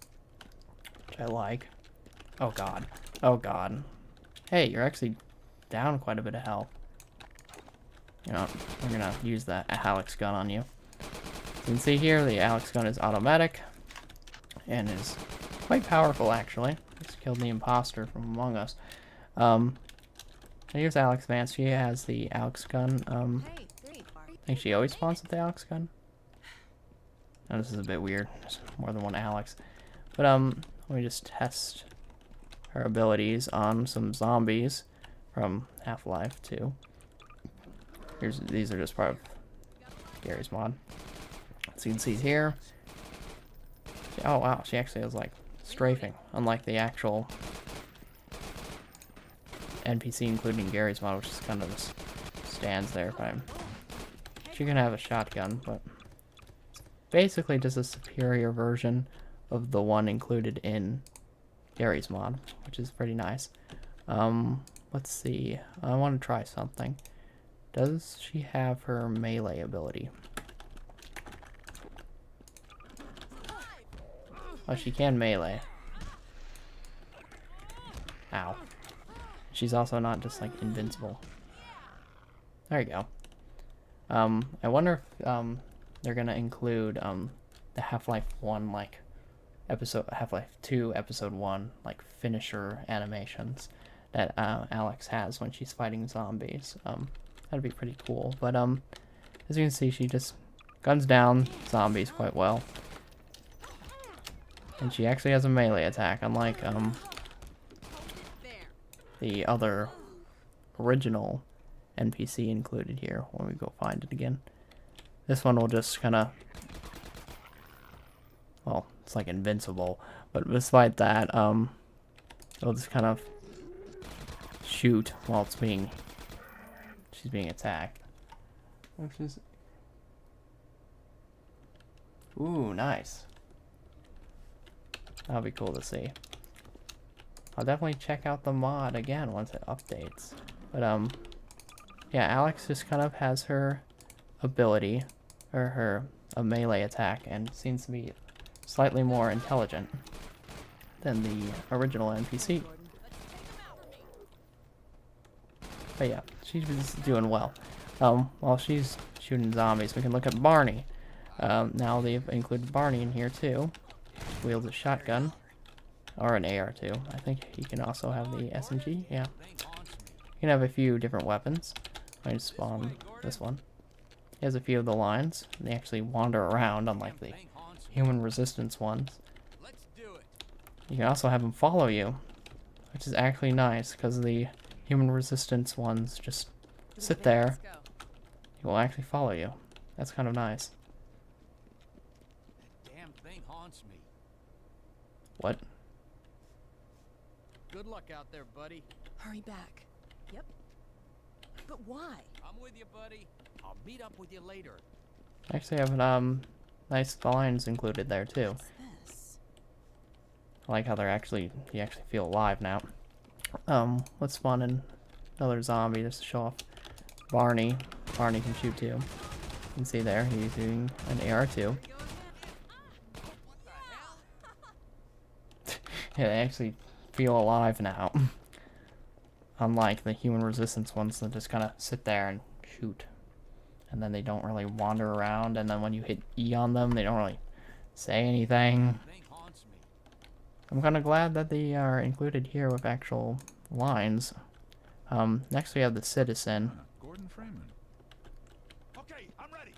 which I like. Oh god. Oh god. Hey, you're actually down quite a bit of health. You know, we're gonna use that Alex gun on you. You can see here the Alex gun is automatic and is quite powerful actually. It's killed the imposter from Among Us. And here's Alex Vance. She has the Alex gun. I think she always spawns with the Alex gun. Now this is a bit weird. There's more than one Alex. But let me just test her abilities on some zombies from Half-Life 2. These are just part of Gary's mod. So you can see here. Oh wow, she actually has like strafing, unlike the actual NPC including Gary's mod, which is kind of just stands there. She can have a shotgun, but it's basically just a superior version of the one included in Gary's mod, which is pretty nice. Let's see. I want to try something. Does she have her melee ability? Oh, she can melee. Ow. She's also not just like invincible. There you go. I wonder if they're gonna include the Half-Life 1 like Half-Life 2 episode 1 like finisher animations that Alex has when she's fighting zombies. That'd be pretty cool. But as you can see, she just guns down zombies quite well. And she actually has a melee attack, unlike the other original NPC included here when we go find it again. This one will just kind of, well, it's like invincible, but despite that, it'll just kind of shoot while she's being attacked. Which is, ooh, nice. That'll be cool to see. I'll definitely check out the mod again once it updates. But yeah, Alex just kind of has her ability, or a melee attack, and seems to be slightly more intelligent than the original NPC. But yeah, she's doing well. While she's shooting zombies, we can look at Barney. Now they've included Barney in here too. Wields a shotgun, or an AR too. I think he can also have the SMG. Yeah, he can have a few different weapons. I just spawn this one. He has a few of the lines, and they actually wander around, unlike the human resistance ones. You can also have him follow you, which is actually nice, because the human resistance ones just sit there. He will actually follow you. That's kind of nice. Damn thing haunts me. What? Good luck out there, buddy. Hurry back. Yep. But why? I'm with you, buddy. I'll meet up with you later. Actually, I have nice lines included there too. What's this? I like how you actually feel alive now. Let's spawn in another zombie just to show off Barney. Barney can shoot too. You can see there he's doing an AR too. Yeah, they actually feel alive now. Unlike the human resistance ones that just kind of sit there and shoot. And then they don't really wander around, and then when you hit E on them, they don't really say anything. I'm kind of glad that they are included here with actual lines. Next we have the Citizen. Gordon Freeman. Okay, I'm ready.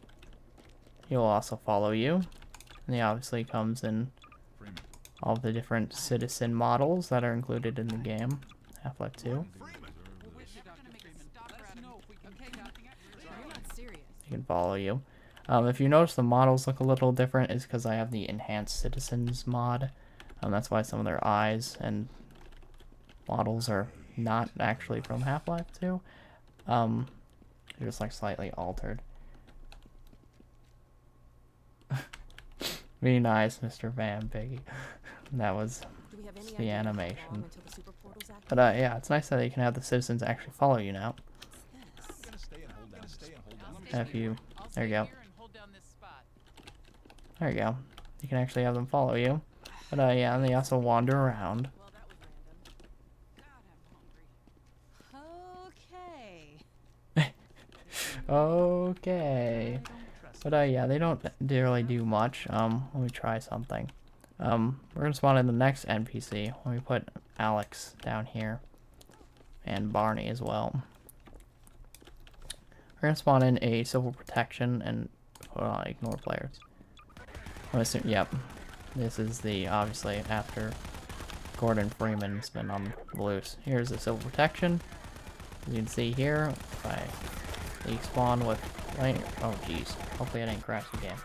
He'll also follow you. And he obviously comes in all of the different Citizen models that are included in the game. Half-Life 2. He can follow you. If you notice the models look a little different, it's because I have the Enhanced Citizens mod. That's why some of their eyes and models are not actually from Half-Life 2. They're just like slightly altered. Be nice, Mr. Van Piggy. That was Do we have any the idea how long animation. until the super portal's active? But yeah, it's nice that you can have the citizens actually follow you now. If you, there you go. There you go. You can actually have them follow you. But yeah, and they also wander around. Well, that was random. God, I'm hungry. Okay. Okay. But yeah, they don't really do much. Let me try something. We're gonna spawn in the next NPC. Let me put Alex down here. And Barney as well. We're gonna spawn in a civil protection and put on ignore players. I'm assuming, yep. This is the, obviously, after Gordon Freeman's been on the loose. Here's the civil protection. As you can see here, they spawn with, oh jeez. Hopefully I didn't crash the game.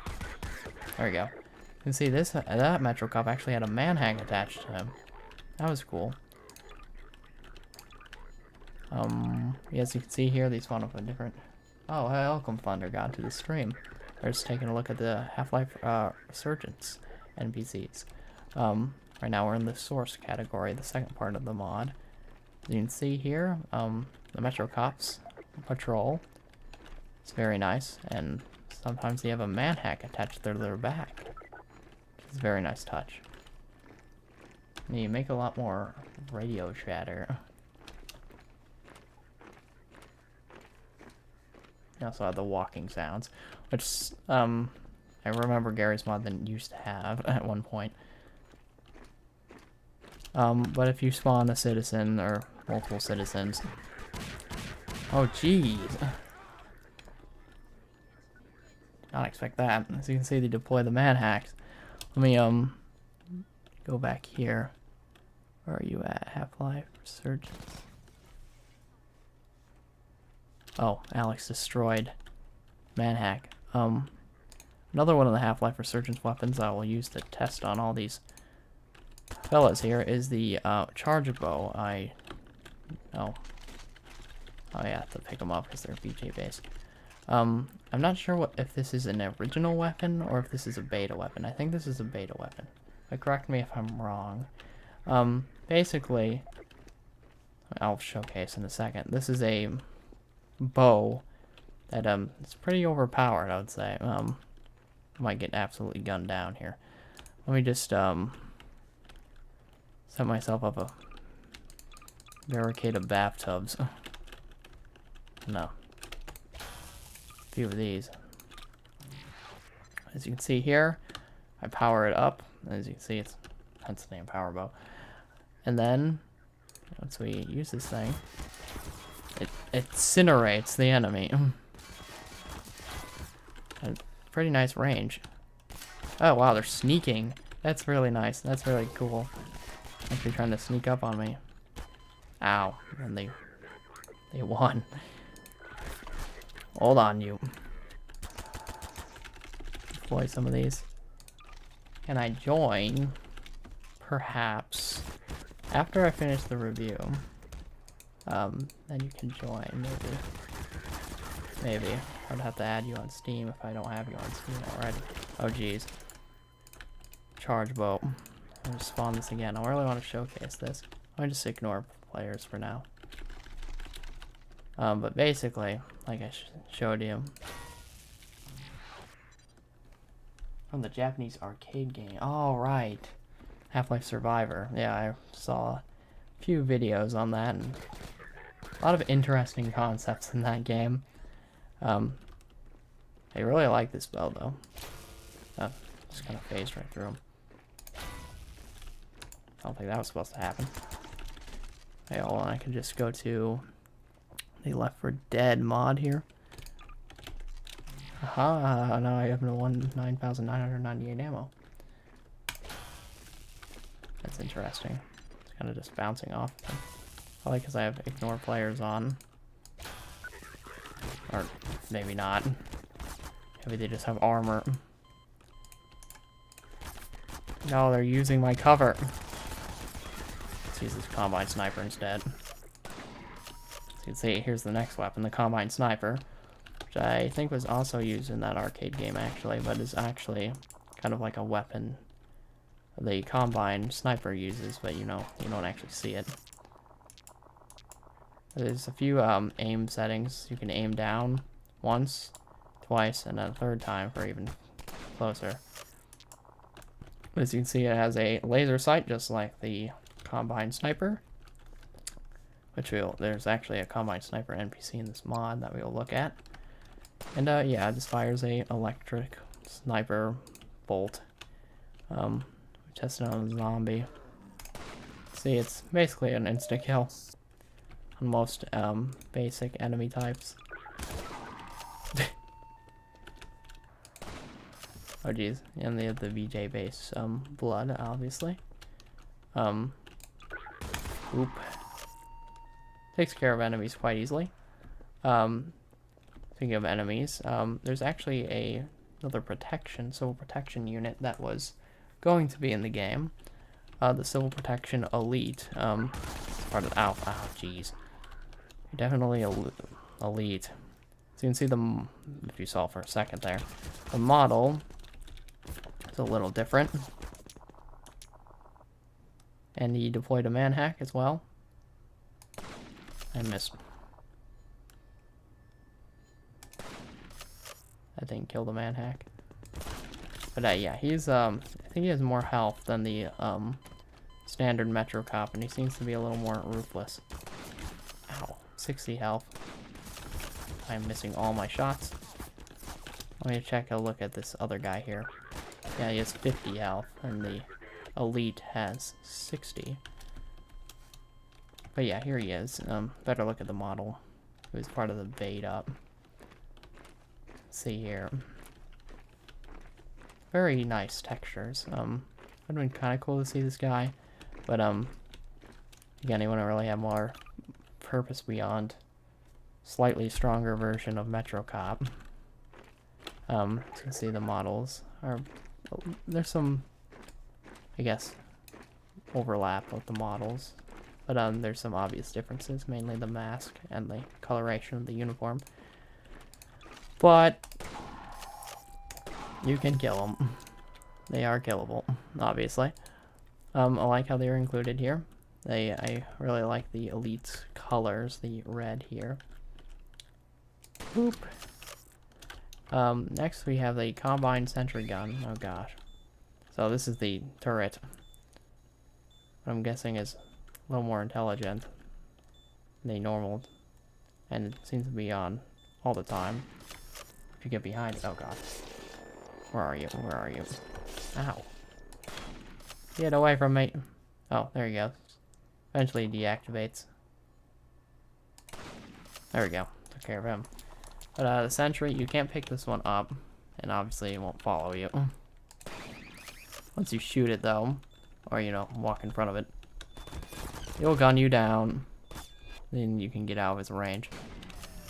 There we go. You can see this, that Metro Cop actually had a manhack attached to him. That was cool. As you can see here, they spawn with a different, oh, welcome Thunder got to the stream. We're just taking a look at the Half-life Resurgence NPCs. Right now we're in the source category, the second part of the mod. As you can see here, the Metro Cops patrol. It's very nice, and sometimes they have a manhack attached to their back. It's a very nice touch. And you make a lot more radio chatter. You also have the walking sounds, which I remember Gary's mod didn't used to have at one point. But if you spawn a citizen or multiple citizens, oh jeez, not expect that. As you can see, they deploy the manhacks. Let me go back here. Where are you at? Half-life Resurgence. Oh, Alex destroyed manhack. Another one of the Half-life Resurgence weapons I will use to test on all these fellas here is the charge bow. Oh yeah, I have to pick them up because they're BJ based. I'm not sure if this is an original weapon or if this is a beta weapon. I think this is a beta weapon. But correct me if I'm wrong. Basically, I'll showcase in a second. This is a bow that it's pretty overpowered, I would say. I might get absolutely gunned down here. Let me just set myself up a barricade of bathtubs. No. A few of these. As you can see here, I power it up. As you can see, it's hence the name power bow. And then once we use this thing, it incinerates the enemy. And pretty nice range. Oh wow, they're sneaking. That's really nice. That's really cool. Actually trying to sneak up on me. Ow. And they won. Hold on, you. Deploy some of these. Can I join? Perhaps. After I finish the review. Then you can join, maybe. I'd have to add you on Steam if I don't have you on Steam already. Oh geez. Charge bow. I'll just spawn this again. I really want to showcase this. I'll just ignore players for now. But basically, like I showed you, from the Japanese arcade game. Oh right, Half-Life Survivor. Yeah, I saw a few videos on that, and a lot of interesting concepts in that game. I really like this bow though. Just kind of phased right through him. I don't think that was supposed to happen. Okay, hold on, I can just go to the Left 4 Dead mod here. Aha, now I have 9,998 ammo. That's interesting. It's kind of just bouncing off. Probably because I have ignore players on. Or maybe not. Maybe they just have armor. No, they're using my cover. Let's use this Combine Sniper instead. can see, here's the next weapon, the Combine Sniper, which I think was also used in that arcade game, actually, but is actually kind of like a weapon the Combine Sniper uses, but you know, you don't actually see it. There's a few aim settings. You can aim down once, twice, and a third time for even closer. As you can see, it has a laser sight, just like the Combine Sniper. There's actually a Combine Sniper NPC in this mod that we'll look at. And yeah, this fires a electric sniper bolt. We tested it on a zombie. See, it's basically an insta-kill on most basic enemy types. Oh geez, and they have the VJ base blood, obviously. Oop. Takes care of enemies quite easily. Speaking of enemies, there's actually another civil protection unit that was going to be in the game. The Civil Protection Elite. Part of ow, jeez. You're definitely elite. So you can see if you saw for a second there, the model is a little different. And he deployed a manhack as well. I missed. That didn't kill the manhack. But yeah, he's I think he has more health than the standard Metro Cop, and he seems to be a little more ruthless. Ow, 60 health. I'm missing all my shots. Let me check a look at this other guy here. Yeah, he has 50 health, and the Elite has 60. But yeah, here he is. Better look at the model. It was part of the beta. Let's see here. Very nice textures. It would have been kind of cool to see this guy, but again, he wouldn't really have more purpose beyond slightly stronger version of Metro Cop. You can see the models are. There's some, I guess, overlap with the models, but there's some obvious differences, mainly the mask and the coloration of the uniform. But you can kill them. They are killable, obviously. I like how they're included here. I really like the Elite's colors, the red here. Boop. Next we have the Combine Sentry Gun. Oh gosh. So this is the turret. I'm guessing is a little more intelligent than the normal. And it seems to be on all the time. If you get behind it. Oh god. Where are you? Where are you? Ow. Get away from me. Oh, there he goes. Eventually deactivates. There we go. Took care of him. But the Sentry, you can't pick this one up. And obviously it won't follow you. Once you shoot it though, or you know, walk in front of it, it'll gun you down. Then you can get out of his range.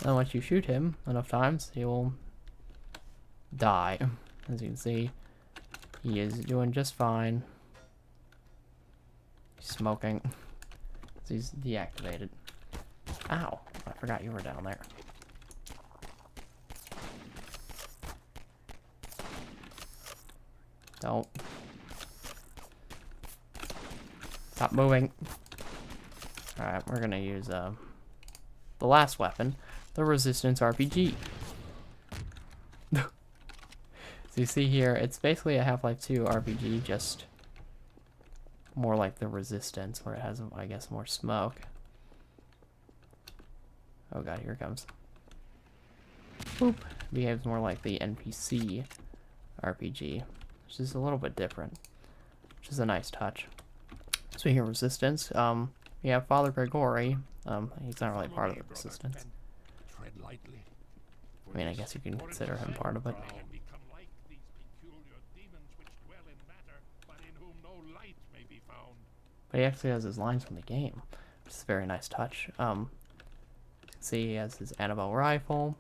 And once you shoot him enough times, he will die. As you can see, he is doing just fine. He's smoking. He's deactivated. Ow! I forgot you were down there. Don't. Stop moving. Alright, we're gonna use the last weapon, the Resistance RPG. So you see here, it's basically a Half-Life 2 RPG, just more like the Resistance, where it has, I guess, more smoke. Oh god, here it comes. Boop. Behaves more like the NPC RPG, which is a little bit different, which is a nice touch. So here, Resistance. We have Father Gregory. He's not really part of the Resistance. Tread lightly. I mean, I guess you can consider him part of it. Become like these peculiar demons which dwell in matter, but in whom no light may be found. But he actually has his lines from the game, which is a very nice touch. You can see he has his Annabelle Rifle.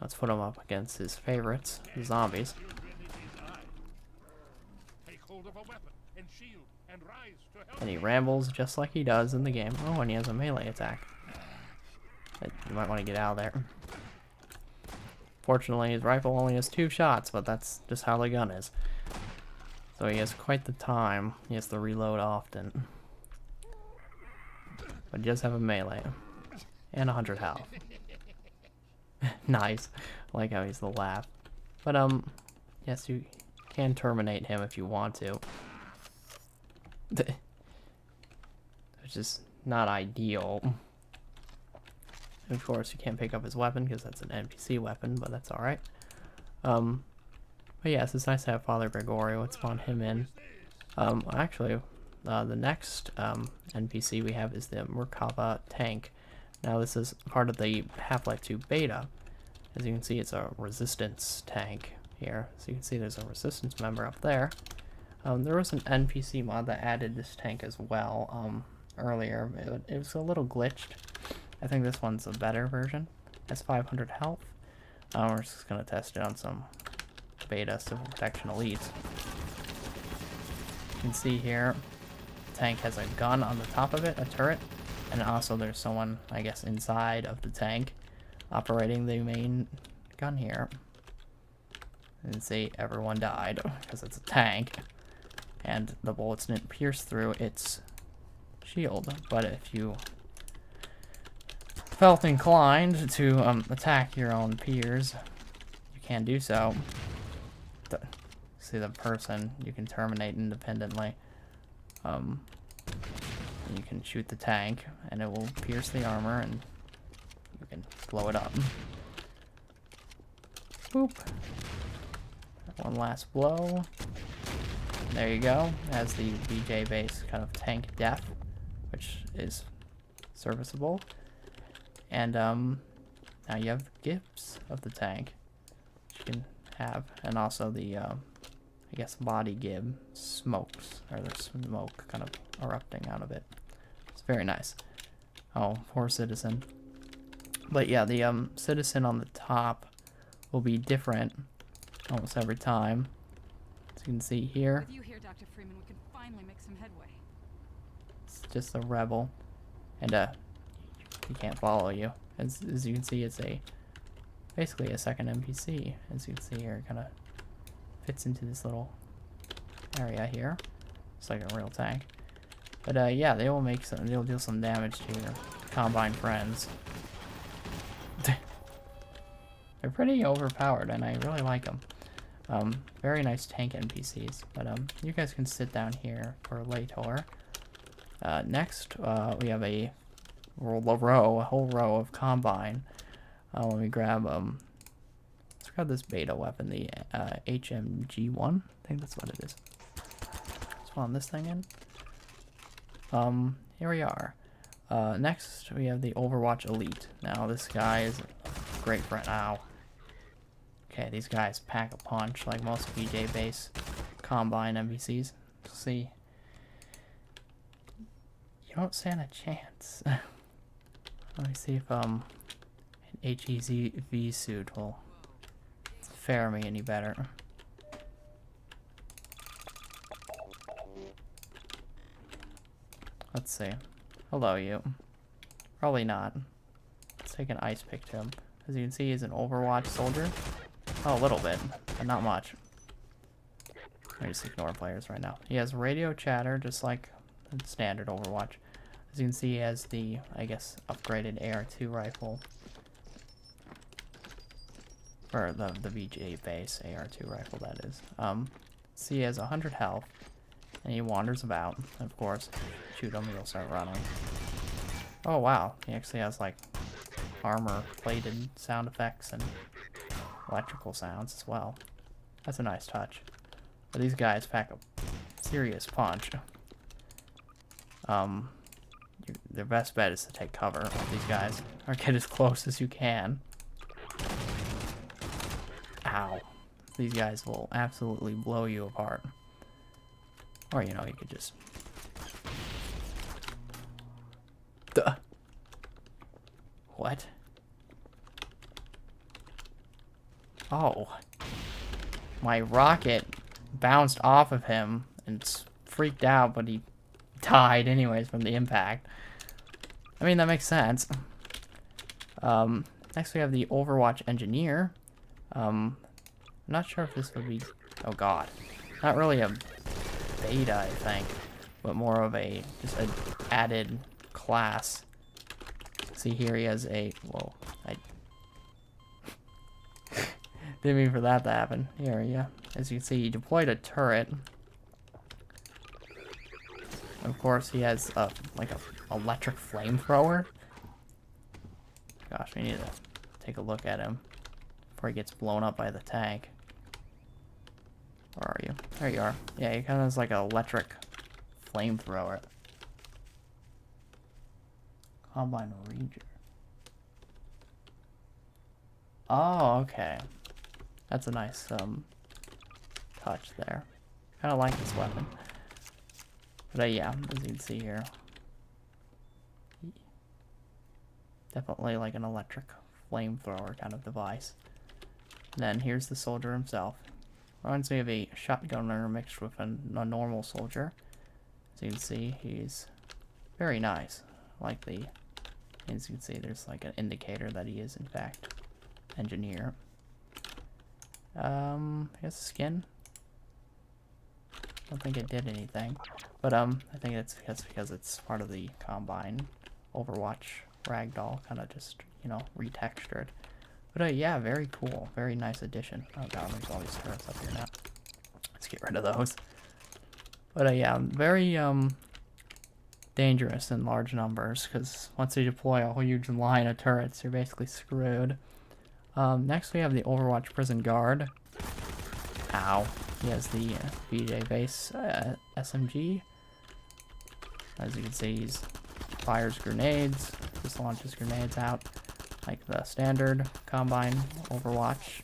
Let's put him up against his favorites, the zombies. Take hold of a weapon and shield and rise to help. And he rambles just like he does in the game. Oh, and he has a melee attack. But you might want to get out of there. Fortunately, his rifle only has 2 shots, but that's just how the gun is. So he has quite the time. He has to reload often. But he does have a melee. And 100 health. Nice. I like how he's the laugh. But, yes, you can terminate him if you want to. Which is not ideal. And of course, you can't pick up his weapon because that's an NPC weapon, but that's alright. But yes, it's nice to have Father Gregorio. Let's spawn him in. Actually, the next NPC we have is the Merkava Tank. Now, this is part of the Half-Life 2 beta. As you can see, it's a resistance tank here. So you can see there's a resistance member up there. There was an NPC mod that added this tank as well earlier. It was a little glitched. I think this one's a better version. It has 500 health. We're just going to test it on some beta Civil Protection Elites. You can see here, the tank has a gun on the top of it, a turret, and also there's someone, I guess, inside of the tank operating the main gun here. And see, everyone died because it's a tank, and the bullets didn't pierce through its shield. But if you felt inclined to attack your own peers, you can do so. See the person you can terminate independently. You can shoot the tank and it will pierce the armor and you can blow it up. Boop. One last blow. There you go. Has the VJ base kind of tank def, which is serviceable. And now you have the gifts of the tank, which you can have, and also the I guess body gib smokes, or there's smoke kind of erupting out of it. It's very nice. Oh, poor citizen. But yeah, the citizen on the top will be different almost every time. As you can see here, With you here, Dr. Freeman, we can finally make some headway. it's just a rebel, and he can't follow you. As you can see, it's basically a second NPC. As you can see here, it kind of fits into this little area here. It's like a real tank. But yeah, they'll deal some damage to your Combine friends. They're pretty overpowered, and I really like them. Very nice tank NPCs. But you guys can sit down here for later. Next, we have a whole row of Combine. Let me grab let's grab this beta weapon, the HMG1. I think that's what it is. Spawn this thing in. Here we are. Next, we have the Overwatch Elite. Now, this guy is a great friend. Ow. Okay, these guys pack a punch like most VJ base Combine NPCs. See, you don't stand a chance. Let me see if an HEV suit will fare me any better. Let's see. Hello, you. Probably not. Let's take an ice pick to him. As you can see, he's an Overwatch soldier. Oh, a little bit, but not much. I just ignore players right now. He has radio chatter, just like standard Overwatch. As you can see, he has the, I guess, upgraded AR2 rifle. Or the VJ base AR2 rifle, that is. See, he has 100 health, and he wanders about. Of course, shoot him, he'll start running. Oh, wow. He actually has, like, armor-plated sound effects and electrical sounds as well. That's a nice touch. But these guys pack a serious punch. Their best bet is to take cover with these guys, or get as close as you can. Ow. These guys will absolutely blow you apart. Or, you know, you could just... Duh. What? Oh. My rocket bounced off of him and freaked out, but he died anyways from the impact. I mean, that makes sense. Next we have the Overwatch Engineer. I'm not sure if this would be... Oh god. Not really a beta, I think, but more of a just an added class. See here he has a... Whoa. I didn't mean for that to happen. Here, yeah. As you can see, he deployed a turret. Of course, he has a electric flamethrower. Gosh, we need to take a look at him before he gets blown up by the tank. Where are you? There you are. Yeah, he kind of has like an electric flamethrower. Combine Ranger. Oh, okay. That's a nice touch there. Kind of like this weapon. But yeah, as you can see here, definitely like an electric flamethrower kind of device. And then here's the soldier himself. Reminds me of a shotgunner mixed with a normal soldier. As you can see, he's very nice. Like the, as you can see, there's like an indicator that he is in fact engineer. He has a skin. I don't think it did anything, but I think it's because it's part of the Combine Overwatch ragdoll, kind of just, you know, retextured. But yeah, very cool, very nice addition. Oh god, there's all these turrets up here now. Let's get rid of those. But yeah, very dangerous in large numbers, because once you deploy a whole huge line of turrets, you're basically screwed. Next we have the Overwatch Prison Guard. Ow. He has the BJ base SMG. As you can see, he fires grenades, just launches grenades out, like the standard Combine Overwatch.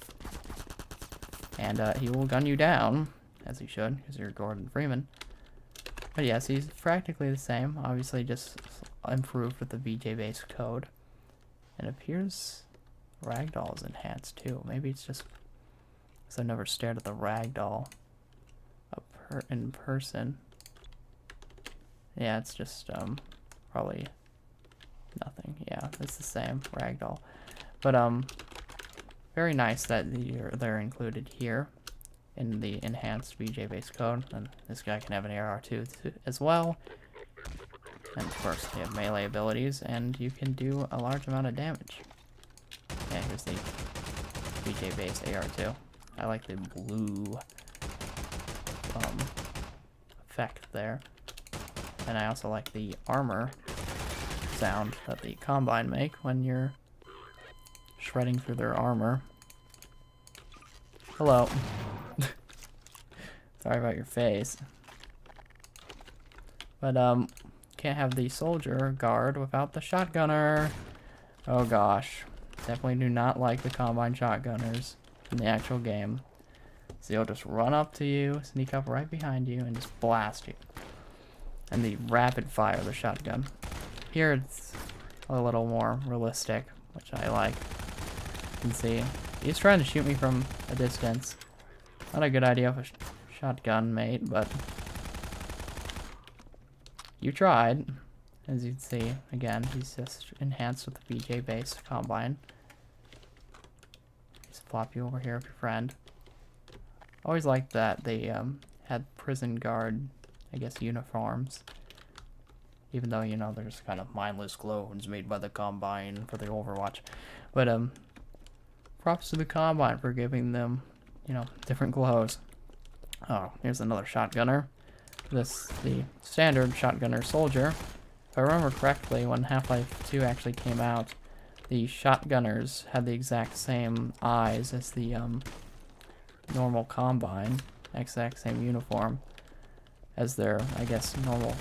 And he will gun you down, as he should, because you're Gordon Freeman. But yes, he's practically the same, obviously just improved with the BJ base code. And it appears Ragdoll is enhanced too. Maybe it's just because I've never stared at the Ragdoll in person. Yeah, it's just probably nothing. Yeah, it's the same Ragdoll. But very nice that they're included here in the enhanced BJ base code. And this guy can have an AR-2 as well. And of course, they have melee abilities, and you can do a large amount of damage. Yeah, here's the BJ base AR-2. I like the blue effect there. And I also like the armor sound that the Combine make when you're shredding through their armor. Hello. Sorry about your face. But can't have the soldier guard without the shotgunner. Oh gosh. Definitely do not like the Combine shotgunners in the actual game. So they'll just run up to you, sneak up right behind you, and just blast you. And the rapid fire of the shotgun. Here it's a little more realistic, which I like. You can see he's trying to shoot me from a distance. Not a good idea of a shotgun, mate, but you tried. As you can see, again, he's just enhanced with the BJ base Combine. Just flop you over here with your friend. Always liked that they had prison guard, I guess, uniforms. Even though, you know, there's kind of mindless clones made by the Combine for the Overwatch. But props to the Combine for giving them, you know, different clothes. Oh, here's another shotgunner. This the standard shotgunner soldier. If I remember correctly, when Half-Life 2 actually came out, the shotgunners had the exact same eyes as the normal Combine, exact same uniform as their, I guess, normal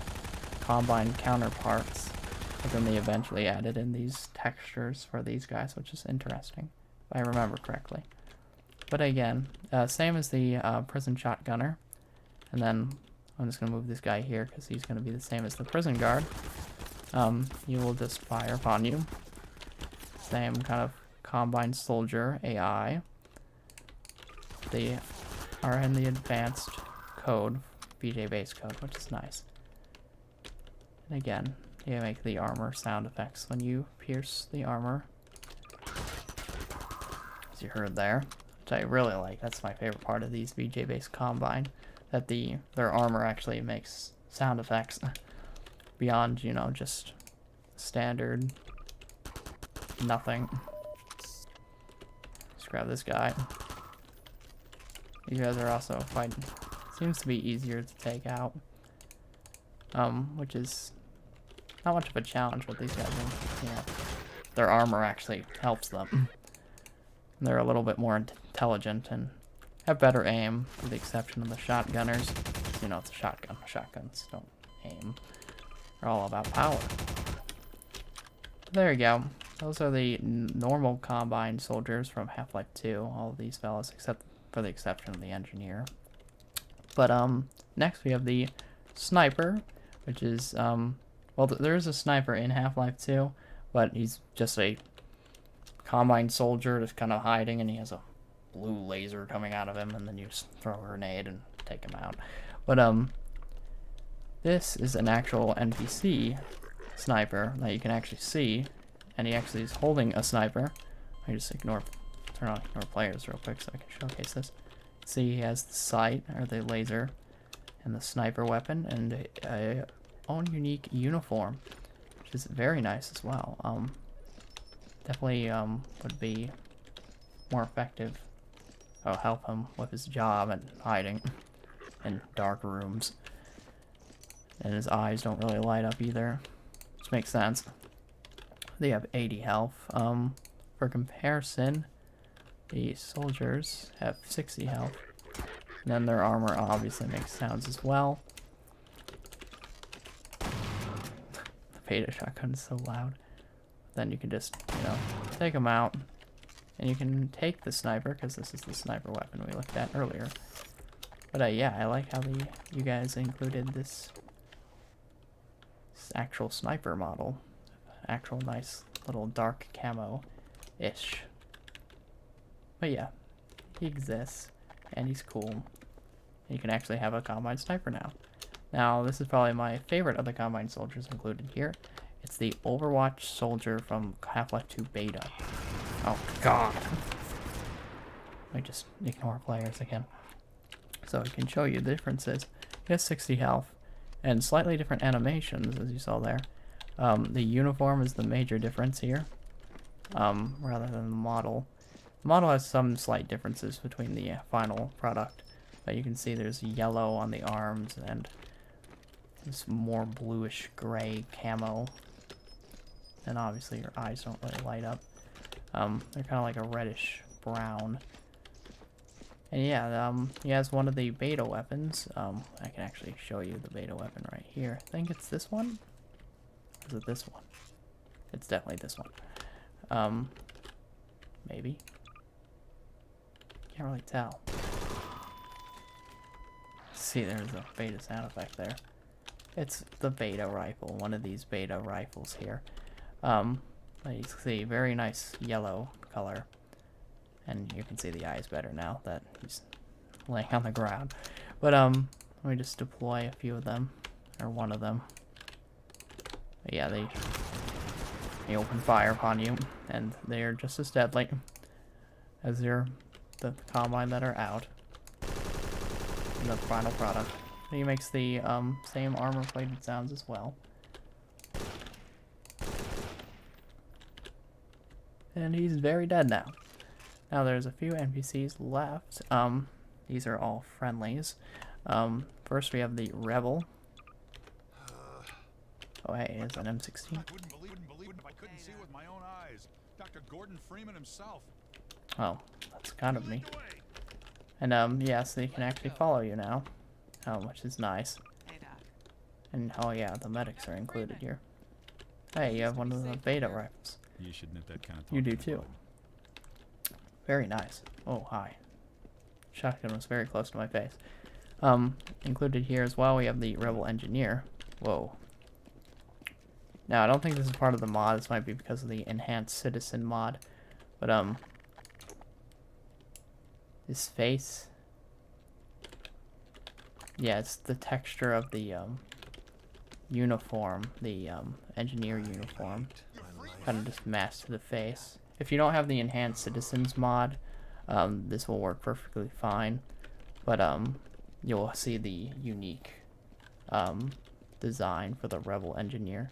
Combine counterparts. But then they eventually added in these textures for these guys, which is interesting, if I remember correctly. But again, same as the prison shotgunner. And then I'm just going to move this guy here because he's going to be the same as the prison guard. He will just fire upon you. Same kind of Combine soldier AI. They are in the advanced code, BJ base code, which is nice. And again, you make the armor sound effects when you pierce the armor. as you heard there, which I really like. That's my favorite part of these VJ-based Combine, that their armor actually makes sound effects beyond, you know, just standard nothing. Let's grab this guy. These guys are also quite, seems to be easier to take out, which is not much of a challenge, but these guys are, you know, their armor actually helps them. They're a little bit more intelligent and have better aim, with the exception of the shotgunners. You know, it's a shotgun. Shotguns don't aim. They're all about power. There you go. Those are the normal Combine soldiers from Half-Life 2. All of these fellas, except for the exception of the Engineer. But next we have the Sniper, which is well, there is a Sniper in Half-Life 2, but he's just a Combine soldier, just kind of hiding, and he has a blue laser coming out of him, and then you just throw a grenade and take him out. But this is an actual NPC sniper that you can actually see, and he actually is holding a sniper. I just turn on ignore players real quick so I can showcase this. See, he has the sight, or the laser, and the sniper weapon, and a own unique uniform, which is very nice as well. Definitely would be more effective. Oh, help him with his job and hiding in dark rooms. And his eyes don't really light up either, which makes sense. They have 80 health. For comparison, the soldiers have 60 health. And then their armor obviously makes sounds as well. The beta shotgun is so loud. Then you can just, you know, take them out. And you can take the sniper, because this is the sniper weapon we looked at earlier. But yeah, I like how you guys included this actual sniper model. Actual nice little dark camo-ish. But yeah, he exists, and he's cool. And you can actually have a Combine sniper now. Now, this is probably my favorite of the Combine soldiers included here. It's the Overwatch soldier from Half-Life 2 beta. Oh god. Let me just ignore players again. So I can show you the differences. He has 60 health and slightly different animations, as you saw there. The uniform is the major difference here, rather than the model. The model has some slight differences between the final product, but you can see there's yellow on the arms and this more bluish gray camo. And obviously your eyes don't really light up. They're kind of like a reddish brown. And yeah, he has one of the beta weapons. I can actually show you the beta weapon right here. I think it's this one? Or is it this one? It's definitely this one. Maybe. Can't really tell. See, there's a beta sound effect there. It's the beta rifle, one of these beta rifles here. You see, very nice yellow color. And you can see the eyes better now that he's laying on the ground. But let me just deploy a few of them, or one of them. But yeah, they open fire upon you, and they are just as deadly as the Combine that are out in the final product. He makes the same armor-plated sounds as well. And he's very dead now. Now there's a few NPCs left. These are all friendlies. First we have the Rebel. Oh hey, it's an M16. I wouldn't believe it if I couldn't see with my own eyes. Dr. Gordon Freeman himself. Oh, that's kind of me. And yes, they can actually follow you now, which is nice. And oh yeah, the medics are included here. Hey, you have one of the beta rifles. You should knit that kind of. You do too. Very nice. Oh, hi. Shotgun was very close to my face. Included here as well, we have the Rebel Engineer. Whoa. Now, I don't think this is part of the mod. This might be because of the Enhanced Citizen mod. But, his face. Yeah, it's the texture of the, uniform. The, Engineer uniform. Kind of just masked to the face. If you don't have the Enhanced Citizens mod, this will work perfectly fine. But you'll see the unique design for the Rebel Engineer.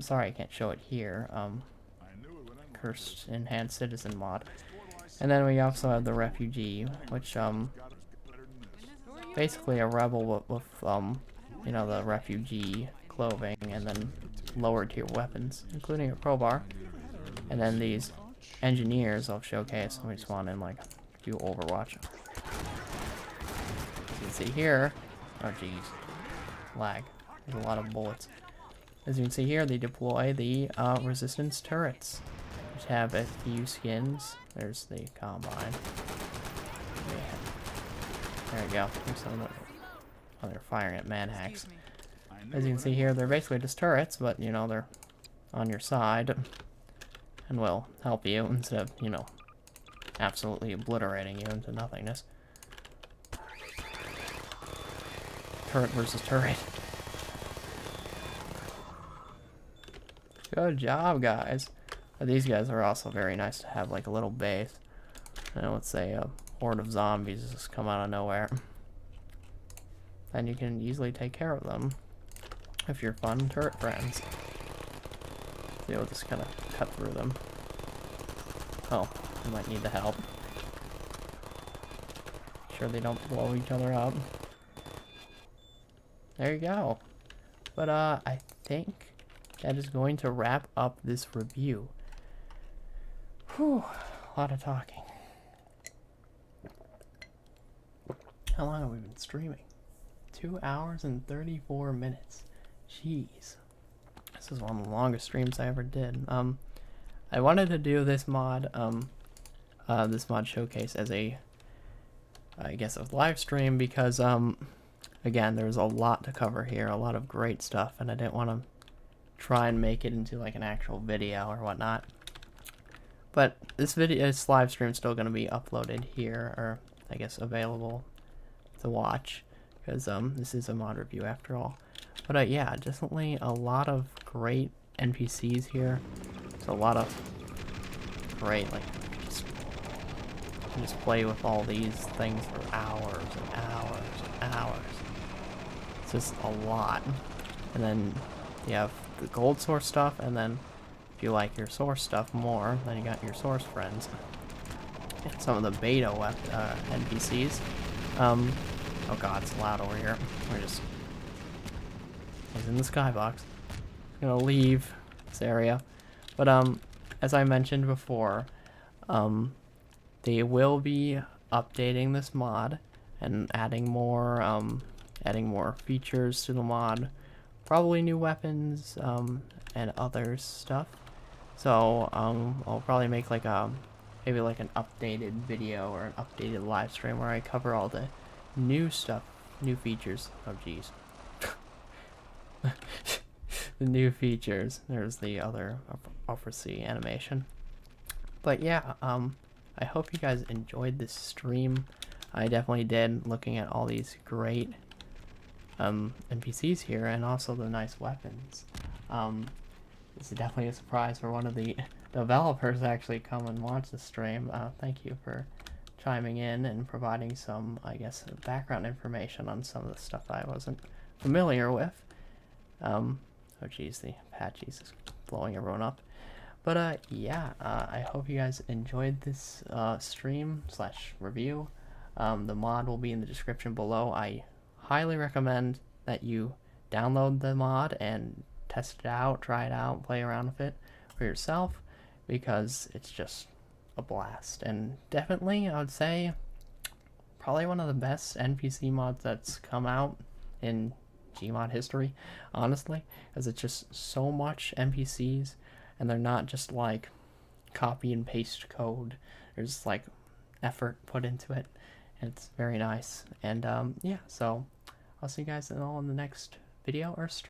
Sorry I can't show it here. Cursed Enhanced Citizen mod. And then we also have the Refugee, which basically a rebel with you know, the refugee clothing, and then lower tier weapons, including a crowbar. And then these engineers I'll showcase when we spawn in, like, do Overwatch. As you can see here, oh geez, lag. There's a lot of bullets. As you can see here, they deploy the resistance turrets, which have a few skins. There's the Combine. There we go. Here's some of the, oh, they're firing at manhacks. As you can see here, they're basically just turrets, but, you know, they're on your side and will help you instead of, you know, absolutely obliterating you into nothingness. Turret versus turret. Good job, guys. But these guys are also very nice to have, like a little base. And let's say a horde of zombies just come out of nowhere. And you can easily take care of them if you're fun turret friends. You'll just kind of cut through them. Oh, you might need the help. Sure they don't blow each other up. There you go. But I think that is going to wrap up this review. Whew, a lot of talking. How long have we been streaming? 2 hours and 34 minutes. Jeez. This is one of the longest streams I ever did. I wanted to do this mod showcase as a, I guess, a live stream because, again, there's a lot to cover here, a lot of great stuff, and I didn't want to try and make it into like an actual video or whatnot. But this live stream is still going to be uploaded here, or I guess available to watch, because this is a mod review after all. But yeah, definitely a lot of great NPCs here. It's a lot of great, like, just play with all these things for hours and hours and hours. It's just a lot. And then you have the gold source stuff, and then if you like your source stuff more, then you got your source friends. And some of the beta NPCs. Oh god, it's loud over here. He's in the skybox. Gonna leave this area. But as I mentioned before, they will be updating this mod and adding more features to the mod, probably new weapons and other stuff. So I'll probably make like maybe like an updated video or an updated live stream where I cover all the new stuff, new features. Oh geez. The new features. There's the other upper C animation. But yeah, I hope you guys enjoyed this stream. I definitely did, looking at all these great NPCs here and also the nice weapons. This is definitely a surprise for one of the developers to actually come and watch the stream. Thank you for chiming in and providing some, I guess, background information on some of the stuff I wasn't familiar with. Oh geez, the Apaches is blowing everyone up. But yeah, I hope you guys enjoyed this stream / review. The mod will be in the description below. I highly recommend that you download the mod and test it out, try it out, play around with it for yourself, because it's just a blast. And definitely, I would say, probably one of the best NPC mods that's come out in Gmod history, honestly, because it's just so much NPCs, and they're not just like copy and paste code. There's like effort put into it, and it's very nice. And yeah, so I'll see you guys all in the next video or stream.